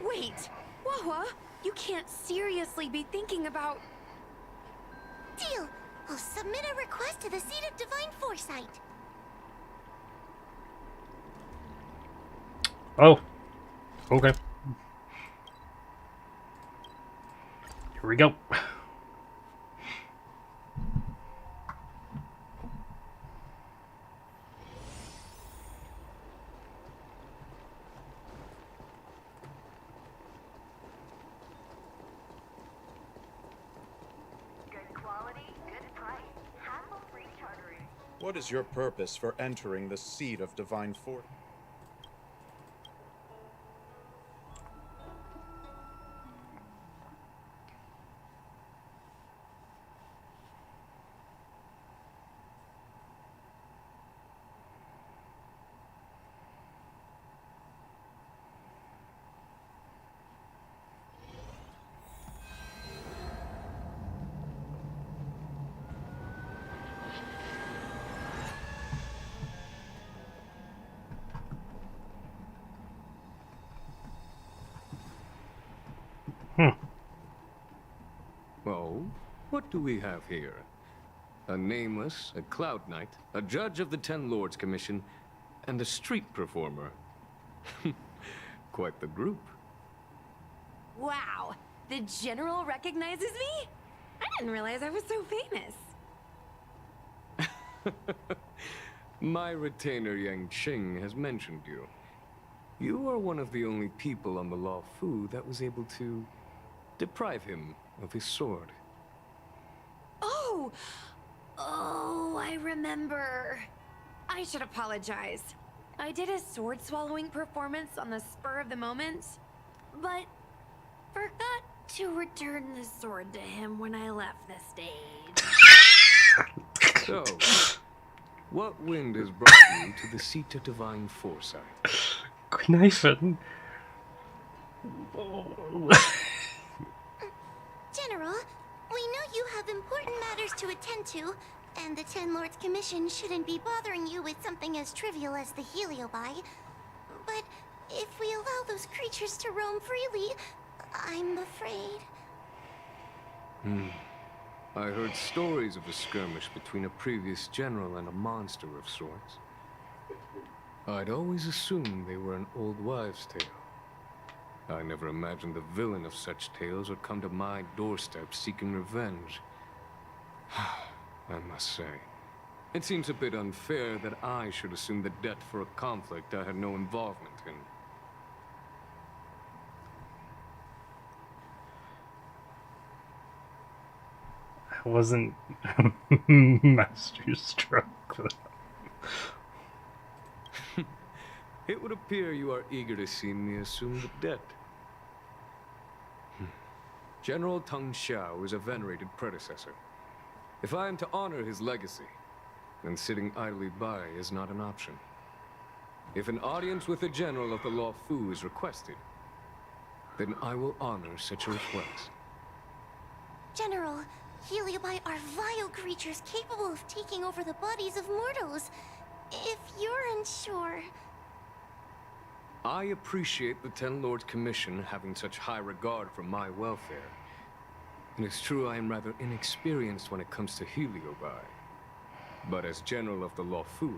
Wait, Wawa, you can't seriously be thinking about... Deal! I'll submit a request to the Seat of Divine Foresight. Oh. Okay. Here we go. What is your purpose for entering the Seat of Divine Force? Oh, what do we have here? A nameless, a cloud knight, a judge of the Ten Lords Commission, and a street performer. Quite the group. Wow, the general recognizes me? I didn't realize I was so famous. My retainer Yang Qing has mentioned you. You are one of the only people on the Law Fu that was able to deprive him of his sword. Oh! Oh, I remember. I should apologize. I did a sword-swallowing performance on the spur of the moment, but forgot to return the sword to him when I left the stage. So, what wind has brought you to the Seat of Divine Foresight? Knifing. General, we know you have important matters to attend to, and the Ten Lords Commission shouldn't be bothering you with something as trivial as the Heliobi. But if we allow those creatures to roam freely, I'm afraid... I heard stories of a skirmish between a previous general and a monster of sorts. I'd always assumed they were an old wives' tale. I never imagined the villain of such tales would come to my doorstep seeking revenge. I must say, it seems a bit unfair that I should assume the debt for a conflict I had no involvement in. I wasn't master-struck. It would appear you are eager to see me assume the debt. General Teng Xiao is a venerated predecessor. If I am to honor his legacy, then sitting idly by is not an option. If an audience with the general of the Law Fu is requested, then I will honor such a request. General, Heliobi are vile creatures capable of taking over the bodies of mortals. If you're unsure... I appreciate the Ten Lords Commission having such high regard for my welfare. It is true I am rather inexperienced when it comes to Heliobi. But as General of the Lawfu,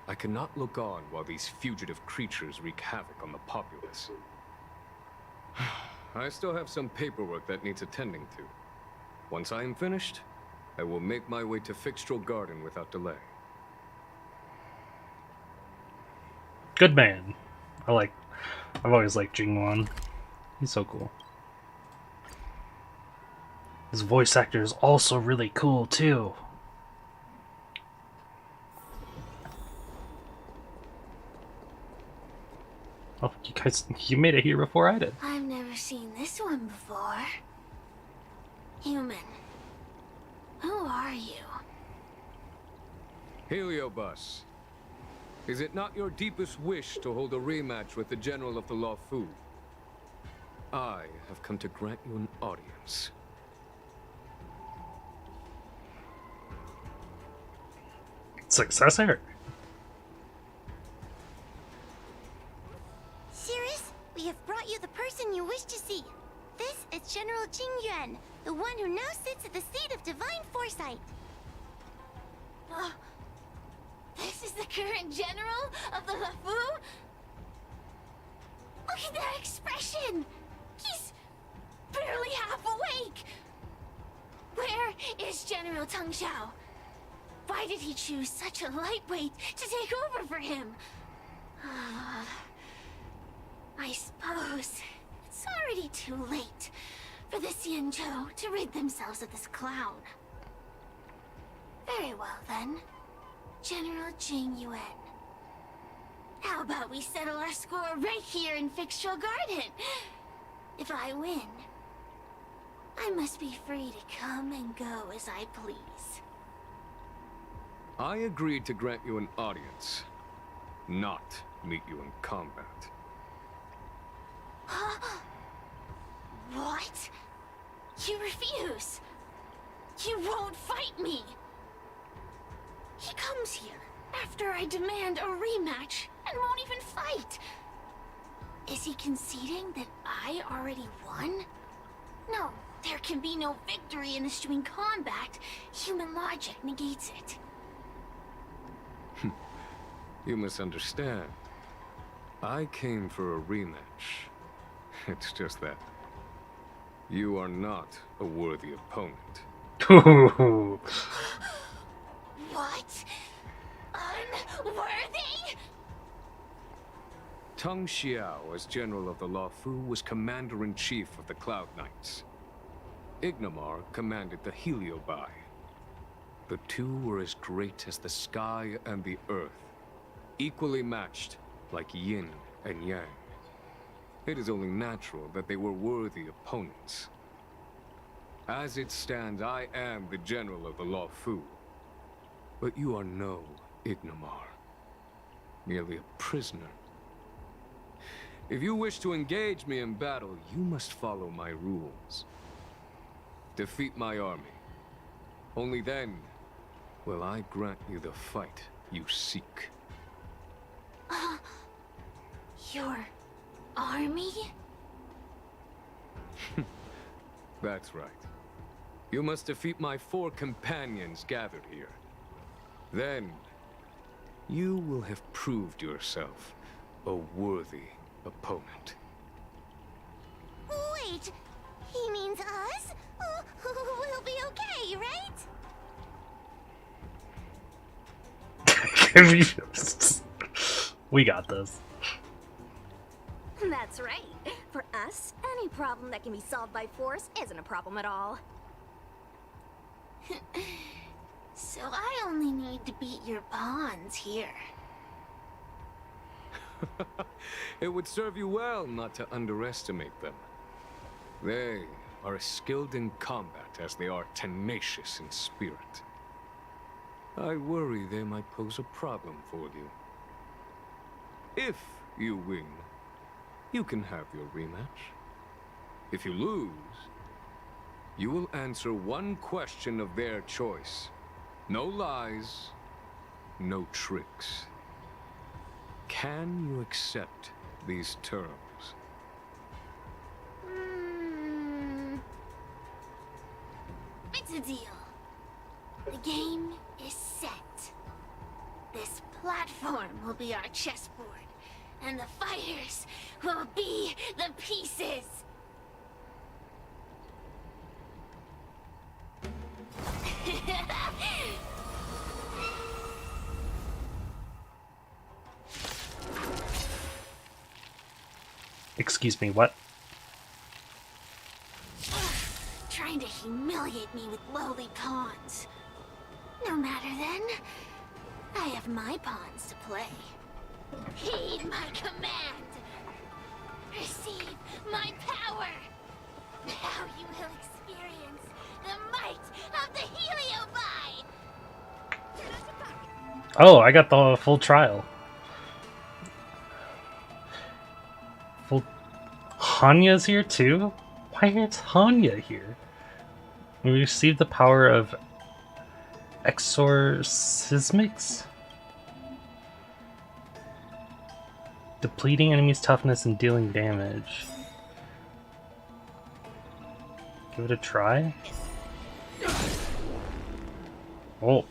I cannot look on while these fugitive creatures wreak havoc on the populace. I still have some paperwork that needs attending to. Once I am finished, I will make my way to Fixtral Garden without delay. Good man. I've always liked Jingwan. He's so cool. His voice actor is also really cool too. Oh, you made it here before I did. I've never seen this one before. Human. Who are you? Heliobus, is it not your deepest wish to hold a rematch with the General of the Lawfu? I have come to grant you an audience. Successor. Cirrus, we have brought you the person you wish to see. This is General Jingyuan, the one who now sits at the seat of divine foresight. This is the current general of the Lafu? Look at that expression! He's barely half awake! Where is General Teng Xiao? Why did he choose such a lightweight to take over for him? I suppose it's already too late for the Xianzhou to rid themselves of this clown. Very well then, General Jingyuan. How about we settle our score right here in Fixtral Garden? If I win, I must be free to come and go as I please. I agreed to grant you an audience, not meet you in combat. What? You refuse? You won't fight me? He comes here after I demand a rematch and won't even fight. Is he conceding that I already won? No, there can be no victory in eschewing combat. Human logic negates it. You misunderstand. I came for a rematch. It's just that you are not a worthy opponent. What? Unworthy? Teng Xiao, as General of the Lawfu, was Commander-in-Chief of the Arknights. Ignamar commanded the Heliobi. The two were as great as the sky and the earth, equally matched like yin and yang. It is only natural that they were worthy opponents. As it stands, I am the General of the Lawfu. But you are no Ignamar. Merely a prisoner. If you wish to engage me in battle, you must follow my rules. Defeat my army. Only then will I grant you the fight you seek. Your army? That's right. You must defeat my 4 companions gathered here. Then, you will have proved yourself a worthy opponent. Wait, he means us? We'll be okay, right? We got this. That's right. For us, any problem that can be solved by force isn't a problem at all. So I only need to beat your pawns here. It would serve you well not to underestimate them. They are as skilled in combat as they are tenacious in spirit. I worry they might pose a problem for you. If you win, you can have your rematch. If you lose, you will answer one question of their choice. No lies, no tricks. Can you accept these terms? Here's the deal. The game is set. This platform will be our chessboard, and the fighters will be the pieces. Excuse me, what? Trying to humiliate me with lowly pawns. No matter then. I have my pawns to play. Heed my command. Receive my power. Now you will experience the might of the Heliobi. Oh, I got the full trial. Full... Hanya's here too? Why is Hanya here? We received the power of exorcismics? Depleting enemies' toughness and dealing damage. Give it a try? Oh.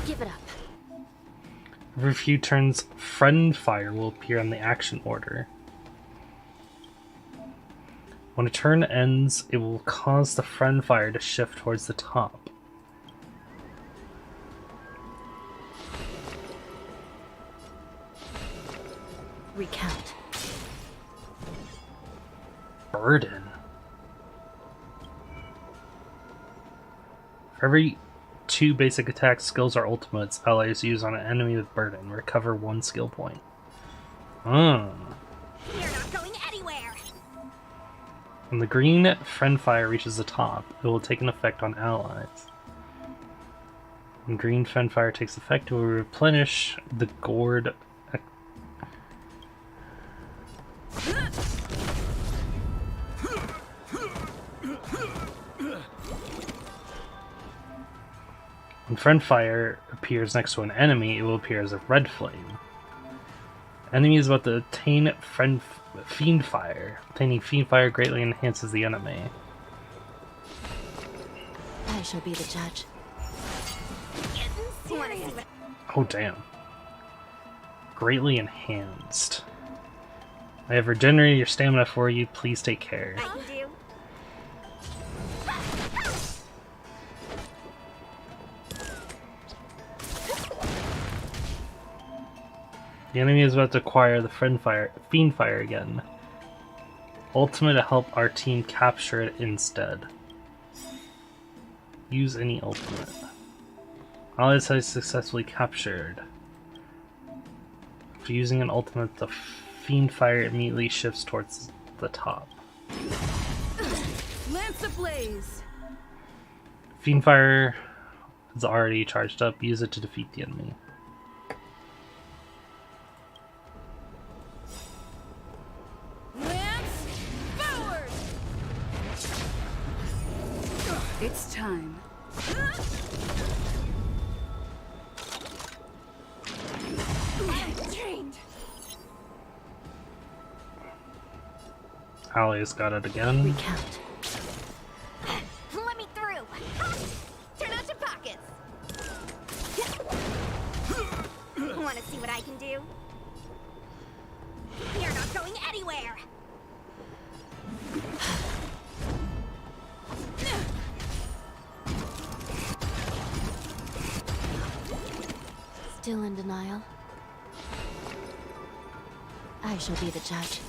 Give it up. Every few turns, friend fire will appear on the action order. When a turn ends, it will cause the friend fire to shift towards the top. Recount. Burden. For every 2 basic attack skills or ultimates allies use on an enemy with burden, recover 1 skill point. You're not going anywhere. When the green friend fire reaches the top, it will take an effect on allies. When green friend fire takes effect, it will replenish the gourd. When friend fire appears next to an enemy, it will appear as a red flame. Enemy is about to attain fiend fire. Obtaining fiend fire greatly enhances the enemy. I shall be the judge. Oh damn. Greatly enhanced. I have regenerated your stamina for you. Please take care. I can do. The enemy is about to acquire the fiend fire again. Ultimate to help our team capture it instead. Use any ultimate. Allies has successfully captured. After using an ultimate, the fiend fire immediately shifts towards the top. Lance ablaze! Fiend fire is already charged up. Use it to defeat the enemy. Lance forward! It's time. Trained. Ali's got it again. Recount. Let me through. Turn out your pockets. Want to see what I can do? You're not going anywhere. Still in denial? I shall be the judge.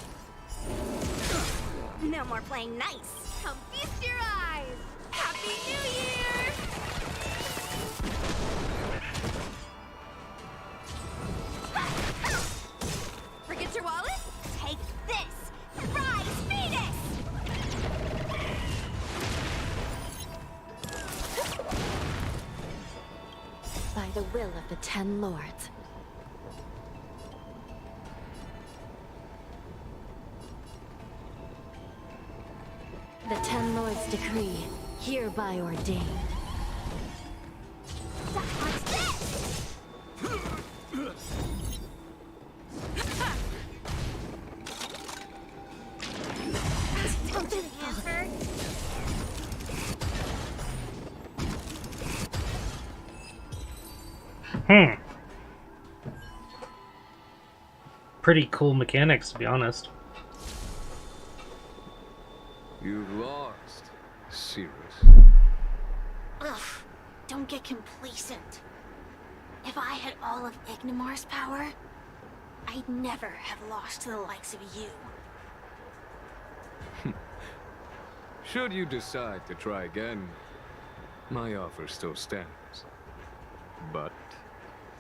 No more playing nice. I'll feast your eyes. Happy New Year! Forget your wallet? Take this! Rise, Venus! By the will of the 10 Lords. The 10 Lords' decree, hereby ordained. What's this? Pretty cool mechanics, to be honest. You've lost, Cirrus. Ugh, don't get complacent. If I had all of Ignimar's power, I'd never have lost to the likes of you. Should you decide to try again, my offer still stands. But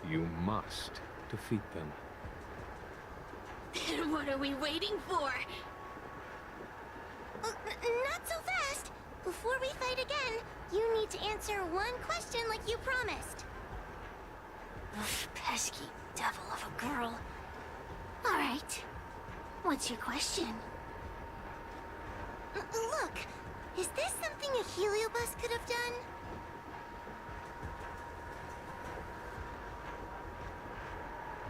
you must defeat them. Then what are we waiting for? Not so fast! Before we fight again, you need to answer one question like you promised. Ugh, pesky devil of a girl. Alright. What's your question? Look, is this something a heliobus could have done?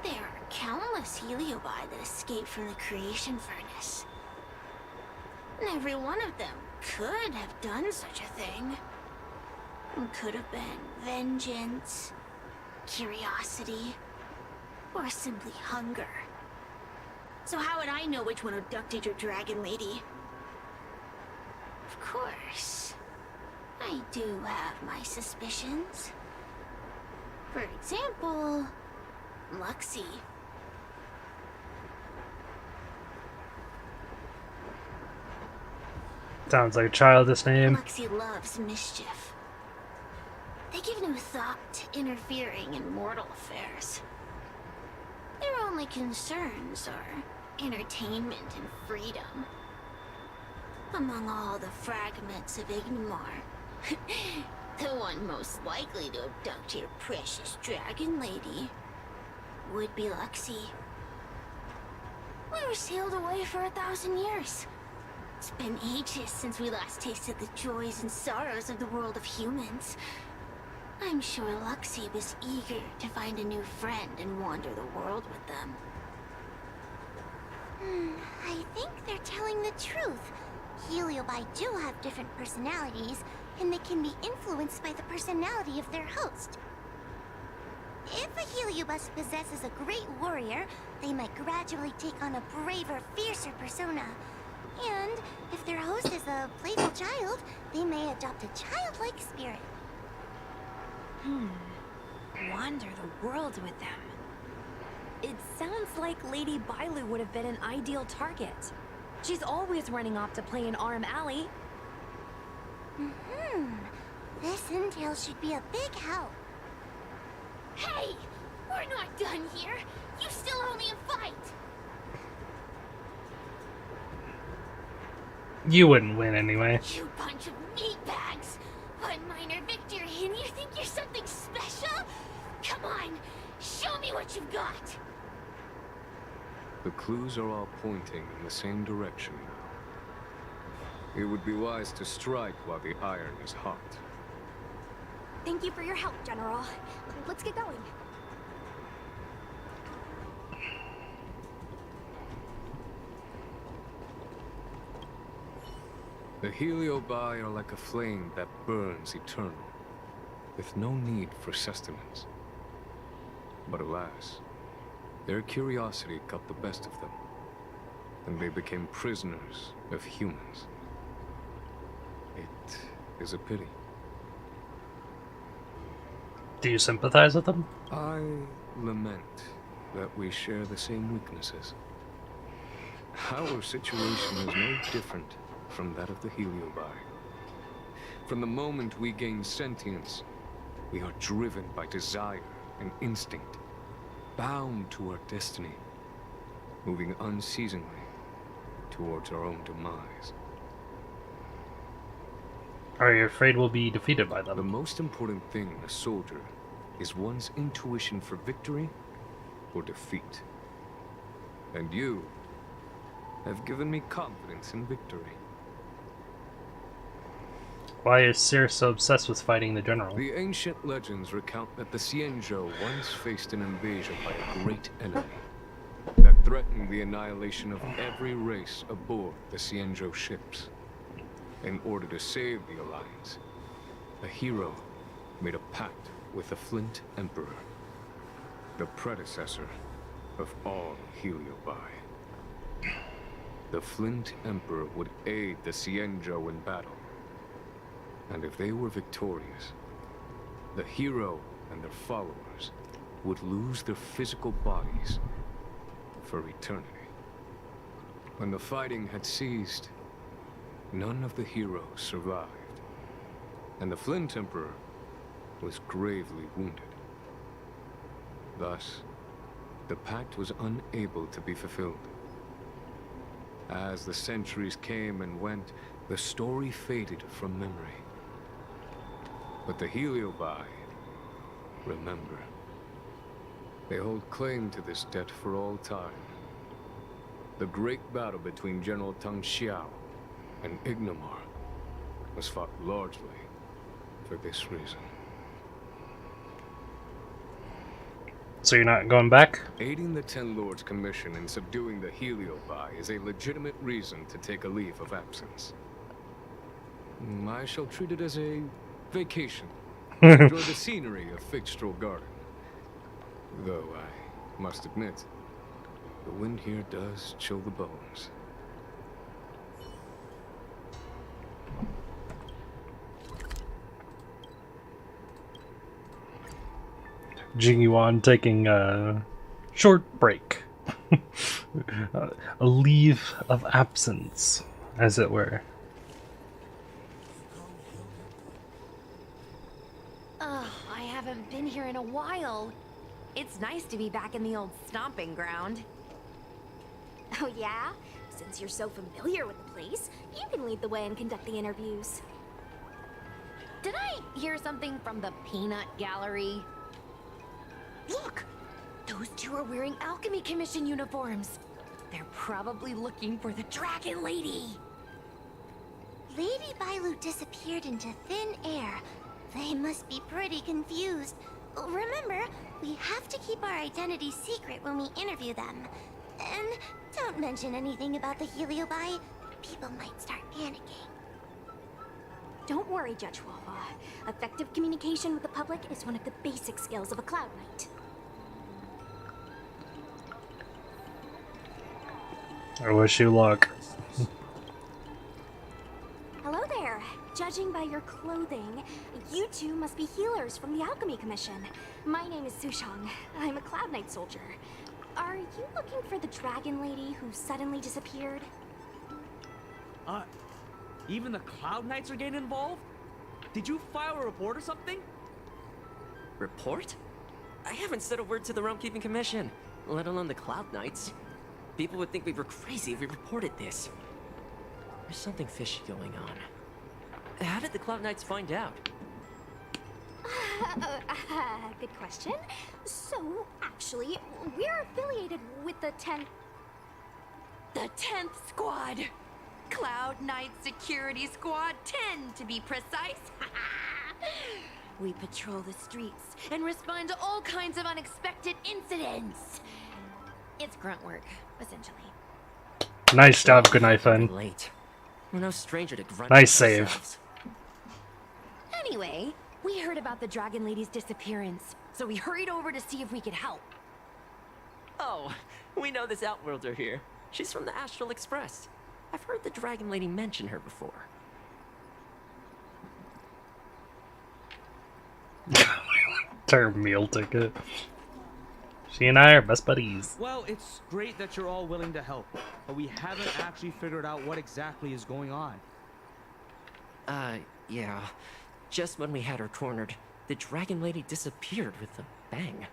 There are countless heliobi that escaped from the creation furnace. And every one of them could have done such a thing. It could have been vengeance, curiosity, or simply hunger. So how would I know which one abducted your dragon lady? Of course, I do have my suspicions. For example, Luxie. Sounds like a childish name. Luxie loves mischief. They give no thought to interfering in mortal affairs. Their only concerns are entertainment and freedom. Among all the fragments of Ignimar, the one most likely to abduct your precious dragon lady would be Luxie. We were sealed away for 1,000 years. It's been ages since we last tasted the joys and sorrows of the world of humans. I'm sure Luxie was eager to find a new friend and wander the world with them. I think they're telling the truth. Heliobi do have different personalities, and they can be influenced by the personality of their host. If a heliobus possesses a great warrior, they might gradually take on a braver, fiercer persona. And if their host is a playful child, they may adopt a childlike spirit. Wander the world with them. It sounds like Lady Bailu would have been an ideal target. She's always running off to play in Arm Alley. This intel should be a big help. Hey! We're not done here! You still owe me a fight! You wouldn't win anyway. You bunch of meatbags! One minor victory and you think you're something special? Come on, show me what you've got! The clues are all pointing in the same direction now. It would be wise to strike while the iron is hot. Thank you for your help, General. Let's get going. The heliobi are like a flame that burns eternal, with no need for sustenance. But alas, their curiosity got the best of them, and they became prisoners of humans. It is a pity. Do you sympathize with them? I lament that we share the same weaknesses. Our situation is no different from that of the heliobi. From the moment we gain sentience, we are driven by desire and instinct, bound to our destiny, moving unceasingly towards our own demise. Are you afraid we'll be defeated by them? The most important thing in a soldier is one's intuition for victory or defeat. And you have given me confidence in victory. Why is Cirrus so obsessed with fighting the general? The ancient legends recount that the Xianzhou once faced an invasion by a great enemy that threatened the annihilation of every race aboard the Xianzhou ships. In order to save the Alliance, a hero made a pact with the Flint Emperor. the predecessor of all Heliobi. The Flint Emperor would aid the Xianzhou in battle. And if they were victorious, the hero and their followers would lose their physical bodies for eternity. When the fighting had ceased, none of the heroes survived, and the Flint Emperor was gravely wounded. Thus, the pact was unable to be fulfilled. As the centuries came and went, the story faded from memory. But the Heliobi remember. They hold claim to this debt for all time. The great battle between General Tang Xiao and Ignomar was fought largely for this reason. So you're not going back? Aiding the Ten Lords' commission in subduing the Heliobi is a legitimate reason to take a leave of absence. I shall treat it as a vacation. Enjoy the scenery of Figstrel Garden. Though I must admit, the wind here does chill the bones. Jingyuan taking a short break. A leave of absence, as it were. Ugh, I haven't been here in a while. It's nice to be back in the old stomping ground. Oh yeah? Since you're so familiar with the place, you can lead the way and conduct the interviews. Did I hear something from the peanut gallery? Look! Those two are wearing Alchemy Commission uniforms. They're probably looking for the Dragon Lady. Lady Bailu disappeared into thin air. They must be pretty confused. Remember, we have to keep our identity secret when we interview them. And don't mention anything about the Heliobi. People might start panicking. Don't worry, Judge Wawa. Effective communication with the public is one of the basic skills of a Cloud Knight. I wish you luck. Hello there. Judging by your clothing, you two must be healers from the Alchemy Commission. My name is Sushang. I'm a Cloud Knight soldier. Are you looking for the Dragon Lady who suddenly disappeared? Even the Cloud Knights are getting involved? Did you file a report or something? Report? I haven't said a word to the Realm Keeping Commission, let alone the Cloud Knights. People would think we were crazy if we reported this. There's something fishy going on. How did the Cloud Knights find out? Good question. So, actually, we're affiliated with the 10th Squad! Cloud Knight Security Squad 10, to be precise. We patrol the streets and respond to all kinds of unexpected incidents. It's grunt work, essentially. Nice job, Gunaifen. Late. We're no stranger to grunt. Nice save. ourselves. Anyway, we heard about the Dragon Lady's disappearance, so we hurried over to see if we could help. Oh, we know this Outworlder here. She's from the Astral Express. I've heard the Dragon Lady mention her before. Term meal ticket. She and I are best buddies. Well, it's great that you're all willing to help, but we haven't actually figured out what exactly is going on. Yeah. Just when we had her cornered, the Dragon Lady disappeared with a bang.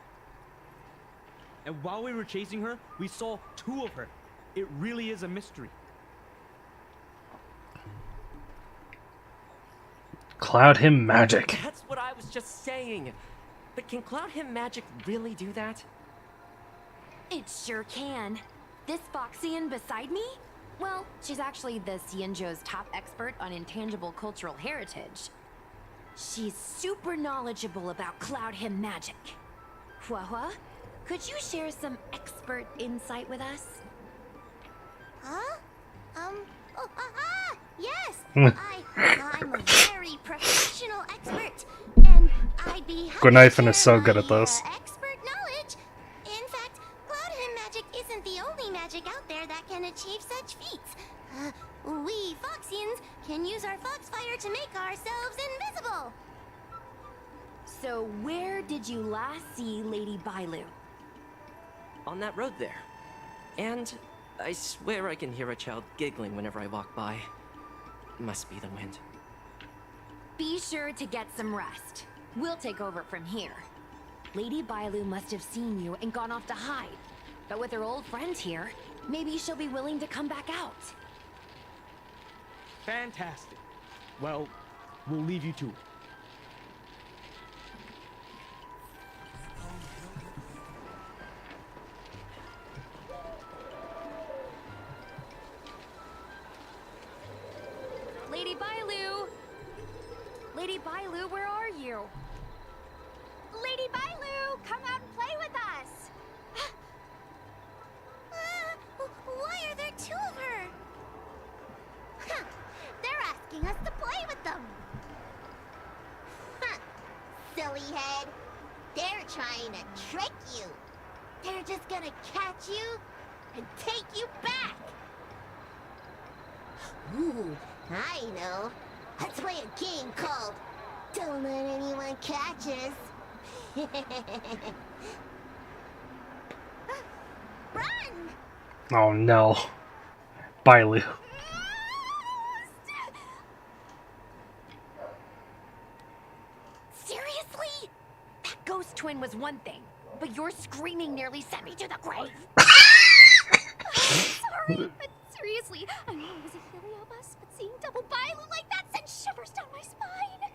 And while we were chasing her, we saw two of her. It really is a mystery. Cloud him magic. That's what I was just saying. But can Cloud Him Magic really do that? It sure can. This Foxian beside me? Well, she's actually the Xianzhou's top expert on intangible cultural heritage. She's super knowledgeable about Cloud Him Magic. Huahua, could you share some expert insight with us? Huh? Yes! I'm a very professional expert, and I'd be happy Gunaifen to is so share good at my, this. expert knowledge. can use our foxfire to make ourselves invisible. So where did you last see Lady Bailu? On that road there. And I swear I can hear a child giggling whenever I walk by. Must be the wind. Be sure to get some rest. We'll take over from here. Lady Bailu must have seen you and gone off to hide. But with her old friends here, maybe she'll be willing to come back out. Fantastic. Well, we'll leave you to it. Lady Bailu! Lady Bailu, where are you? Lady Bailu, come out and play with us! Why are there two of her? Huh, they're asking us to play with them. Huh, silly head. They're trying to trick you. They're just gonna catch you and take you back. Ooh, I know. Let's play a game called Don't Let Anyone Catch Us. Run! Oh no. Bailu. Seriously? That ghost twin was one thing, but your screaming nearly sent me to the grave. Sorry, but seriously, I know it was a heliobus, but seeing double Bailu like that sent shivers down my spine.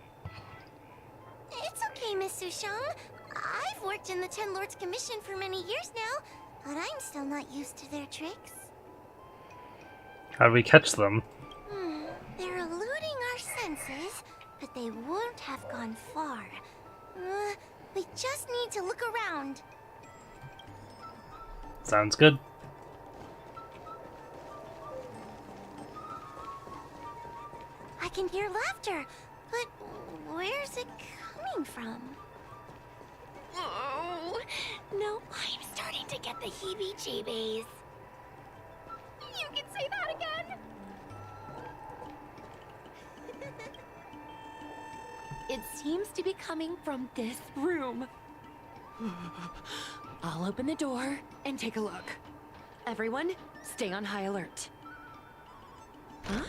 It's okay, Miss Sushang. I've worked in the Ten Lords Commission for many years now, but I'm still not used to their tricks. How do we catch them? They're eluding our senses, but they won't have gone far. We just need to look around. Sounds good. I can hear laughter, but where's it coming from? Oh, no, I'm starting to get the heebie-jeebies. You can say that again! It seems to be coming from this room. I'll open the door and take a look. Everyone, stay on high alert. Huh?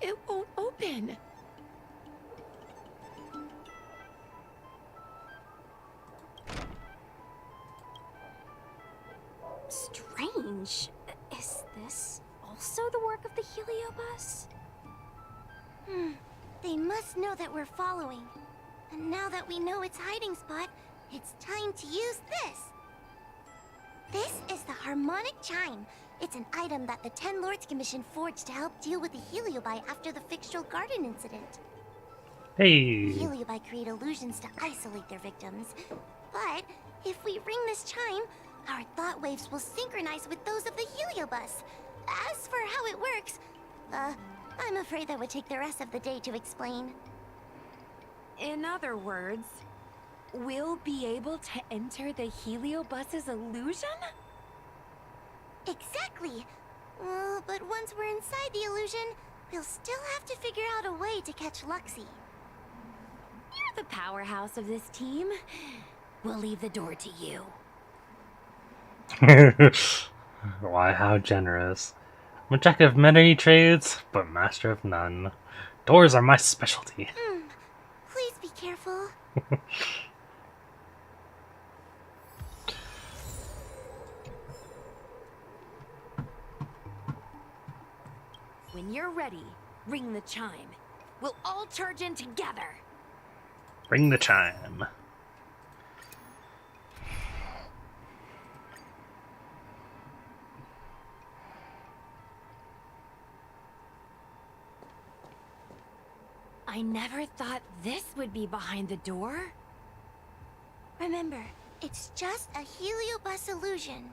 It won't open. Strange. Is this also the work of the heliobus? They must know that we're following. And now that we know its hiding spot, it's time to use this. This is the harmonic chime. It's an item that the Ten Lords Commission forged to help deal with the heliobi after the Fictional Garden incident. Hey. Heliobi create illusions to isolate their victims. But if we ring this chime, our thought waves will synchronize with those of the heliobus. As for how it works, I'm afraid that would take the rest of the day to explain. In other words, we'll be able to enter the heliobus's illusion? Exactly. But once we're inside the illusion, we'll still have to figure out a way to catch Luxie. You're the powerhouse of this team. We'll leave the door to you. Why, how generous. I'm a jack of many trades, but master of none. Doors are my specialty. Please be careful. When you're ready, ring the chime. We'll all charge in together. Ring the chime. I never thought this would be behind the door. Remember, it's just a heliobus illusion.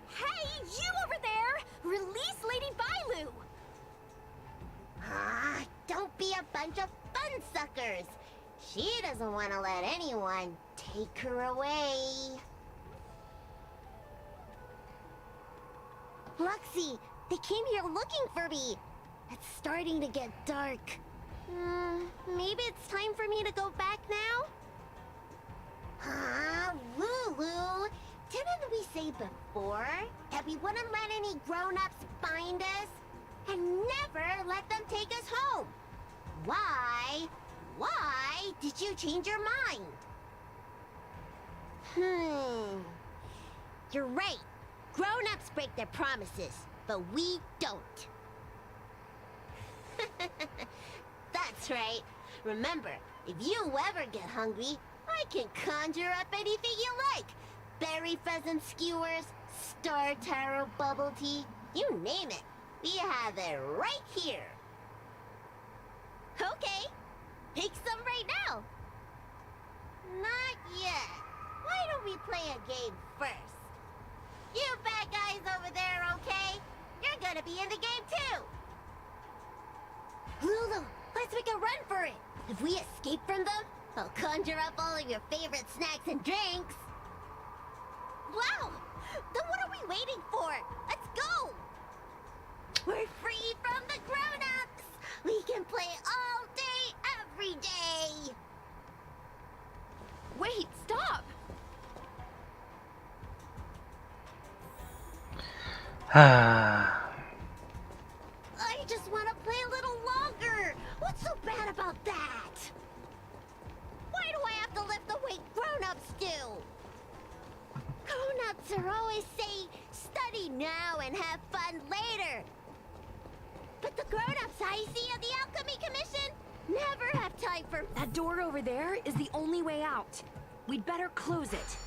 Hey, you over there! Release Lady Bailu! Don't be a bunch of fun suckers. She doesn't want to let anyone take her away. Luxie, they came here looking for me. It's starting to get dark. Maybe it's time for me to go back now? Huh, Lulu? Didn't we say before that we wouldn't let any grown-ups find us? And never let them take us home? Why? Why did you change your mind? You're right. Grown-ups break their promises, but we don't. That's right. Remember, if you ever get hungry, I can conjure up anything you like. Berry pheasant skewers, star taro bubble tea, you name it. We have it right here. Okay, pick some right now. Not yet. Why don't we play a game first? You bad guys over there, okay? You're gonna be in the game too. Lulu, let's make a run for it. If we escape from them, I'll conjure up all of your favorite snacks and drinks. Wow! Then what are we waiting for? Let's go! We're free from the grown-ups! We can play all day, every day! Wait, stop! I just want to play a little longer! What's so bad about that? Why do I have to lift the weight grown-ups do? Grown-ups are always saying, study now and have fun later. But the grown-ups I see at the Alchemy Commission never have time for... That door over there is the only way out. We'd better close it.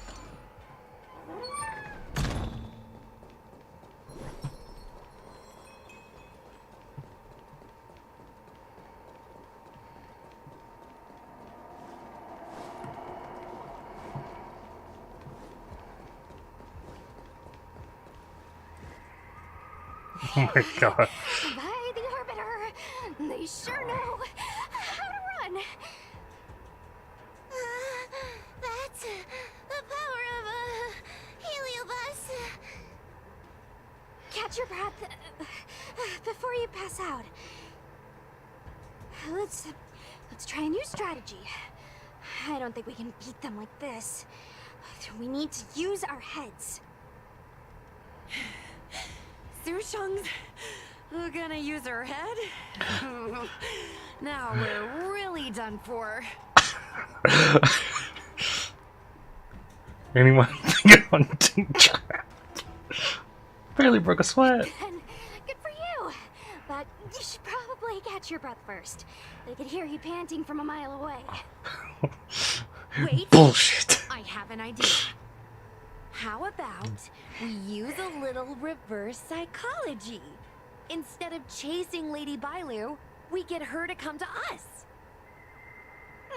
Oh my god. By the Arbiter, they sure know how to run. That's the power of a heliobus. Catch your breath before you pass out. Let's try a new strategy. I don't think we can beat them like this. We need to use our heads. Sushung's gonna use her head? Now we're really done for. Anyone think on barely broke a sweat. Good for you. But you should probably catch your breath first. They could hear you panting from a mile away. Wait. Bullshit. I have an idea. How about we use a little reverse psychology? Instead of chasing Lady Bailu, we get her to come to us.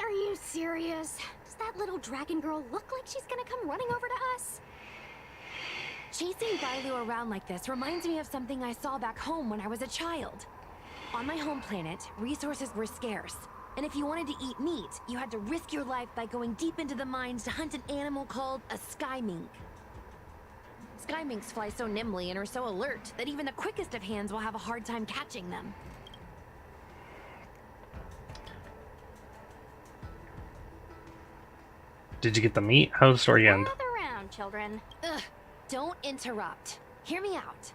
Are you serious? Does that little dragon girl look like she's gonna come running over to us? Chasing Bailu around like this reminds me of something I saw back home when I was a child. On my home planet, resources were scarce. And if you wanted to eat meat, you had to risk your life by going deep into the mines to hunt an animal called a sky mink. Sky minks fly so nimbly and are so alert that even the quickest of hands will have a hard time catching them. Did you get the meat? How did the story end? Gather around, children. Ugh, don't interrupt. Hear me out.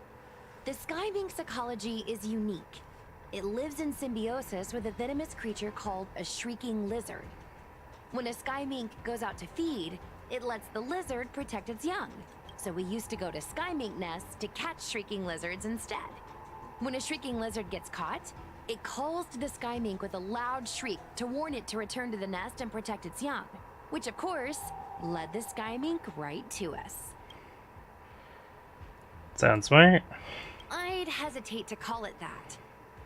The sky mink's ecology is unique. It lives in symbiosis with a venomous creature called a shrieking lizard. When a sky mink goes out to feed, it lets the lizard protect its young. So we used to go to sky mink nests to catch shrieking lizards instead. When a shrieking lizard gets caught, it calls to the sky mink with a loud shriek to warn it to return to the nest and protect its young, which of course led the sky mink right to us. Sounds smart. I'd hesitate to call it that.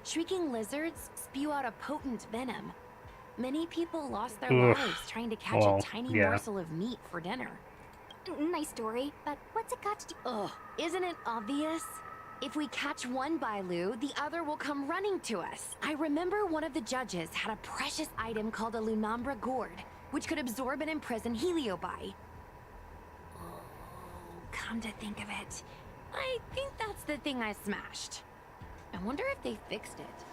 Shrieking lizards spew out a potent venom. Many people lost their lives trying to catch a tiny morsel of meat for dinner. Nice story, but what's it got to do? Ugh, isn't it obvious? If we catch one Bailu, the other will come running to us. I remember one of the judges had a precious item called a Lunambra gourd, which could absorb and imprison Heliobi. Oh, come to think of it, I think that's the thing I smashed. I wonder if they fixed it.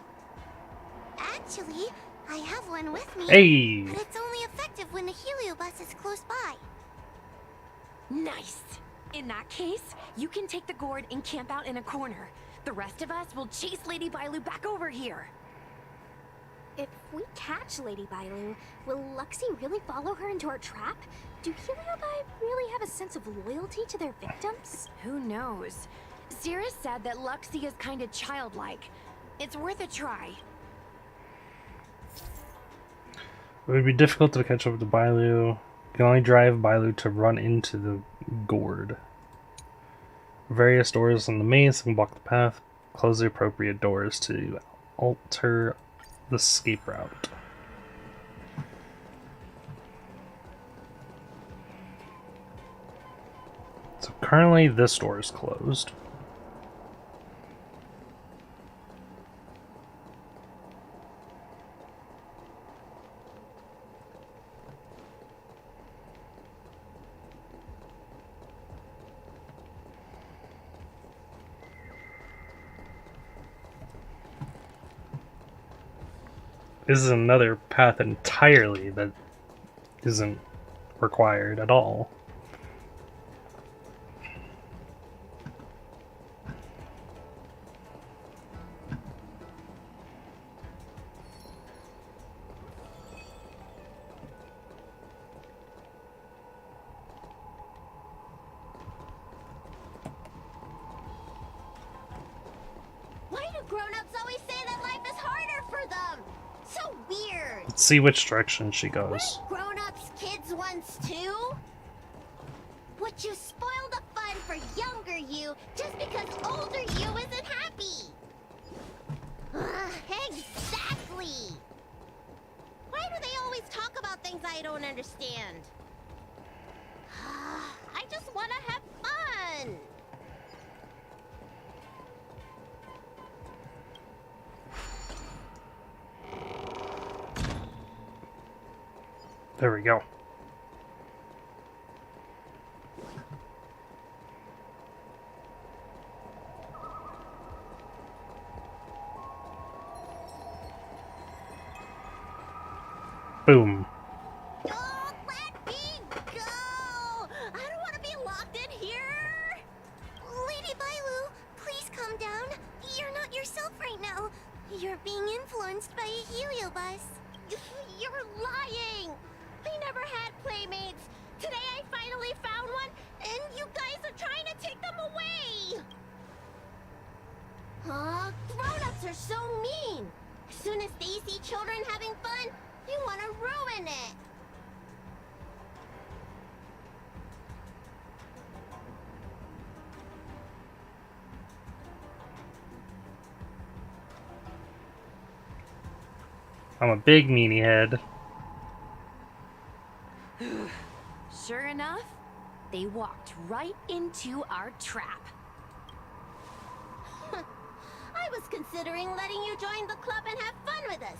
Actually, I have one with me. Hey! But it's only effective when the heliobus is close by. Nice! In that case, you can take the gourd and camp out in a corner. The rest of us will chase Lady Bailu back over here. If we catch Lady Bailu, will Luxie really follow her into our trap? Do heliobi really have a sense of loyalty to their victims? Who knows? Cirrus said that Luxie is kind of childlike. It's worth a try. It would be difficult to catch up to Bailu. You can only drive Bailu to run into the gourd. Various doors on the maze can block the path. Close the appropriate doors to alter the escape route. So currently this door is closed. This is another path entirely that isn't required at all. Why do grown-ups always say that life is harder for them? So weird. Let's see which direction she goes. Grown-ups kids once too? Would you spoil the fun for younger you just because older you isn't happy? Exactly. Why do they always talk about things I don't understand? I just want to have fun. There we go. Boom. Oh, let me go! I don't want to be locked in here! Lady Bailu, please calm down. You're not yourself right now. You're being influenced by a heliobus. You're lying! I never had playmates. Today I finally found one, and you guys are trying to take them away! Grown-ups are so mean. As soon as they see children having fun, they want to ruin it. I'm a big meanie head. Sure enough, they walked right into our trap. I was considering letting you join the club and have fun with us.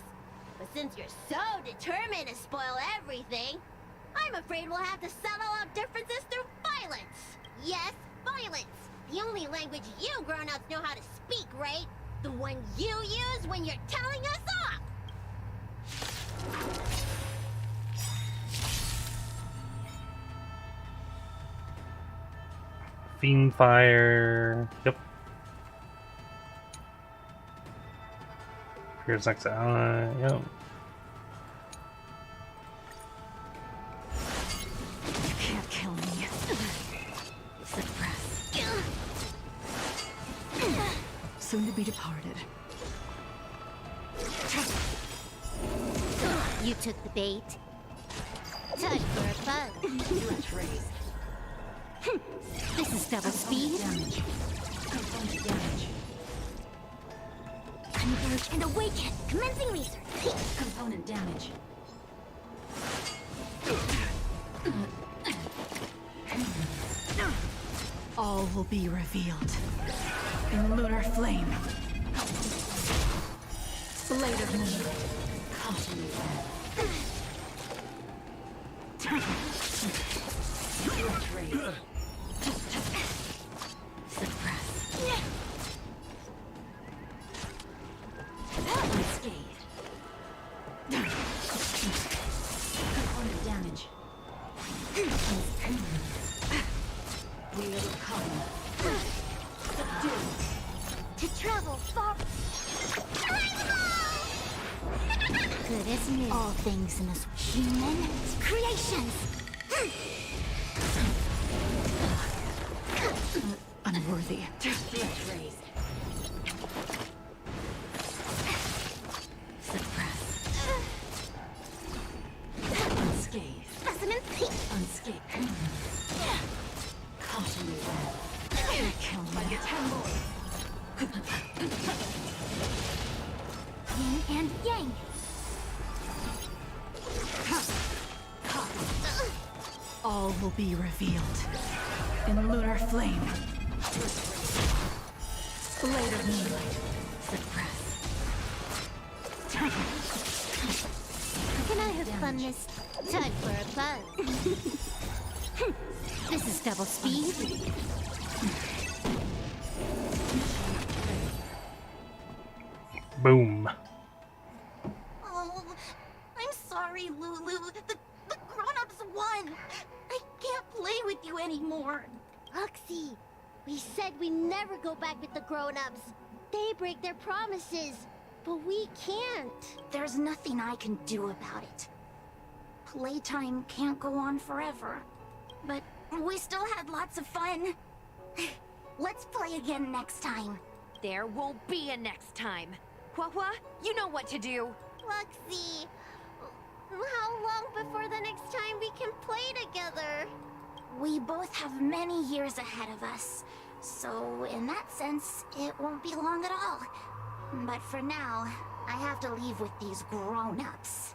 But since you're so determined to spoil everything, I'm afraid we'll have to settle our differences through violence. Yes, violence. The only language you grown-ups know how to speak, right? The one you use when you're telling us off. Fiend fire. Yep. Here's next ally. Yep. You can't kill me. Suppress. Soon to be departed. You took the bait. Time for a fun. This is double speed. Damage. Component damage. Converge and awaken. Commencing research. Component damage. All will be revealed in lunar flame. Blade of moonlight. Suppress. travel far. Good, isn't it? All things in this human creations. Unworthy. Suppress. Unscathed. Specimen. Unscathed. Caution me. Kill me. Yin and yang. All will be revealed in lunar flame. Blade of moonlight. Suppress. Can I have fun this time for a buzz? This is double speed. Boom. Oh, I'm sorry, Lulu. The grown-ups won. I can't play with you anymore. Luxie, we said we never go back with the grown-ups. They break their promises, but we can't. There's nothing I can do about it. Playtime can't go on forever. But we still had lots of fun. Let's play again next time. There won't be a next time. Hua, you know what to do. Luxie, how long before the next time we can play together? We both have many years ahead of us, so in that sense, it won't be long at all. But for now, I have to leave with these grown-ups.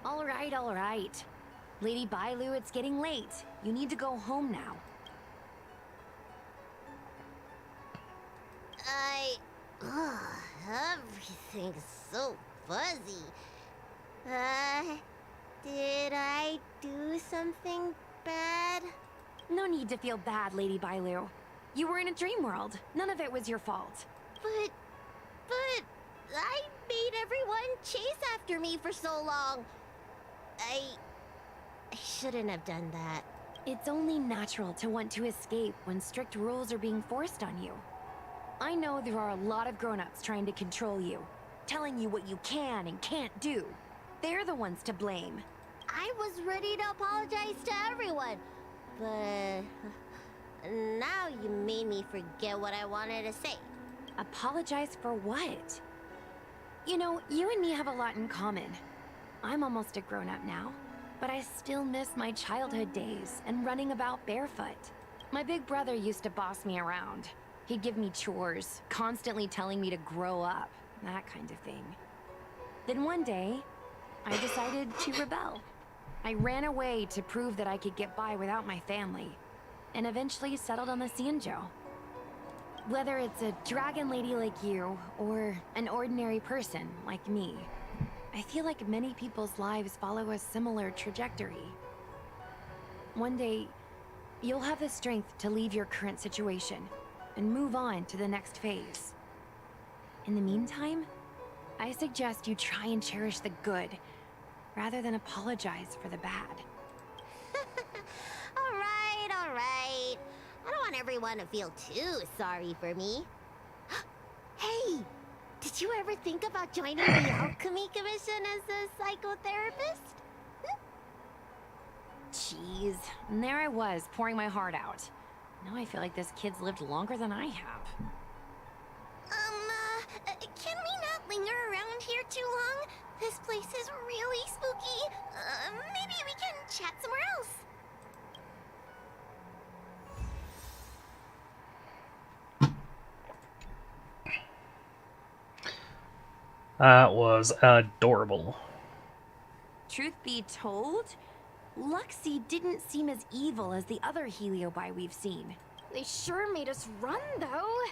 All right. Lady Bailu, it's getting late. You need to go home now. Everything's so fuzzy. Did I do something bad? No need to feel bad, Lady Bailu. You were in a dream world. None of it was your fault. But I made everyone chase after me for so long. I shouldn't have done that. It's only natural to want to escape when strict rules are being forced on you. I know there are a lot of grown-ups trying to control you, telling you what you can and can't do. They're the ones to blame. I was ready to apologize to everyone, but now you made me forget what I wanted to say. Apologize for what? You know, you and me have a lot in common. I'm almost a grown-up now, but I still miss my childhood days and running about barefoot. My big brother used to boss me around. He'd give me chores, constantly telling me to grow up, that kind of thing. Then one day, I decided to rebel. I ran away to prove that I could get by without my family, and eventually settled on the Xianzhou. Whether it's a dragon lady like you, or an ordinary person like me, I feel like many people's lives follow a similar trajectory. One day, you'll have the strength to leave your current situation and move on to the next phase. In the meantime, I suggest you try and cherish the good, rather than apologize for the bad. All right. I don't want everyone to feel too sorry for me. Hey, did you ever think about joining the Alchemy Commission as a psychotherapist? Jeez, and there I was, pouring my heart out. Now I feel like this kid's lived longer than I have. Can we not linger around here too long? This place is really spooky. Maybe we can chat somewhere else. That was adorable. Truth be told, Luxie didn't seem as evil as the other Heliobi we've seen. They sure made us run, though.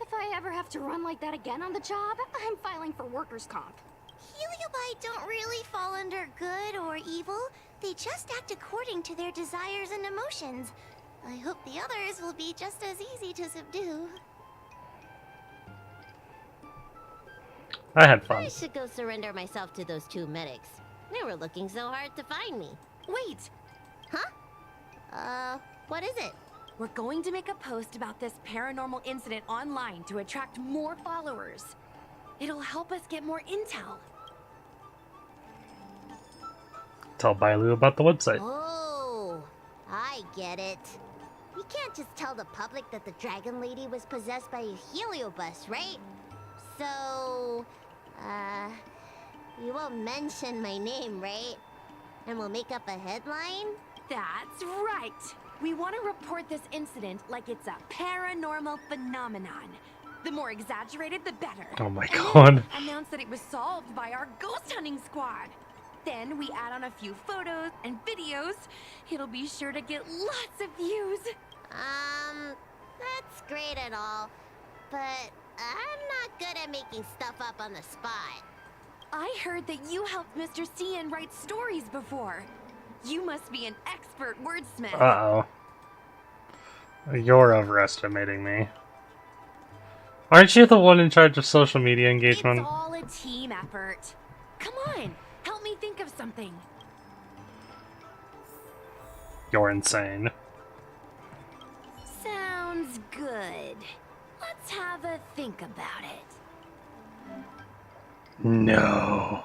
If I ever have to run like that again on the job, I'm filing for workers' comp. Heliobi don't really fall under good or evil. They just act according to their desires and emotions. I hope the others will be just as easy to subdue. I had fun. I should go surrender myself to those two medics. They were looking so hard to find me. Wait! Huh? What is it? We're going to make a post about this paranormal incident online to attract more followers. It'll help us get more intel. Tell Bailu about the website. Oh, I get it. You can't just tell the public that the dragon lady was possessed by a heliobus, right? So, you won't mention my name, right? And we'll make up a headline? That's right. We want to report this incident like it's a paranormal phenomenon. The more exaggerated, the better. Oh my And god. then announce that it was solved by our ghost hunting squad. Then we add on a few photos and videos. It'll be sure to get lots of views. That's great and all, but I'm not good at making stuff up on the spot. I heard that you helped Mr. Cian write stories before. You must be an expert wordsmith. Uh-oh. You're overestimating me. Aren't you the one in charge of social media engagement? It's all a team effort. Come on, help me think of something. You're insane. Sounds good. Let's have a think about it. No.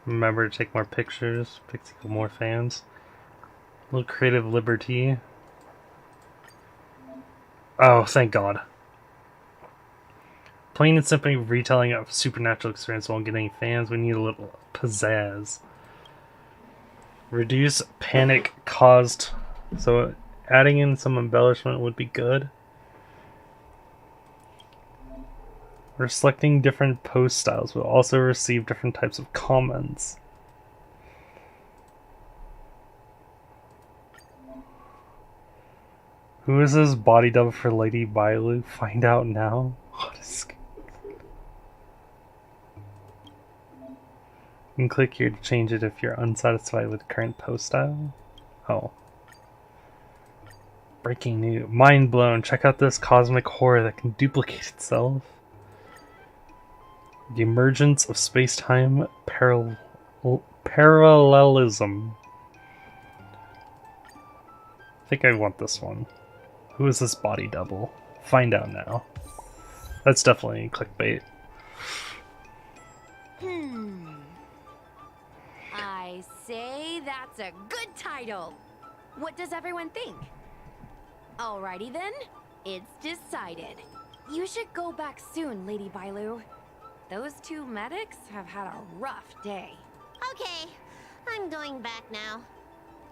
Remember to take more pictures, pick more fans. A little creative liberty. Oh, thank God. Plain and simply retelling a supernatural experience while getting fans, we need a little pizzazz. Reduce panic caused, so adding in some embellishment would be good. We're selecting different post styles. We'll also receive different types of comments. Who is this body double for Lady Bailu? Find out now. What is... You can click here to change it if you're unsatisfied with the current post style. Oh. Breaking news. Mind blown. Check out this cosmic horror that can duplicate itself. The emergence of space-time parallelism. I think I want this one. Who is this body double? Find out now. That's definitely clickbait. I say that's a good title. What does everyone think? Alrighty then, it's decided. You should go back soon, Lady Bailu. Those two medics have had a rough day. Okay, I'm going back now.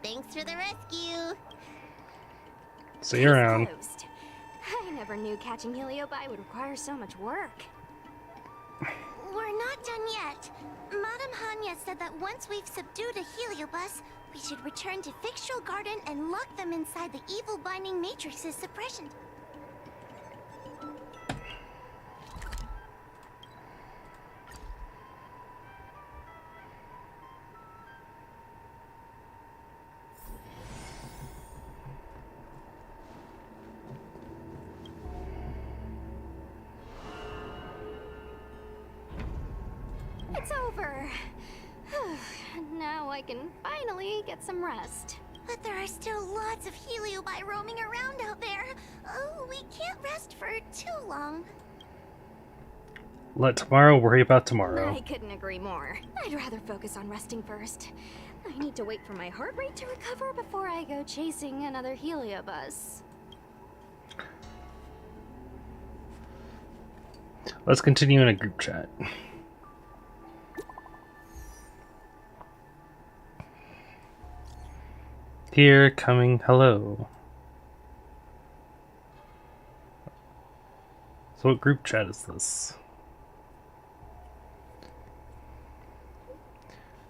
Thanks for the rescue. See you around. Closed. I never knew catching Heliobi would require so much work. We're not done yet. Madame Hanya said that once we've subdued a heliobus, we should return to Fixtral Garden and lock them inside the evil binding matrix's suppression. It's over. Now I can finally get some rest. But there are still lots of heliobi roaming around out there. Oh, we can't rest for too long. Let tomorrow worry about tomorrow. I couldn't agree more. I'd rather focus on resting first. I need to wait for my heart rate to recover before I go chasing another heliobus. Let's continue in a group chat. Here, coming, hello. So what group chat is this?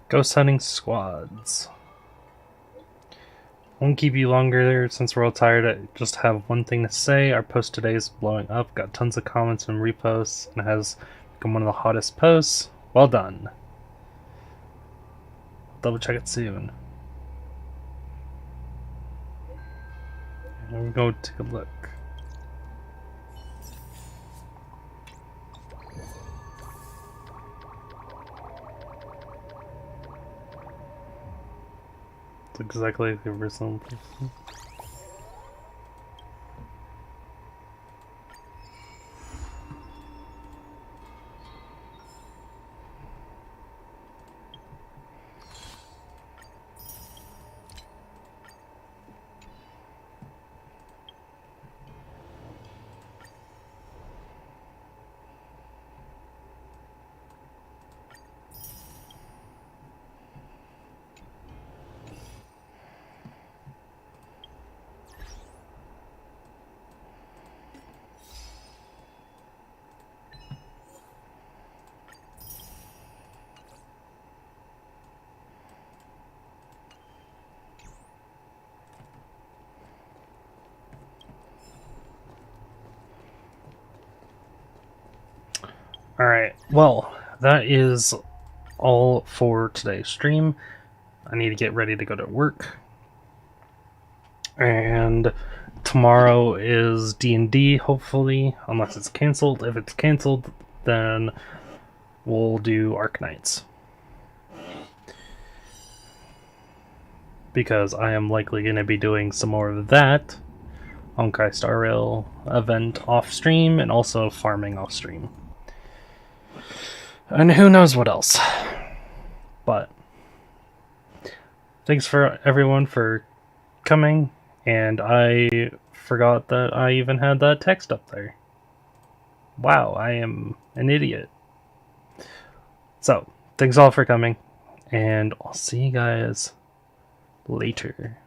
Ghost hunting squads. Won't keep you longer since we're all tired. I just have one thing to say. Our post today is blowing up. Got tons of comments and reposts and has become one of the hottest posts. Well done. Double check it soon. And we'll go take a look. exactly the original person. Alright, well, that is all for today's stream. I need to get ready to go to work. And tomorrow is D&D, hopefully, unless it's cancelled. If it's cancelled, then we'll do Arknights. Because I am likely going to be doing some more of that Honkai Star Rail event off stream and also farming off stream. And who knows what else. But thanks for everyone for coming, and I forgot that I even had that text up there. Wow, I am an idiot. So, thanks all for coming, and I'll see you guys later.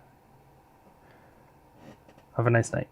Have a nice night.